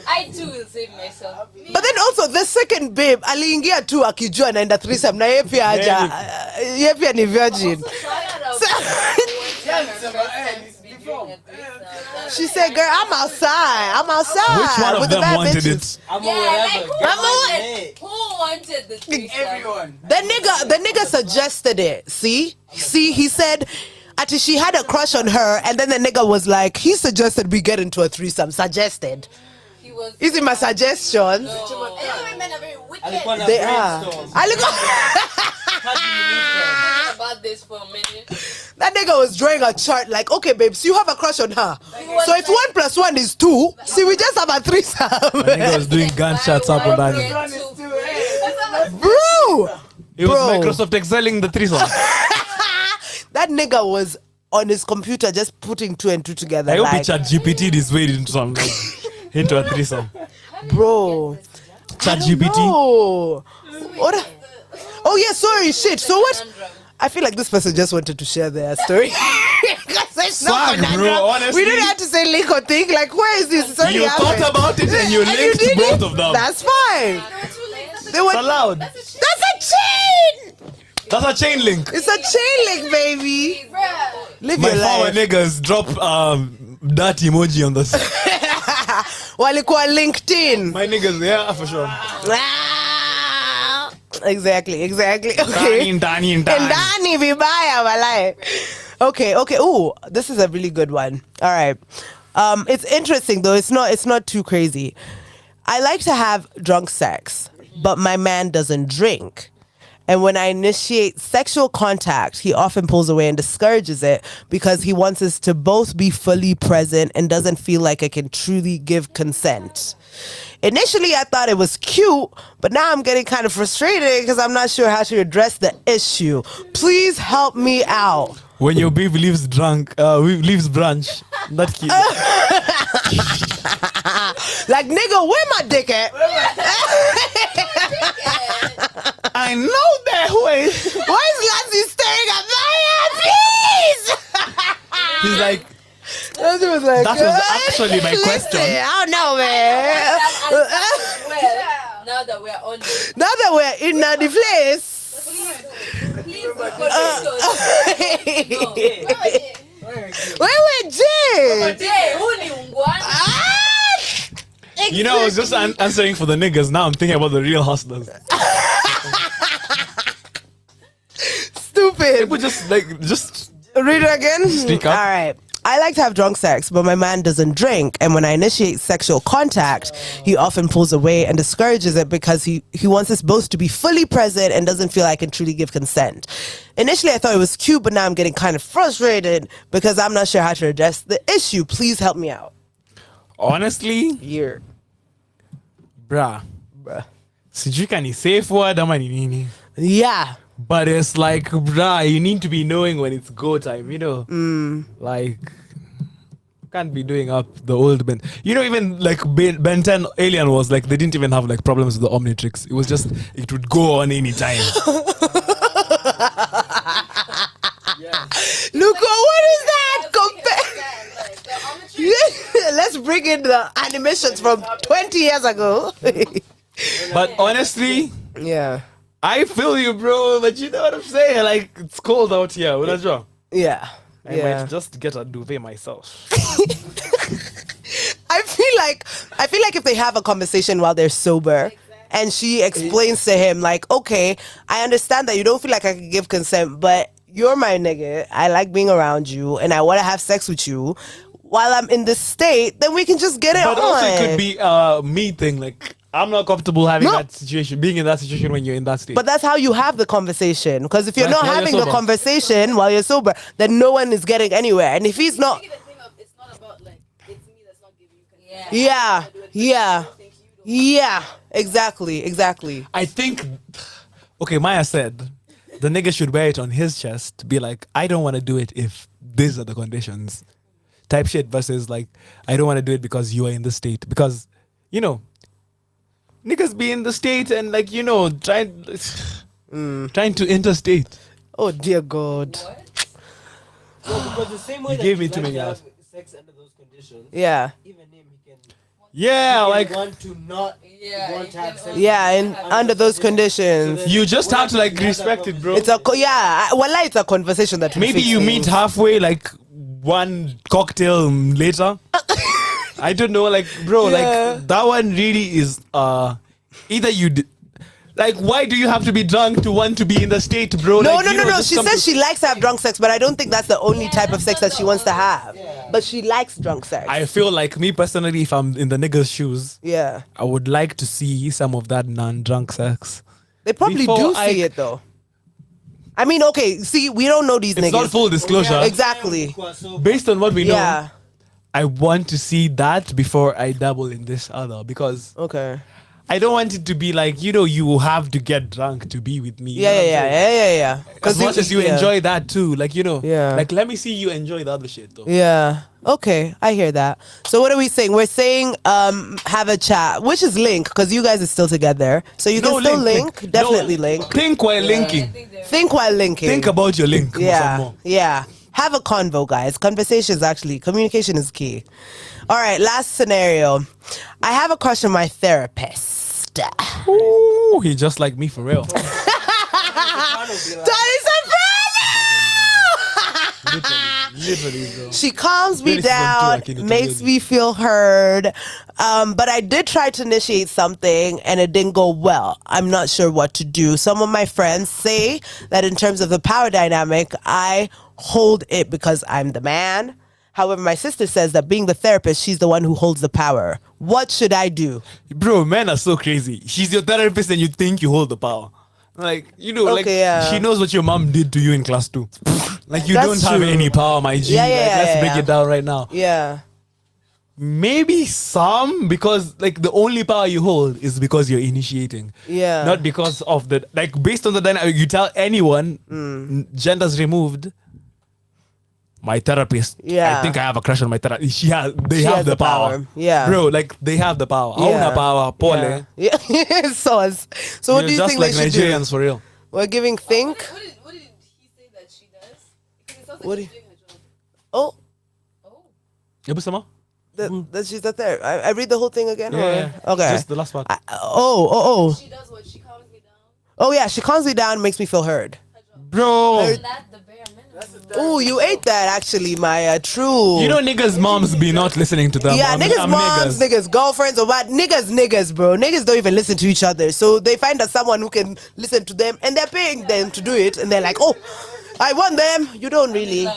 I too will save myself. But then also the second babe aliingia tu akijua anaenda threesome na yeye pia haja yeye pia ni virgin. She said, "Girl, I'm outside. I'm outside." Which one of with the them bad wanted bitches. it? I'm Yeah, whatever. like who wanted the threesome? Everyone. The nigga suggested it. See, he said. Ati she had a crush on her, and then the nigga was like, he suggested we get into a threesome. Suggested. He was. Is it my suggestion? Alikuwa na They are. brainstorm. About this for a minute. That nigga was drawing a chart like, okay, babes, you have a crush on her. was So if like- 1 + 1 is 2, see, we just have a threesome. My nigga was doing gunshots up and down. Bro! It was Bro. Microsoft excelling the threesome. That nigga was on his computer just putting 2 and 2 together. I hope like, he chat GPT this way into some into a threesome. bro. Chat GPT. No. What? Oh, yeah, sorry, shit. So what? I feel like this person just wanted to share their story. 'Cause there's no Swag, bro, conundrum. honestly. We didn't have to say link or thing. Like, where is this? It's already You thought happened. about it and you And linked did both it. of them. That's fine. They were, It's allowed. that's a chain. That's a chain link. It's a chain link, baby. Live My your former life. niggas drop that emoji on the Walikuwa LinkedIn. My niggas, yeah, for sure. Ah, exactly. Okay. Ndani. Ndani vibaya walai. Okay. Ooh, this is a really good one. All right. It's interesting though. It's not too crazy. I like to have drunk sex, but my man doesn't drink. And when I initiate sexual contact, he often pulls away and discourages it because he wants us to both be fully present and doesn't feel like I can truly give consent. Initially, I thought it was cute, but now I'm getting kind of frustrated because I'm not sure how to address the issue. Please help me out. When your babe leaves brunch, not cute. Like, nigga, where my dick at? I know that way. Why is Lassie staring at my ass? Please! He's like, Lassie was like, that was actually my question. I don't know, man. Well, now that we're on it, Now that we're in the place. please Where were Jay? Jay, who ni ungwana? You know, I was just answering for the niggas. Now I'm thinking about the real hustlers. Stupid. People just Read it again. Speak up. All right. I like to have drunk sex, but my man doesn't drink. And when I initiate sexual contact, he often pulls away and discourages it because he wants us both to be fully present and doesn't feel I can truly give consent. Initially, I thought it was cute, but now I'm getting kind of frustrated because I'm not sure how to address the issue. Please help me out. honestly, Here. bruh. Sijui ka ni safe word ama ni nini. Yeah. But it's like, bruh, you need to be knowing when it's go time, you know? Like, can't be doing up the old Ben. You know, even like Ben 10 Alien was like, they didn't even have like problems with the Omnitrix. It was just, it would go on any time. Look, what is that? Let's bring in the animations from 20 years ago. But honestly, Yeah. I feel you, bro. But you know what I'm saying? Like, it's cold out here. Unajua? Yeah. I might just get a duvet myself. I feel like if they have a conversation while they're sober and she explains to him like, okay, I understand that you don't feel like I can give consent, but you're my nigga. I like being around you and I want to have sex with you while I'm in this state, then we can just get it But on. also, it could be a me thing. Like, I'm not comfortable having No. that situation, being in that situation when you're in that state. But that's how you have the conversation. Because if you're Like not while you're having the sober. conversation while you're sober, then no one is getting anywhere. And if he's not, It's not about like it's me that's not giving you consent. yeah. I don't think you Yeah, exactly. I think, okay, Maya said the nigga should wear it on his chest, be like, I don't want to do it if these are the conditions. Type shit versus like, I don't want to do it because you are in the state. Because, you know, niggas be in the state and like, you know, trying to interstate. Oh dear God. What? No, because the same way You that gave me you too like many to have hours. sex under those conditions, Yeah. even him, he can Yeah, like, want to not Yeah, want you to have can sex. only- Yeah, and under those So conditions. then you just what have to like happens is respect that it, bro. It's a wallah, it's a conversation that will Maybe fix you meet things. halfway, like one cocktail later. I don't know, like, bro, Yeah. like that one really is either like, why do you have to be drunk to want to be in the state, bro? No, Like, no, you no, know, no. just She come says to- she likes to have drunk sex, but I don't think that's the only type of sex that she wants to have. Yeah. But she likes drunk sex. I feel like me personally, if I'm in the nigga's shoes, Yeah. I would like to see some of that non-drunk sex. They probably Before do I- see it though. I mean, okay, see, we don't know these It's niggas. not full disclosure. Exactly. So Based on what we know, Yeah. I want to see that before I dabble in this other because Okay. I don't want it to be like, you know, you have to get drunk to be with me. You Yeah, know yeah, what I'm yeah, saying? yeah, yeah, yeah. As much as you yeah. enjoy that too, like, you know, Yeah. like, let me see you enjoy the other shit though. Yeah. Okay, I hear that. So what are we saying? We're saying have a chat, which is link because you guys are still together, so you can still link. Definitely No, link. Think while I linking. think they're Think while linking. Think about your link. some Yeah, more. yeah. Have a convo, guys. Conversation is actually communication is key. All right, last scenario. I have a crush on my therapist. Ooh, he just like me for real. Tony Soprano! Literally, bro. She calms me Really season two, down, like, in the makes community. me feel heard. But I did try to initiate something and it didn't go well. I'm not sure what to do. Some of my friends say that in terms of the power dynamic, I hold it because I'm the man. However, my sister says that being the therapist, she's the one who holds the power. What should I do? Bro, men are so crazy. She's your therapist and you think you hold the power. Like, you know, like, Okay, yeah. she knows what your mom did to you in class too. Like, you That's don't have true. any power, my G. Yeah, yeah, Like, yeah, let's yeah, break yeah. it down right now. Yeah. Maybe some, because like the only power you hold is because you're initiating. Yeah. Not because of the, like, based on the dynamic, you tell anyone, gender's removed. My therapist. Yeah. I think I have a crush on my therapist. They She have has the the power. power. Yeah. Bro, like, they have the power. Yeah. Hauna power. Pole. Yeah. So what You're do you just think like they should Nigerians for real. do? We're giving think. What did he say that she does? Because it sounds What like do she's doing her job. Oh, Oh. Ebusama? that she's not there. I read the whole thing again. Yeah. Okay. Just the last part. She does what? She calms me down. Oh yeah, she calms me down, makes me feel heard. Her job. Bro. Isn't that the bare minimum? Oh, you ate that actually, Maya. True. You know niggas' moms be not listening to them. yeah, niggas' moms, niggas' girlfriends, or what? Niggas, bro. Niggas don't even listen to each other. So they find that someone who can listen to them, and they're paying them to do it, and they're like, oh, I want them. You don't really.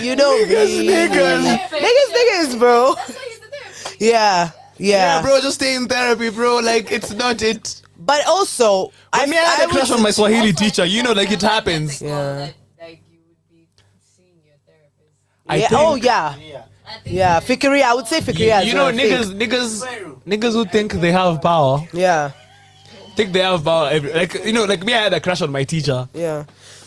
You don't really. Niggas, bro. That's why he's the therapist. Yeah. Yeah, bro, just stay in therapy, bro. Like, it's not it. But also, I mean, I had a crush would on my suggest- Swahili teacher. You know, like, it happens. Yeah. Like you would be seeing your therapist. I Yeah. think, Oh yeah. I think Yeah. Fikri. I would say Fikri. as you know, well, I think. niggas who think they have power, Yeah. think they have power. Like, you know, like me, I had a crush on my teacher. Yeah.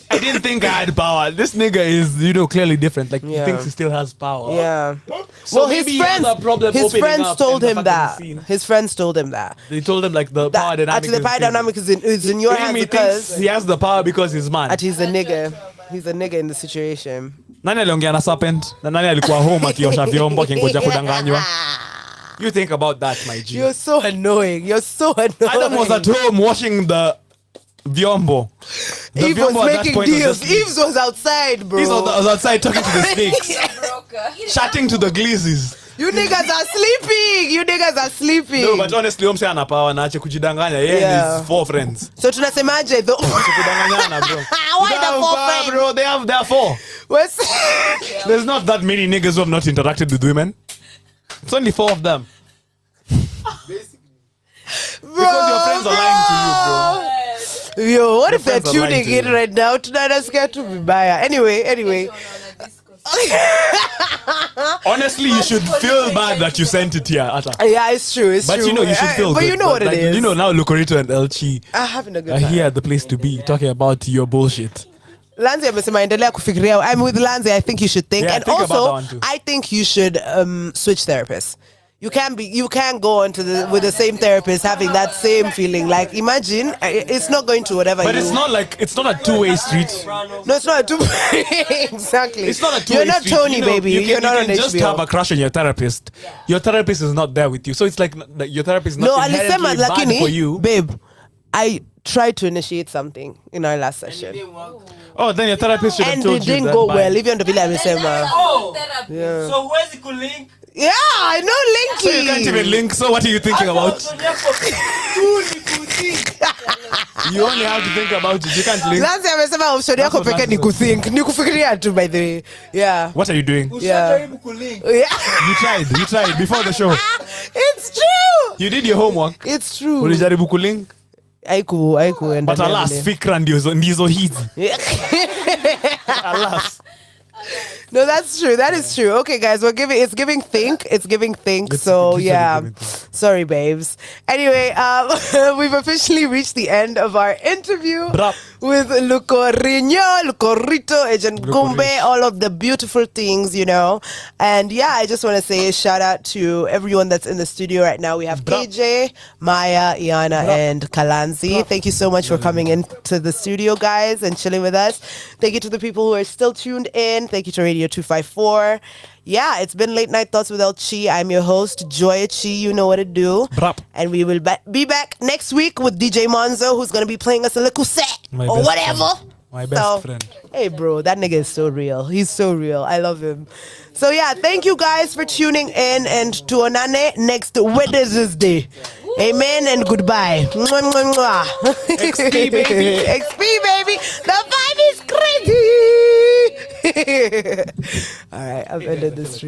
I didn't think I had power. This nigga is, you know, clearly different. Like, Yeah. he thinks he still has power. Yeah. So well, maybe his he has friends, a problem opening up told and him the that. fucking scene. His friends told him that. They told him, like, the power That dynamic. actually, the power is crazy. dynamic is in your Him, hands he because thinks he has the power because he's man. he's a nigga. He's a nigga in the situation. Nani aliongea na serpent? Na nani alikuwa home akiosha vyombo akingoja kudanganywa? You think about that, my G. You're so annoying. You're so annoying. Adam was at home washing the vyombo. The Eve was vyombo at that making point was deals. just- Eves was outside, bro. He was outside talking to the snakes, broker. chatting to the glizzies. You niggas are sleeping. You niggas are sleeping. No, but honestly, Omse ana power na ache kujidanganya. Yeye Yeah. and his 4 friends. So tunasemaje though? Kudanganyana, bro. Why They the have 4 power, friends? bro. They are 4. What's There's not that many niggas who have not interacted with women. It's only 4 of them. Because your friends are lying to you, bro. Yo, what if they're friends are lying tuning to in you. right now? Tonight I'm scared to be Maya. Anyway. Honestly, you should feel bad that you sent it here, Ata. Yeah, it's true. It's But true. you know, you should feel But good. you know what it like, is. You know, now Lucorito and Elchi I'm having a good are time. here at the place to be, talking about your bullshit. Lanzi amesema endelea kufikiria. I'm with Lanzi. I think you should think. Yeah, and think about that also, one too. I think you should switch therapists. You can't go into with the same therapist having that same feeling. Like imagine it's not going to whatever. But it's not a two-way street. No, it's not a two. Exactly. It's not a two-way You're not street. Tony, You know, baby. You're not you on can just HBO. have a crush on your therapist. Your therapist is not there with you, so it's like your therapist is No, not alisema inherently bad lakini, for you. babe, I tried to initiate something in our last session. Oh, then your therapist should have And told it you didn't that, go bye. well. Even though vile amesema. Oh, therapy. Yeah. So where's the link? Yeah, I know Linky. So you can't even link. So what are you thinking about? You only have to think about it. You can't link. Lanzi amesema option yako That's what pekee ni Lanzi kuthink. Ni kufikiria tu, by the way. Yeah. What are you doing? Yeah. Ushajaribu kulink. Yeah. You tried before the show. It's true. You did your homework. It's true. Ulijaribu kulink. Aiku. But alas, fikra ndizo hizi. Alas. No, that's true. That is true. Okay, guys, it's giving think. It's giving think. It's So literally yeah, giving think. sorry, babes. Anyway, we've officially reached the end of our interview Brap. with Lucorito, Agent Gumbe, Lucorito. all of the beautiful things, you know. And yeah, I just want to say a shout out to everyone that's in the studio right now. We have Brap. KJ, Maya, Iana, and Kalanzi. Thank you so much for coming into the studio, guys, and chilling with us. Thank you to the people who are still tuned in. Thank you to Radio 254. Yeah, it's been Late Night Thoughts with El Chi. I'm your host, Joy Chi. You know what to do. Brap. And we will be back next week with DJ Monzo, who's going to be playing us a little set My or best whatever. friend. My best friend. Hey, bro, that nigga is so real. He's so real. I love him. So, yeah, thank you guys for tuning in. And to Onane next Wednesday. Amen and goodbye. Mwah, mwah, mwah. XP, baby. XP, baby. The vibe is crazy. All right, I've ended this.